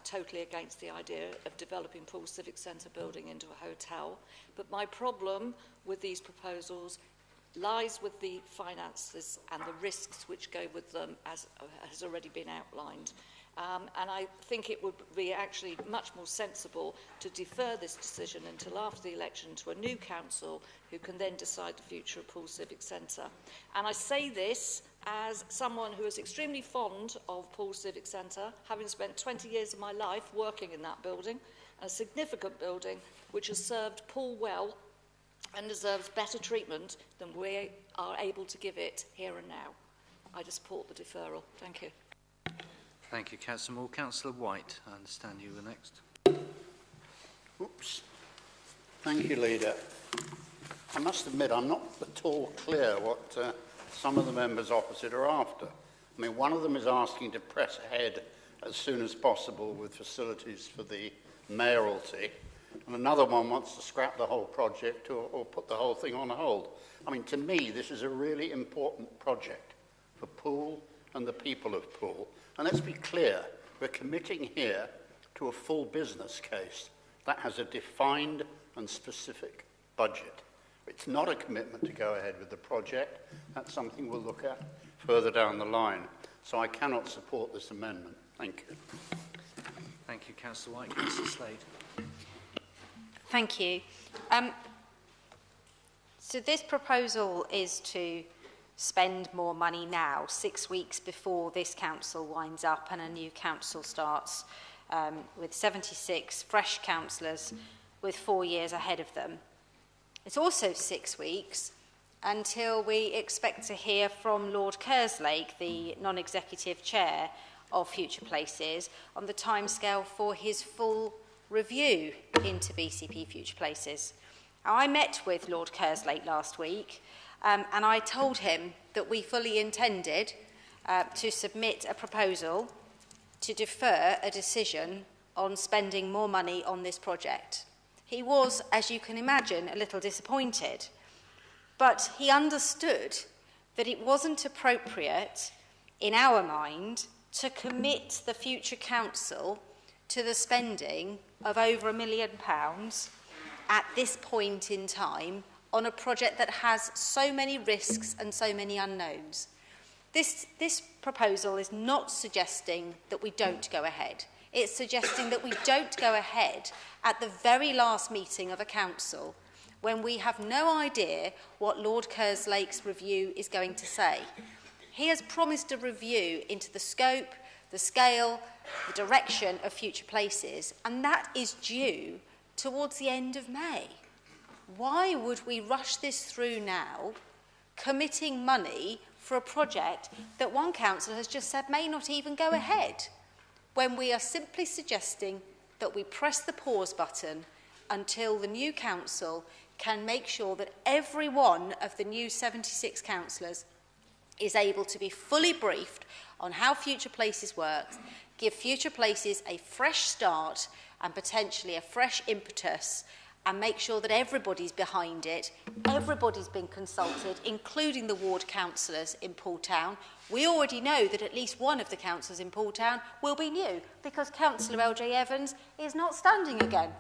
P: totally against the idea of developing Poole Civic Centre building into a hotel, but my problem with these proposals lies with the finances and the risks which go with them, as has already been outlined. And I think it would be actually much more sensible to defer this decision until after the election to a new council who can then decide the future of Poole Civic Centre. And I say this as someone who is extremely fond of Poole Civic Centre, having spent 20 years of my life working in that building, a significant building which has served Poole well and deserves better treatment than we are able to give it here and now. I support the deferral. Thank you.
A: Thank you, Councillor Moore. Councillor White, I understand you were next.
E: Oops. Thank you, Leader. I must admit I'm not at all clear what some of the members opposite are after. I mean, one of them is asking to press ahead as soon as possible with facilities for the mayoralty, and another one wants to scrap the whole project or put the whole thing on hold. I mean, to me, this is a really important project for Poole and the people of Poole. And let's be clear, we're committing here to a full business case that has a defined and specific budget. It's not a commitment to go ahead with the project. That's something we'll look at further down the line. So I cannot support this amendment. Thank you.
A: Thank you, Councillor White. Councillor Slade.
O: Thank you. So this proposal is to spend more money now, 6 weeks before this council winds up and a new council starts, with 76 fresh councillors with 4 years ahead of them. It's also 6 weeks until we expect to hear from Lord Kerslake, the non-executive chair of Future Places, on the timescale for his full review into BCP Future Places. Now, I met with Lord Kerslake last week and I told him that we fully intended to submit a proposal to defer a decision on spending more money on this project. He was, as you can imagine, a little disappointed, but he understood that it wasn't appropriate, in our mind, to commit the future council to the spending of over £1 million at this point in time on a project that has so many risks and so many unknowns. This proposal is not suggesting that we don't go ahead. It's suggesting that we don't go ahead at the very last meeting of a council when we have no idea what Lord Kerslake's review is going to say. He has promised a review into the scope, the scale, the direction of Future Places, and that is due towards the end of May. Why would we rush this through now, committing money for a project that one council has just said may not even go ahead, when we are simply suggesting that we press the pause button until the new council can make sure that every one of the new 76 councillors is able to be fully briefed on how Future Places works, give Future Places a fresh start and potentially a fresh impetus, and make sure that everybody's behind it, everybody's been consulted, including the ward councillors in Pooltown. We already know that at least one of the councillors in Pooltown will be new, because Councillor LJ Evans is not standing again.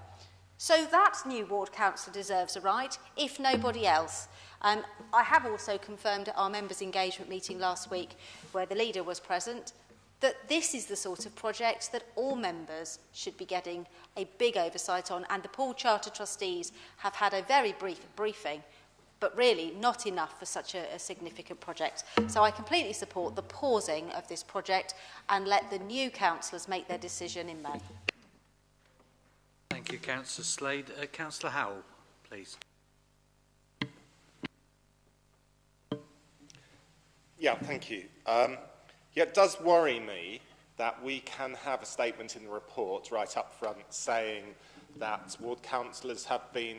O: So that new ward councillor deserves a right, if nobody else. I have also confirmed at our members' engagement meeting last week, where the leader was present, that this is the sort of project that all members should be getting a big oversight on, and the Pool Charter trustees have had a very brief briefing, but really not enough for such a significant project. So I completely support the pausing of this project and let the new councillors make their decision in May.
A: Thank you, Councillor Slade. Councillor Howell, please.
G: Yeah, thank you. Yeah, it does worry me that we can have a statement in the report right up front saying that ward councillors have been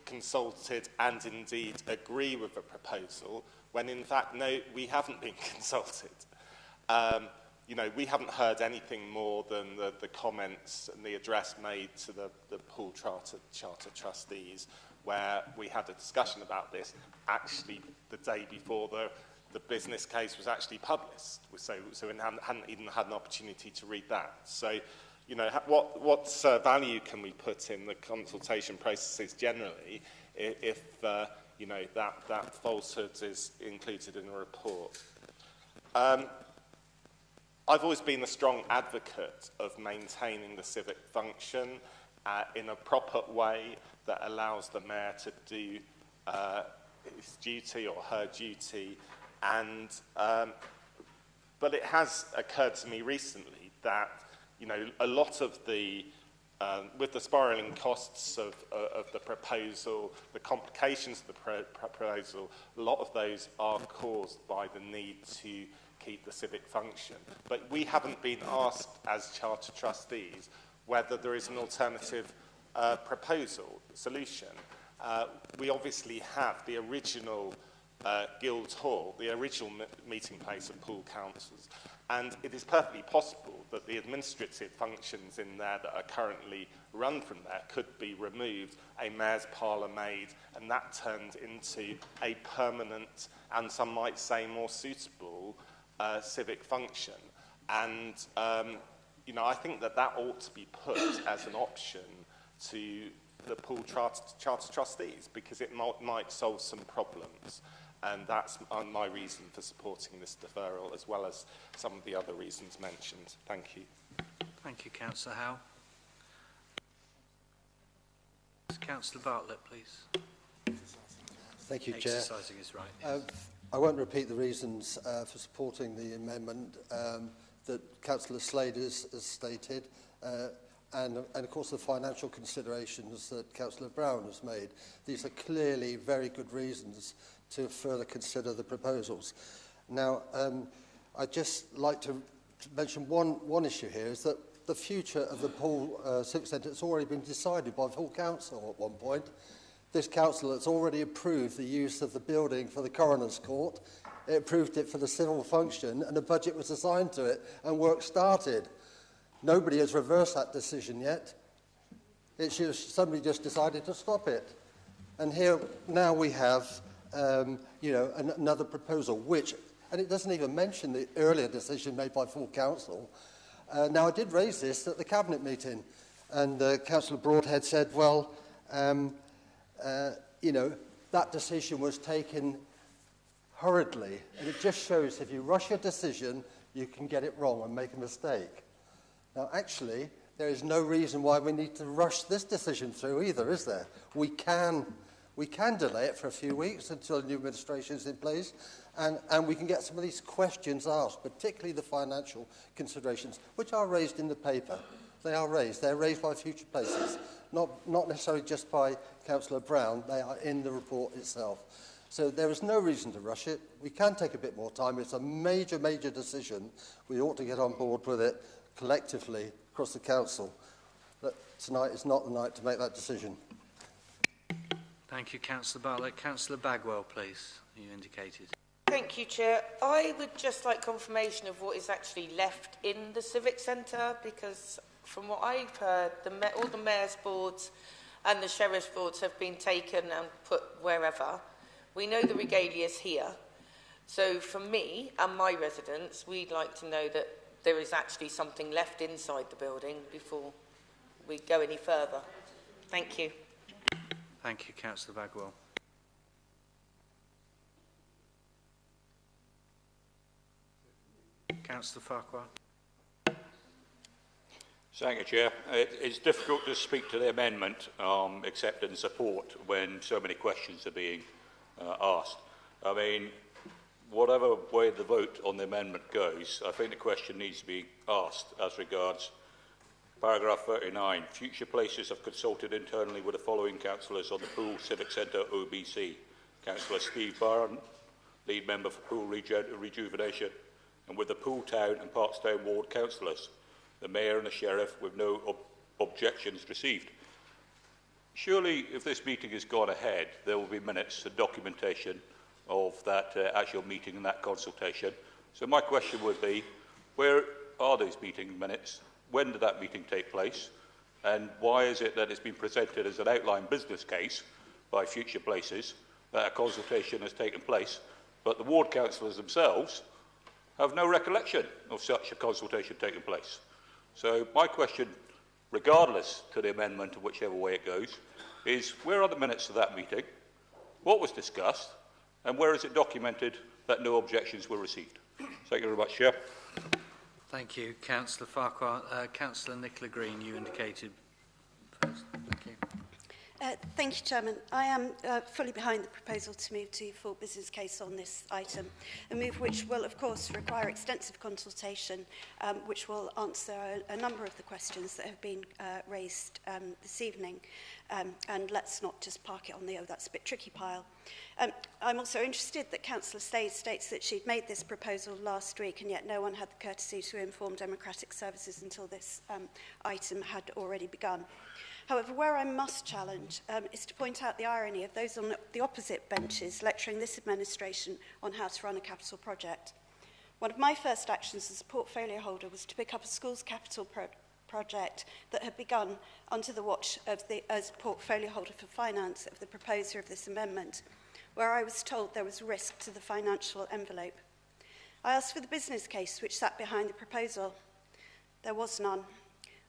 G: consulted and indeed agree with the proposal, when in fact, no, we haven't been consulted. You know, we haven't heard anything more than the comments and the address made to the Pool Charter trustees, where we had a discussion about this actually the day before the business case was actually published, so we hadn't even had an opportunity to read that. So, you know, what value can we put in the consultation processes generally if you know, that falsehood is included in a report? I've always been a strong advocate of maintaining the civic function in a proper way that allows the mayor to do his duty or her duty. And but it has occurred to me recently that, you know, a lot of the with the spiralling costs of the proposal, the complications of the proposal, a lot of those are caused by the need to keep the civic function. But we haven't been asked as charter trustees whether there is an alternative proposal, solution. We obviously have the original Guild Hall, the original meeting place of pool councils, and it is perfectly possible that the administrative functions in there that are currently run from there could be removed, a mayor's parlour made, and that turned into a permanent and some might say more suitable civic function. And you know, I think that ought to be put as an option to the Pool Charter trustees, because it might solve some problems. And that's my reason for supporting this deferral, as well as some of the other reasons mentioned. Thank you.
A: Thank you, Councillor Howe. Councillor Bartlett, please.
C: Thank you, Chair.
A: Exercising his right. Yes.
C: I won't repeat the reasons for supporting the amendment that Councillor Slade has stated, and of course the financial considerations that Councillor Brown has made. These are clearly very good reasons to further consider the proposals. Now, I'd just like to mention one issue here, is that the future of the Poole Civic Centre has already been decided by the full council at one point. This council has already approved the use of the building for the coroner's court. It approved it for the civil function, and a budget was assigned to it, and work started. Nobody has reversed that decision yet. Somebody just decided to stop it. And here now we have, another proposal, and it doesn't even mention the earlier decision made by full council. Now, I did raise this at the cabinet meeting, and Councillor Broadhead said, well, that decision was taken hurriedly, and it just shows if you rush a decision, you can get it wrong and make a mistake. Now, actually, there is no reason why we need to rush this decision through either, is there? We can delay it for a few weeks until the new administration is in place, and we can get some of these questions asked, particularly the financial considerations, which are raised in the paper. They are raised. They're raised by Future Places, not necessarily just by Councillor Brown. They are in the report itself. So there is no reason to rush it. We can take a bit more time. It's a major, major decision. We ought to get on board with it collectively across the council. But tonight is not the night to make that decision.
A: Thank you, Councillor Bartlett. Councillor Bagwell, please, you indicated.
H: Thank you, Chair. I would just like confirmation of what is actually left in the Civic Centre, because from what I've heard, all the mayor's boards and the sheriff's boards have been taken and put wherever. We know the regalia is here. So for me and my residents, we'd like to know that there is actually something left inside the building before we go any further. Thank you.
A: Thank you, Councillor Bagwell. Councillor Farquhar.
I: Thank you, Chair. It's difficult to speak to the amendment, except in support, when so many questions are being asked. I mean, whatever way the vote on the amendment goes, I think the question needs to be asked as regards paragraph 39. Future Places have consulted internally with the following councillors on the Poole Civic Centre OBC. Councillor Steve Barron, lead member for Poole Rejuvenation, and with the Poole Town and Parkstown Ward councillors, the Mayor and the Sheriff, with no objections received. Surely, if this meeting has gone ahead, there will be minutes and documentation of that actual meeting and that consultation. So my question would be, where are those meeting minutes? When did that meeting take place? And why is it that it's been presented as an outline business case by Future Places that a consultation has taken place, but the ward councillors themselves have no recollection of such a consultation taking place? So my question, regardless to the amendment of whichever way it goes, is where are the minutes of that meeting? What was discussed? And where is it documented that no objections were received? Thank you very much, Chair.
A: Thank you, Councillor Farquhar. Councillor Nicola Green, you indicated first. Thank you.
U: Thank you, Chairman. I am fully behind the proposal to move to full business case on this item, a move which will, of course, require extensive consultation, which will answer a number of the questions that have been raised this evening. And let's not just park it on the, oh, that's a bit tricky pile. I'm also interested that Councillor Slade states that she'd made this proposal last week, and yet no one had the courtesy to inform Democratic Services until this item had already begun. However, where I must challenge is to point out the irony of those on the opposite benches lecturing this administration on how to run a capital project. One of my first actions as a portfolio holder was to pick up a school's capital project that had begun under the watch of as portfolio holder for finance of the proposer of this amendment, where I was told there was risk to the financial envelope. I asked for the business case which sat behind the proposal. There was none.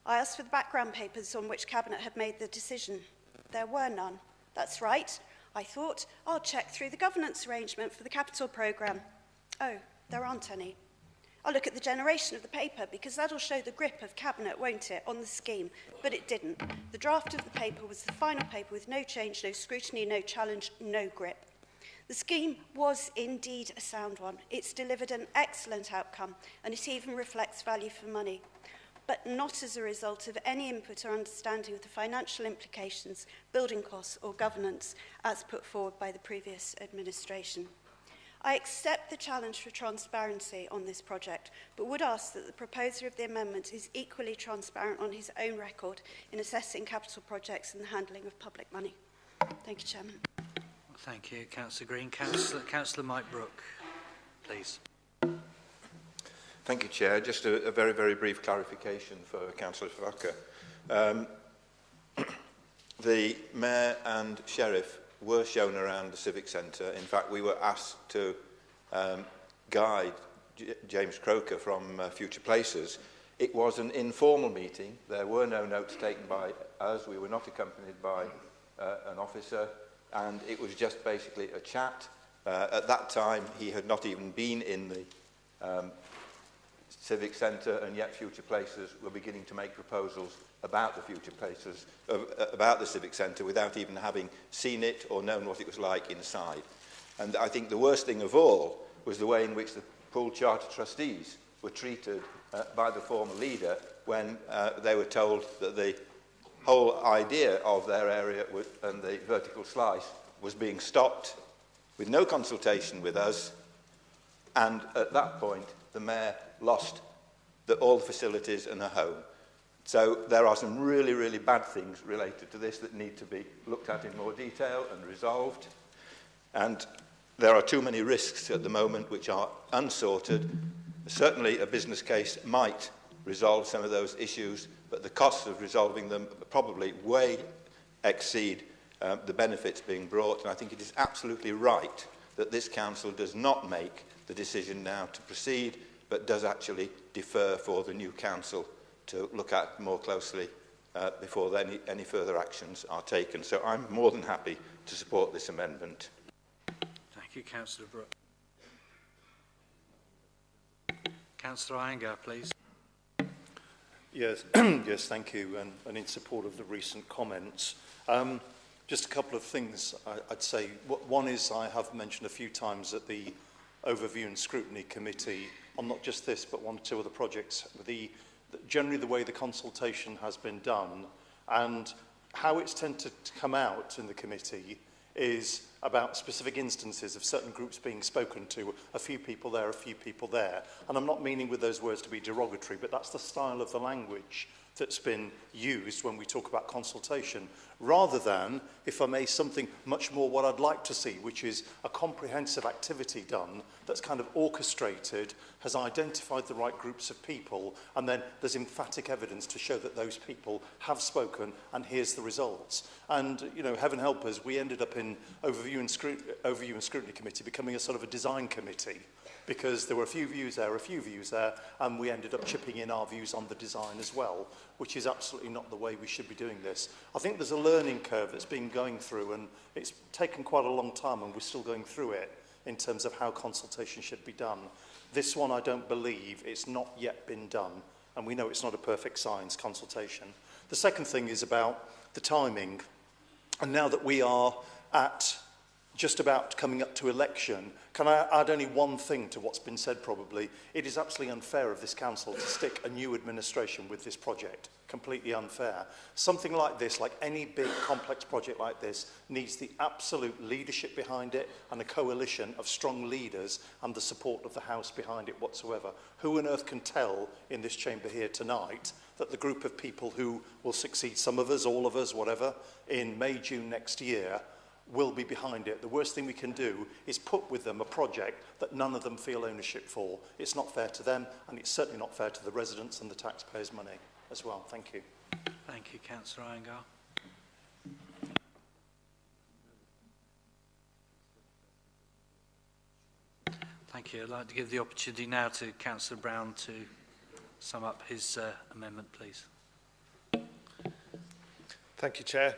U: I asked for the background papers on which Cabinet had made the decision. There were none. That's right. I thought, I'll check through the governance arrangement for the capital programme. Oh, there aren't any. I'll look at the generation of the paper, because that'll show the grip of Cabinet, won't it, on the scheme? But it didn't. The draft of the paper was the final paper with no change, no scrutiny, no challenge, no grip. The scheme was indeed a sound one. It's delivered an excellent outcome, and it even reflects value for money. but not as a result of any input or understanding of the financial implications, building costs or governance as put forward by the previous administration. I accept the challenge for transparency on this project, but would ask that the proposer of the amendment is equally transparent on his own record in assessing capital projects and the handling of public money. Thank you, Chairman.
A: Thank you, Councillor Green. Councillor Mike Brooke, please.
Q: Thank you, Chair. Just a very, very brief clarification for Councillor Fokker. The Mayor and Sheriff were shown around the Civic Centre. In fact, we were asked to guide James Croker from Future Places. It was an informal meeting. There were no notes taken by us. We were not accompanied by an officer, and it was just basically a chat. At that time, he had not even been in the Civic Centre, and yet Future Places were beginning to make proposals about the Future Places, about the Civic Centre, without even having seen it or known what it was like inside. And I think the worst thing of all was the way in which the Poole Charter Trustees were treated by the former leader when they were told that the whole idea of their area and the vertical slice was being stopped with no consultation with us. And at that point, the Mayor lost all the facilities and a home. So there are some really, really bad things related to this that need to be looked at in more detail and resolved. And there are too many risks at the moment which are unsorted. Certainly a business case might resolve some of those issues, but the costs of resolving them probably way exceed the benefits being brought. And I think it is absolutely right that this council does not make the decision now to proceed, but does actually defer for the new council to look at more closely before any further actions are taken. So I'm more than happy to support this amendment.
A: Thank you, Councillor Brooke. Councillor Iyengar, please.
Q: Yes, yes, thank you, and in support of the recent comments. Just a couple of things I'd say. One is I have mentioned a few times at the Overview and Scrutiny Committee on not just this, but one or two other projects, generally the way the consultation has been done and how it's tended to come out in the committee is about specific instances of certain groups being spoken to, a few people there, a few people there. And I'm not meaning with those words to be derogatory, but that's the style of the language that's been used when we talk about consultation, rather than, if I may, something much more what I'd like to see, which is a comprehensive activity done that's kind of orchestrated, has identified the right groups of people, and then there's emphatic evidence to show that those people have spoken, and here's the results. And, you know, heaven help us, we ended up in Overview and Scrutiny Committee becoming a sort of a design committee, because there were a few views there, and we ended up chipping in our views on the design as well, which is absolutely not the way we should be doing this. I think there's a learning curve that's been going through, and it's taken quite a long time, and we're still going through it in terms of how consultation should be done. This one, I don't believe, it's not yet been done, and we know it's not a perfect science, consultation. The second thing is about the timing, and now that we are at just about coming up to election, can I add only one thing to what's been said probably? It is absolutely unfair of this council to stick a new administration with this project. Completely unfair. Something like this, like any big complex project like this, needs the absolute leadership behind it and a coalition of strong leaders and the support of the House behind it whatsoever. Who on earth can tell in this chamber here tonight that the group of people who will succeed, some of us, all of us, whatever, in May, June next year, will be behind it? The worst thing we can do is put with them a project that none of them feel ownership for. It's not fair to them, and it's certainly not fair to the residents and the taxpayers' money as well. Thank you.
A: Thank you, Councillor Iyengar. Thank you. I'd like to give the opportunity now to Councillor Brown to sum up his amendment, please.
N: Thank you, Chair.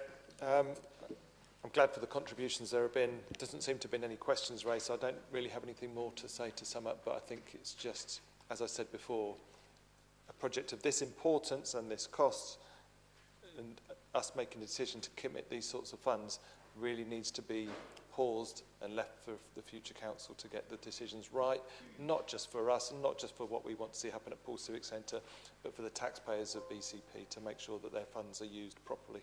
N: I'm glad for the contributions there have been. There doesn't seem to have been any questions raised, so I don't really have anything more to say to sum up, but I think it's just, as I said before, a project of this importance and this cost, and us making a decision to commit these sorts of funds really needs to be paused and left for the future council to get the decisions right, not just for us and not just for what we want to see happen at Paul Civic Centre, but for the taxpayers of BCP to make sure that their funds are used properly.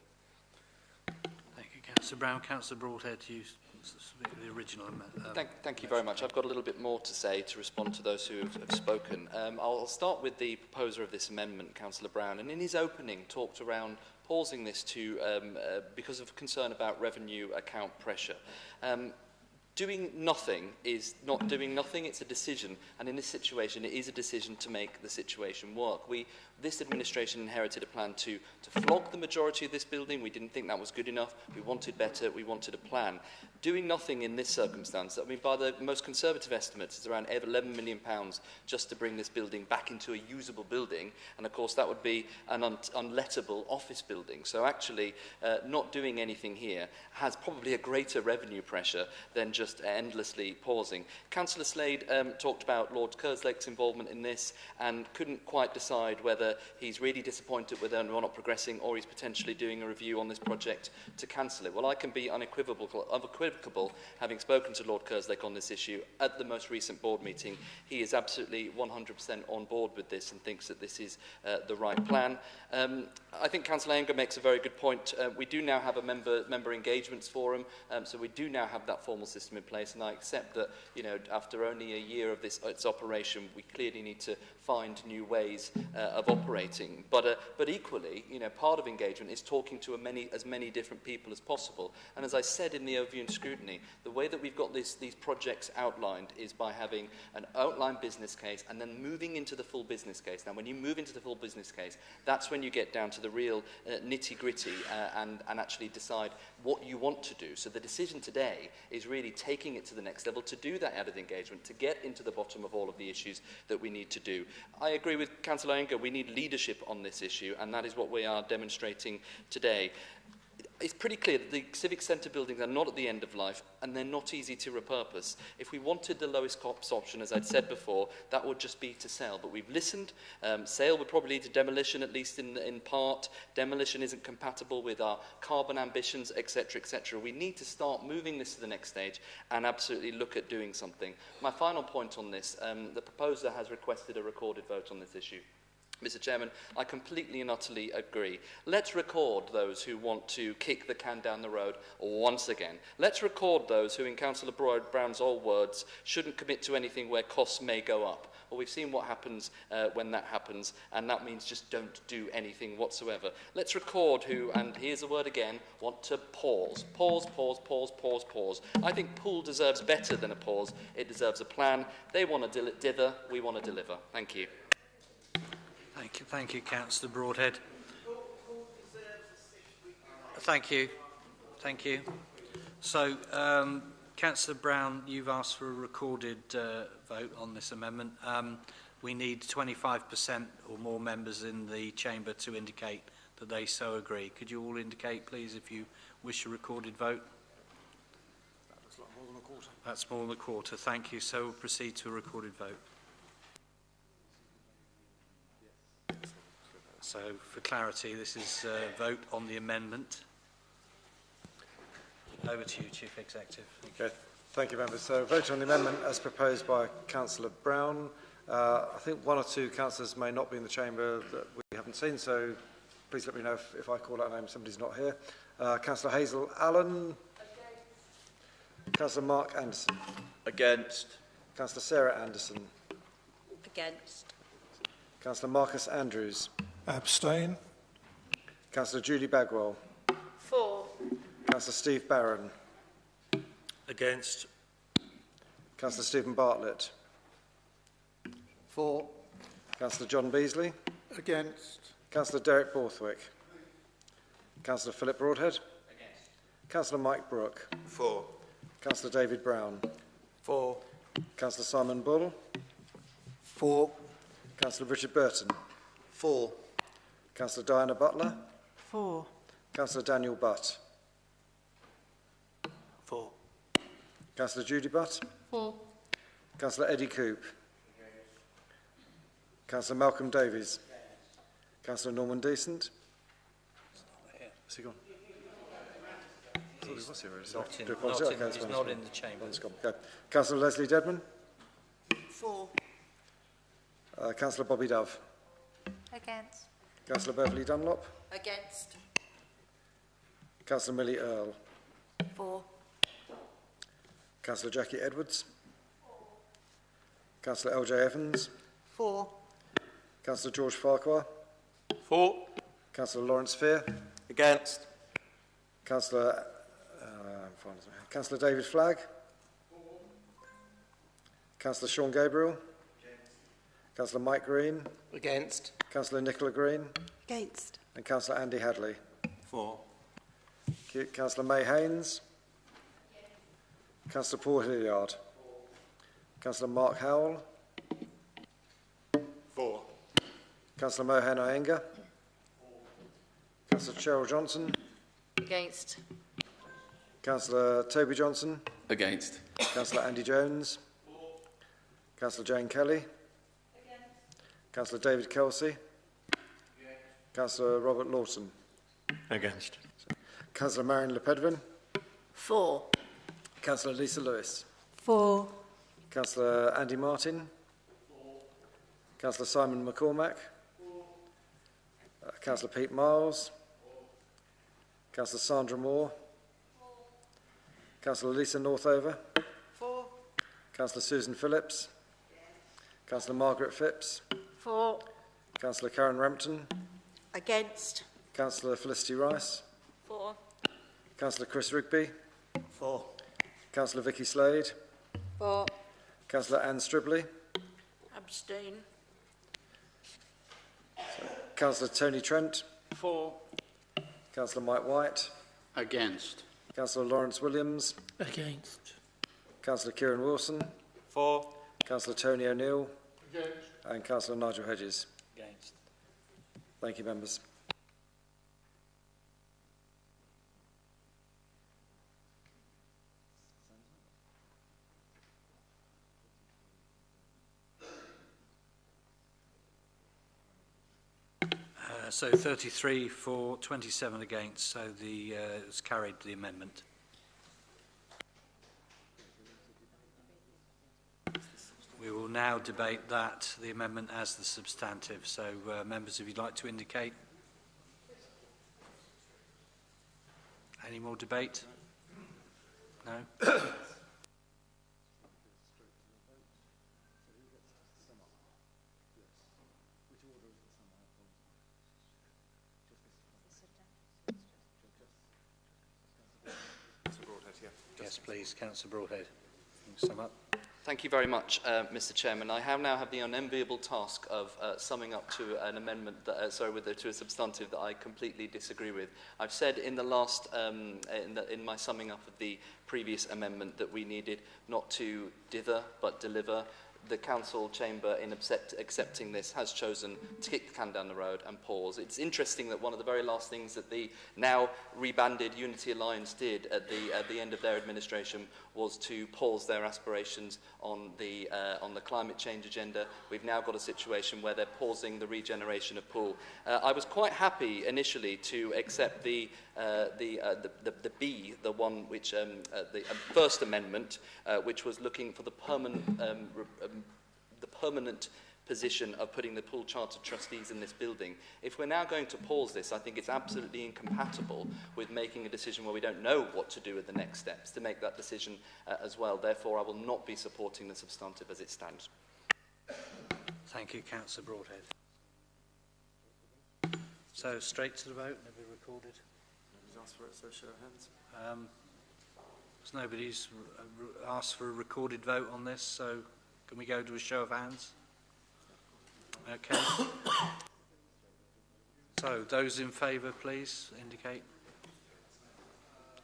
A: Thank you, Councillor Brown. Councillor Broadhead, you speak for the original
B: Thank you very much. I've got a little bit more to say to respond to those who have spoken. I'll start with the proposer of this amendment, Councillor Brown, and in his opening talked around pausing this to because of concern about revenue account pressure. Doing nothing is not doing nothing, it's a decision, and in this situation it is a decision to make the situation work. This administration inherited a plan to flog the majority of this building. We didn't think that was good enough, we wanted better, we wanted a plan. Doing nothing in this circumstance, I mean, by the most conservative estimates, it's around £11 million just to bring this building back into a usable building, and of course that would be an unlettable office building. So actually, not doing anything here has probably a greater revenue pressure than just endlessly pausing. Councillor Slade talked about Lord Kerslake's involvement in this and couldn't quite decide whether he's really disappointed with it and we're not progressing, or he's potentially doing a review on this project to cancel it. Well, I can be unequivocal, having spoken to Lord Kerslake on this issue at the most recent board meeting. He is absolutely 100% on board with this and thinks that this is the right plan. I think Councillor Anger makes a very good point. We do now have a member engagements forum, so we do now have that formal system in place, and I accept that, you know, after only a year of its operation, we clearly need to find new ways of operating. But equally, you know, part of engagement is talking to as many different people as possible. And as I said in the overview and scrutiny, the way that we've got these projects outlined is by having an outline business case and then moving into the full business case. Now, when you move into the full business case, that's when you get down to the real nitty-gritty and actually decide what you want to do. So the decision today is really taking it to the next level, to do that added engagement, to get into the bottom of all of the issues that we need to do. I agree with Councillor Anger, we need leadership on this issue, and that is what we are demonstrating today. It's pretty clear that the Civic Centre buildings are not at the end of life, and they're not easy to repurpose. If we wanted the lowest cost option, as I'd said before, that would just be to sell. But we've listened. Sale would probably lead to demolition, at least in part. Demolition isn't compatible with our carbon ambitions, etc., etc. We need to start moving this to the next stage and absolutely look at doing something. My final point on this, the proposer has requested a recorded vote on this issue. Mr. Chairman, I completely and utterly agree. Let's record those who want to kick the can down the road once again. Let's record those who, in Councillor Brown's old words, shouldn't commit to anything where costs may go up. Well, we've seen what happens when that happens, and that means just don't do anything whatsoever. Let's record who, and here's the word again, want to pause. Pause, pause, pause, pause, pause. I think Poole deserves better than a pause. It deserves a plan. They want to dither, we want to deliver. Thank you.
A: Thank you, Councillor Broadhead. Thank you. So, Councillor Brown, you've asked for a recorded vote on this amendment. We need 25% or more members in the chamber to indicate that they so agree. Could you all indicate, please, if you wish a recorded vote?
J: That looks like more than a quarter.
A: That's more than a quarter. Thank you. So we'll proceed to a recorded vote. So, for clarity, this is a vote on the amendment. Over to you, Chief Executive.
J: Okay, thank you, members. So, vote on the amendment as proposed by Councillor Brown. I think one or two councillors may not be in the chamber that we haven't seen, so please let me know if I call out a name, somebody's not here. Councillor Hazel Allen. Councillor Mark Anderson.
V: Against.
J: Councillor Sarah Anderson.
K: Against.
J: Councillor Marcus Andrews.
W: Abstain.
J: Councillor Julie Bagwell.
H: For.
J: Councillor Steve Barron.
V: Against.
J: Councillor Stephen Bartlett.
C: For.
J: Councillor John Beasley.
W: Against.
J: Councillor Derek Borthwick. Councillor Philip Broadhead.
V: Against.
J: Councillor Mike Brooke.
V: For.
J: Councillor David Brown.
W: For.
J: Councillor Simon Bull.
W: For.
J: Councillor Richard Burton.
W: For.
J: Councillor Diana Butler.
R: For.
J: Councillor Daniel Butt.
W: For.
J: Councillor Judy Butt.
K: For.
J: Councillor Eddie Coop. Councillor Malcolm Davies. Councillor Norman Decent. Is he gone? thought he was here.
A: He's not in the chamber.
J: Okay. Councillor Leslie Dedman.
U: For.
J: Councillor Bobby Dove.
K: Against.
J: Councillor Beverley Dunlop.
U: Against.
J: Councillor Millie Earle.
U: For.
J: Councillor Jackie Edwards. Councillor LJ Evans.
F: For.
J: Councillor George Farquhar.
V: For.
J: Councillor Lawrence Fear.
V: Against.
J: Councillor David Flagg. Councillor Sean Gabriel. Councillor Mike Green.
V: Against.
J: Councillor Nicola Green.
U: Against.
J: And Councillor Andy Hadley.
V: For.
J: Councillor May Haynes. Councillor Paul Hilliard. Councillor Mark Howell.
V: For.
J: Councillor Mohan Iyengar. Councillor Cheryl Johnson.
H: Against.
J: Councillor Toby Johnson.
D: Against.
J: Councillor Andy Jones. Councillor Jane Kelly. Councillor David Kelsey. Councillor Robert Lawson.
V: Against.
J: Councillor Marion Lepedvin.
U: For.
J: Councillor Lisa Lewis.
U: For.
J: Councillor Andy Martin. Councillor Simon McCormack. Councillor Pete Miles. Councillor Sandra Moore. Councillor Lisa Northover.
U: For.
J: Councillor Susan Phillips. Councillor Margaret Phipps.
U: For.
J: Councillor Karen Rampton.
U: Against.
J: Councillor Felicity Rice.
H: For.
J: Councillor Chris Rigby.
V: For.
J: Councillor Vicky Slade.
U: For.
J: Councillor Anne Stribley.
U: Abstain.
J: Councillor Tony Trent.
U: For.
J: Councillor Mike White.
E: Against.
J: Councillor Lawrence Williams.
V: Against.
J: Councillor Kieran Wilson.
V: For.
J: Councillor Tony O'Neill. And Councillor Nigel Hedges.
A: Against.
J: Thank you, members.
A: So 33 for, 27 against, so it's carried the amendment. We will now debate the amendment as the substantive. So members, if you'd like to indicate. Any more debate? No? Yes, please, Councillor Broadhead. Sum up.
B: Thank you very much, Mr. Chairman. I now have the unenviable task of summing up to an amendment, to a substantive that I completely disagree with. I've said in the last, in my summing up of the previous amendment, that we needed not to dither but deliver. The council chamber, in accepting this, has chosen to kick the can down the road and pause. It's interesting that one of the very last things that the now rebanded Unity Alliance did at the end of their administration was to pause their aspirations on the climate change agenda. We've now got a situation where they're pausing the regeneration of Poole. I was quite happy initially to accept the B, the one which the first amendment, which was looking for the permanent position of putting the Poole Chartered Trustees in this building. If we're now going to pause this, I think it's absolutely incompatible with making a decision where we don't know what to do with the next steps, to make that decision as well. Therefore, I will not be supporting the substantive as it stands.
A: Thank you, Councillor Broadhead. So, straight to the vote, never recorded.
V: Nobody's asked for it, so show of hands.
A: Nobody's asked for a recorded vote on this, so can we go to a show of hands? Okay. So, those in favour, please indicate.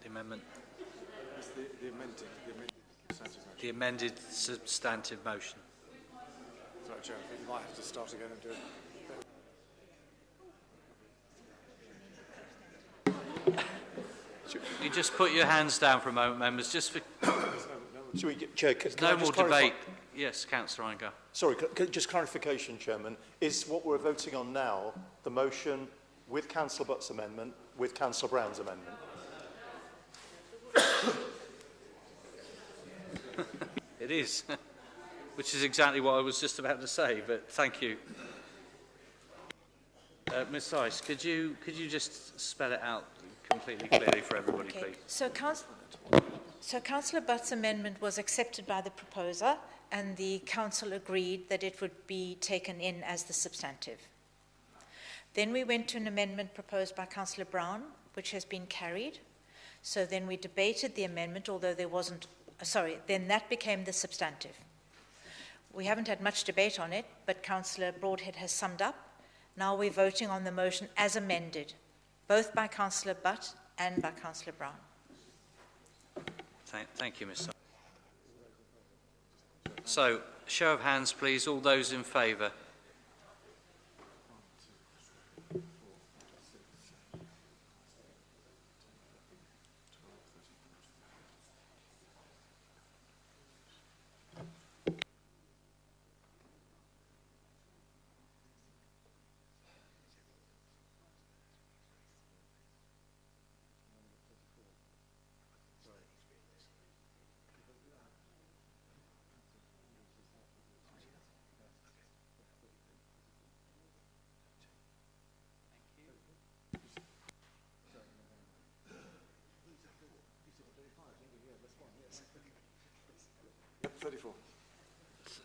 A: The amendment. The amended substantive motion.
J: Sorry, Chair, I think you might have to start again and do it.
A: You just put your hands down for a moment, members, just for...
Q: Should we get, Chair,
A: no more debate. Yes, Councillor Iyengar.
Q: Sorry, just clarification, Chairman. Is what we're voting on now the motion with Councillor Butt's amendment, with Councillor Brown's amendment?
A: It is, which is exactly what I was just about to say, but thank you. Ms Seiss, could you just spell it out completely clearly for everybody,
S: Okay.
A: please?
S: So Councillor Butt's amendment was accepted by the proposer, and the council agreed that it would be taken in as the substantive. Then we went to an amendment proposed by Councillor Brown, which has been carried. So then we debated the amendment, although there wasn't, then that became the substantive. We haven't had much debate on it, but Councillor Broadhead has summed up. Now we're voting on the motion as amended, both by Councillor Butt and by Councillor Brown.
A: Thank you, Ms. So, show of hands, please. All those in favour?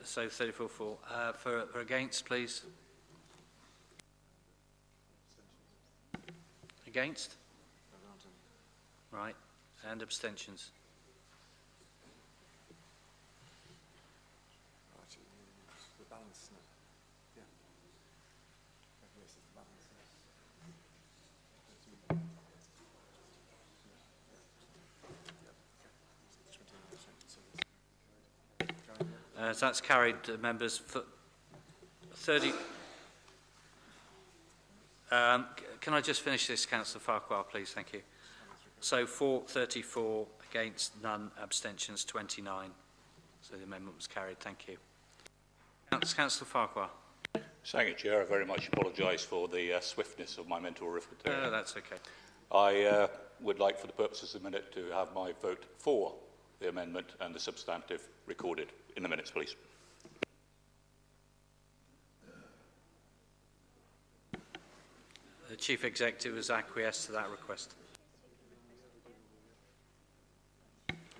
A: So 34 for. For against, please. Against? Right. And abstentions. So that's carried, members. For 30. Can I just finish this, Councillor Farquhar, please? Thank you. So for 34, against, none, abstentions 29. So the amendment was carried. Thank you. Councillor Farquhar.
I: Thank you, Chair. I very much apologise for the swiftness of my mental arithmetic.
A: That's okay.
I: I would like, for the purposes of the minute, to have my vote for the amendment and the substantive recorded in the minutes, please.
A: The Chief Executive has acquiesced to that request.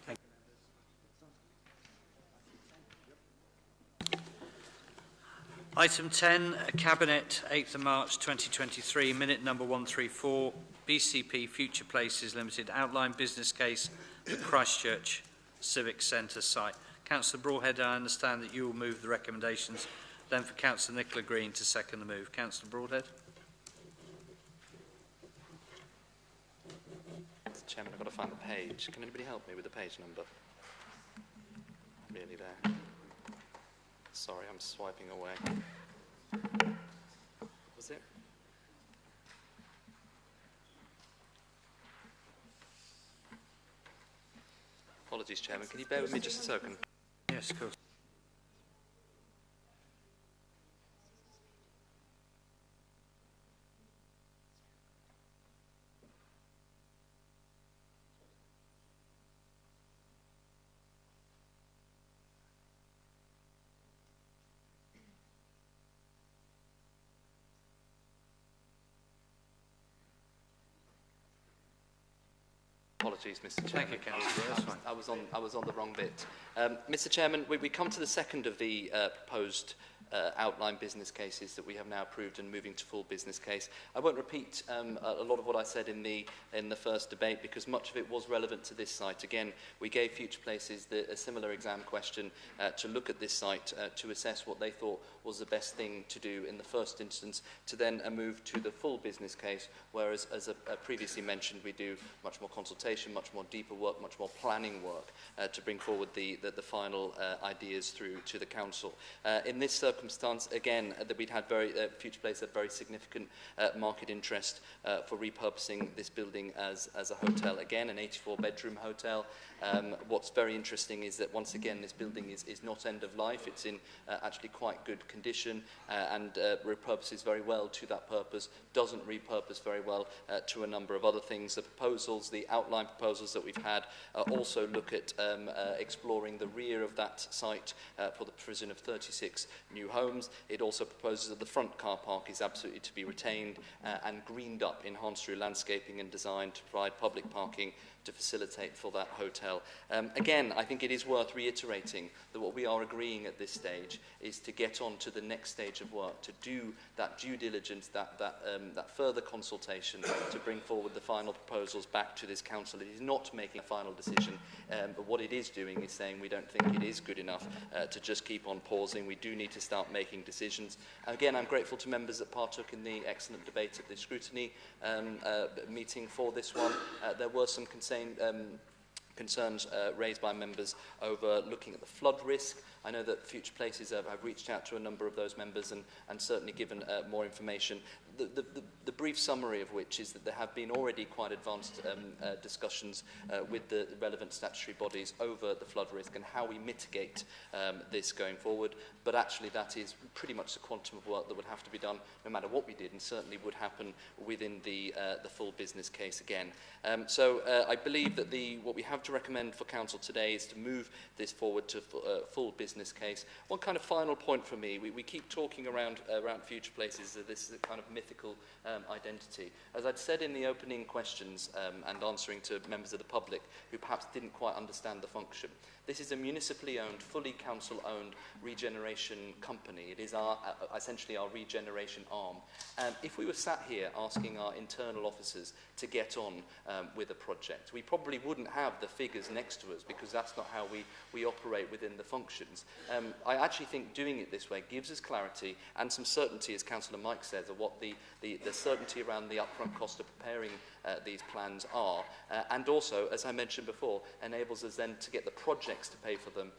A: Thank you. Item 10, Cabinet, 8th of March 2023, minute number 134, BCP Future Places Limited, outline business case for Christchurch Civic Center site. Councillor Broadhead, I understand that you will move the recommendations, then for Councillor Nicola Green to second the move. Councillor Broadhead.
B: Mr. Chairman, I've got to find the page. Can anybody help me with the page number? Nearly there. Sorry, I'm swiping away. Was it? Apologies, Chairman. Can you bear with me just a second?
A: Yes, of course.
B: Apologies, Mr. Chairman.
A: Thank you, Councillor. That's fine.
B: I was on the wrong bit. Mr. Chairman, we come to the second of the proposed outline business cases that we have now approved and moving to full business case. I won't repeat a lot of what I said in the first debate because much of it was relevant to this site. Again, we gave Future Places a similar exam question to look at this site to assess what they thought was the best thing to do in the first instance to then move to the full business case, whereas as previously mentioned, we do much more consultation, much more deeper work, much more planning work to bring forward the final ideas through to the council. In this circumstance, again, that we'd had Future Place had very significant market interest for repurposing this building as a hotel. Again, an 84-bedroom hotel, What's very interesting is that, once again, this building is not end of life. It's in actually quite good condition and repurposes very well to that purpose, doesn't repurpose very well to a number of other things. The proposals, the outline proposals that we've had, also look at exploring the rear of that site for the provision of 36 new homes. It also proposes that the front car park is absolutely to be retained and greened up, enhanced through landscaping and design to provide public parking to facilitate for that hotel. Again, I think it is worth reiterating that what we are agreeing at this stage is to get on to the next stage of work, to do that due diligence, that further consultation, to bring forward the final proposals back to this council. It is not making a final decision, but what it is doing is saying we don't think it is good enough to just keep on pausing. We do need to start making decisions. Again, I'm grateful to members that partook in the excellent debate at the Scrutiny meeting for this one. There were some concerns raised by members over looking at the flood risk. I know that Future Places have reached out to a number of those members and certainly given more information. The brief summary of which is that there have been already quite advanced discussions with the relevant statutory bodies over the flood risk and how we mitigate this going forward. But actually that is pretty much the quantum of work that would have to be done no matter what we did, and certainly would happen within the full business case again. So I believe that what we have to recommend for Council today is to move this forward to full business case. One kind of final point for me, we keep talking around Future Places that this is a kind of mythical identity. As I'd said in the opening questions and answering to members of the public who perhaps didn't quite understand the function, this is a municipally owned, fully council-owned regeneration company. It is essentially our regeneration arm. If we were sat here asking our internal officers to get on with a project, we probably wouldn't have the figures next to us because that's not how we operate within the functions. I actually think doing it this way gives us clarity and some certainty, as Councillor Mike says, of what the certainty around the upfront cost of preparing these plans are, and also, as I mentioned before, enables us then to get the projects to pay for them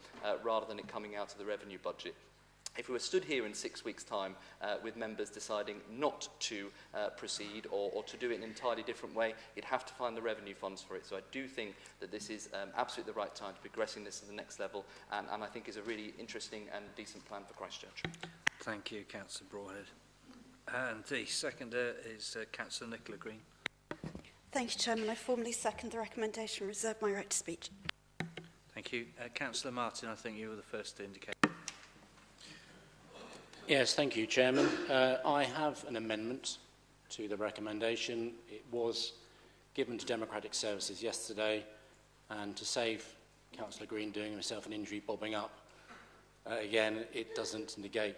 B: rather than it coming out of the revenue budget. If we were stood here in 6 weeks' time with members deciding not to proceed or to do it in an entirely different way, you'd have to find the revenue funds for it. So I do think that this is absolutely the right time to be progressing this to the next level, and I think is a really interesting and decent plan for Christchurch.
A: Thank you, Councillor Broadhead. And the seconder is Councillor Nicola Green.
U: Thank you, Chairman. I formally second the recommendation and reserve my right to speech.
A: Thank you. Councillor Martin, I think you were the first to indicate.
D: Yes, thank you, Chairman. I have an amendment to the recommendation. It was given to Democratic Services yesterday, and to save Councillor Green doing himself an injury bobbing up, again, it doesn't negate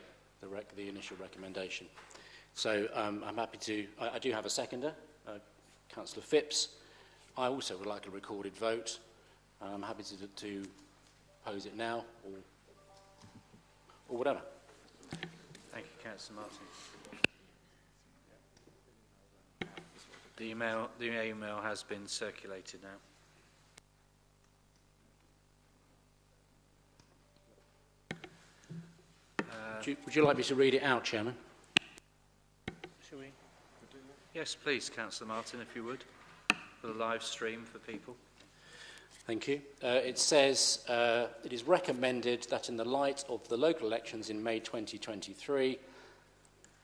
D: the initial recommendation. So I'm happy to... I do have a seconder, Councillor Phipps. I also would like a recorded vote. I'm happy to pose it now or whatever.
A: Thank you, Councillor Martin. The email has been circulated now.
D: Would you like me to read it out, Chairman?
A: Shall we? Yes, please, Councillor Martin, if you would, for the live stream for people.
D: Thank you. It says, it is recommended that in the light of the local elections in May 2023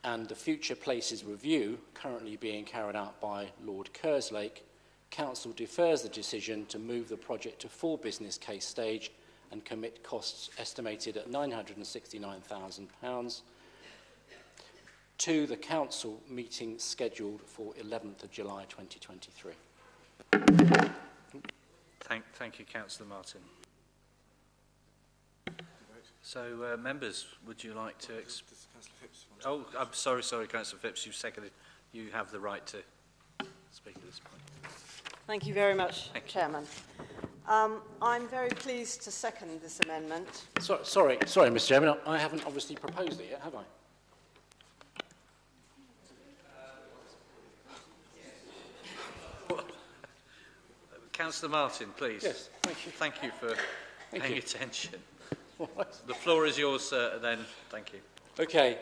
D: and the Future Places review currently being carried out by Lord Kerslake, Council defers the decision to move the project to full business case stage and commit costs estimated at £969,000 to the Council meeting scheduled for 11th of July 2023.
A: Thank you, Councillor Martin. So, members, would you like to... Oh, I'm sorry, Councillor Phipps, you seconded. You have the right to speak at this point.
L: Thank you very much, Chairman. I'm very pleased to second this amendment.
D: Sorry, Mr. Chairman, I haven't obviously proposed it yet, have I?
A: Councillor Martin, please.
D: Yes, thank you.
A: Thank you for paying attention. The floor is yours, sir, then. Thank you.
D: Okay.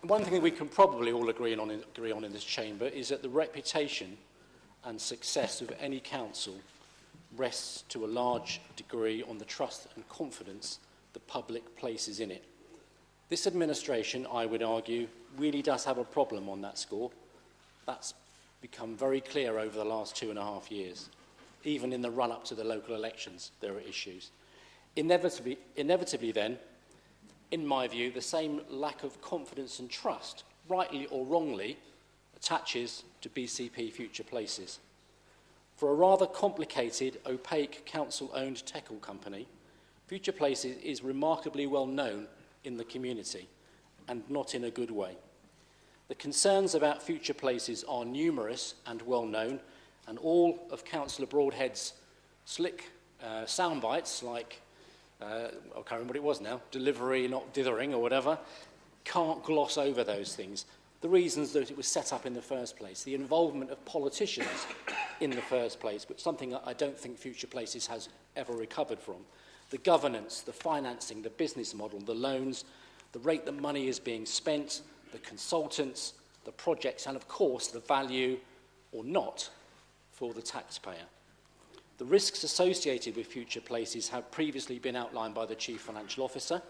D: One thing that we can probably all agree on in this chamber is that the reputation and success of any council rests to a large degree on the trust and confidence the public places in it. This administration, I would argue, really does have a problem on that score. That's become very clear over the last 2.5 years. Even in the run-up to the local elections, there are issues. Inevitably then, in my view, the same lack of confidence and trust, rightly or wrongly, attaches to BCP Future Places. For a rather complicated, opaque, council-owned tackle company, Future Places is remarkably well known in the community, and not in a good way. The concerns about Future Places are numerous and well known, and all of Councillor Broadhead's slick sound bites, like, I can't remember what it was now, delivery, not dithering, or whatever, can't gloss over those things. The reasons that it was set up in the first place, the involvement of politicians in the first place, but something I don't think Future Places has ever recovered from. The governance, the financing, the business model, the loans, the rate that money is being spent, the consultants, the projects, and of course the value or not for the taxpayer. The risks associated with Future Places have previously been outlined by the Chief Financial Officer,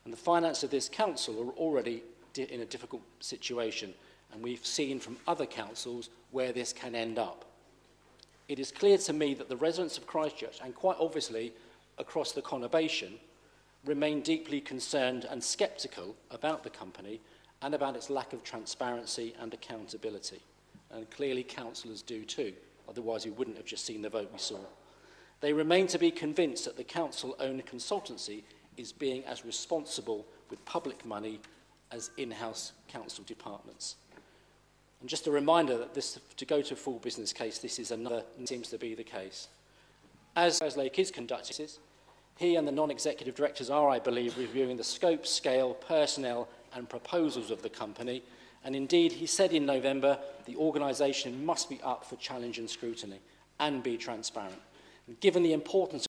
D: and the finance of this council are already in a difficult situation, and we've seen from other councils where this can end up. It is clear to me that the residents of Christchurch, and quite obviously across the conurbation, remain deeply concerned and sceptical about the company and about its lack of transparency and accountability. And clearly councillors do too, otherwise we wouldn't have just seen the vote we saw. They remain to be convinced that the council-owned consultancy is being as responsible with public money as in-house council departments. And just a reminder that this, to go to a full business case, this is another, seems to be the case. As Lake is conducting, he and the non-executive directors are, I believe, reviewing the scope, scale, personnel and proposals of the company. And indeed, he said in November, the organisation must be up for challenge and scrutiny and be transparent. And given the importance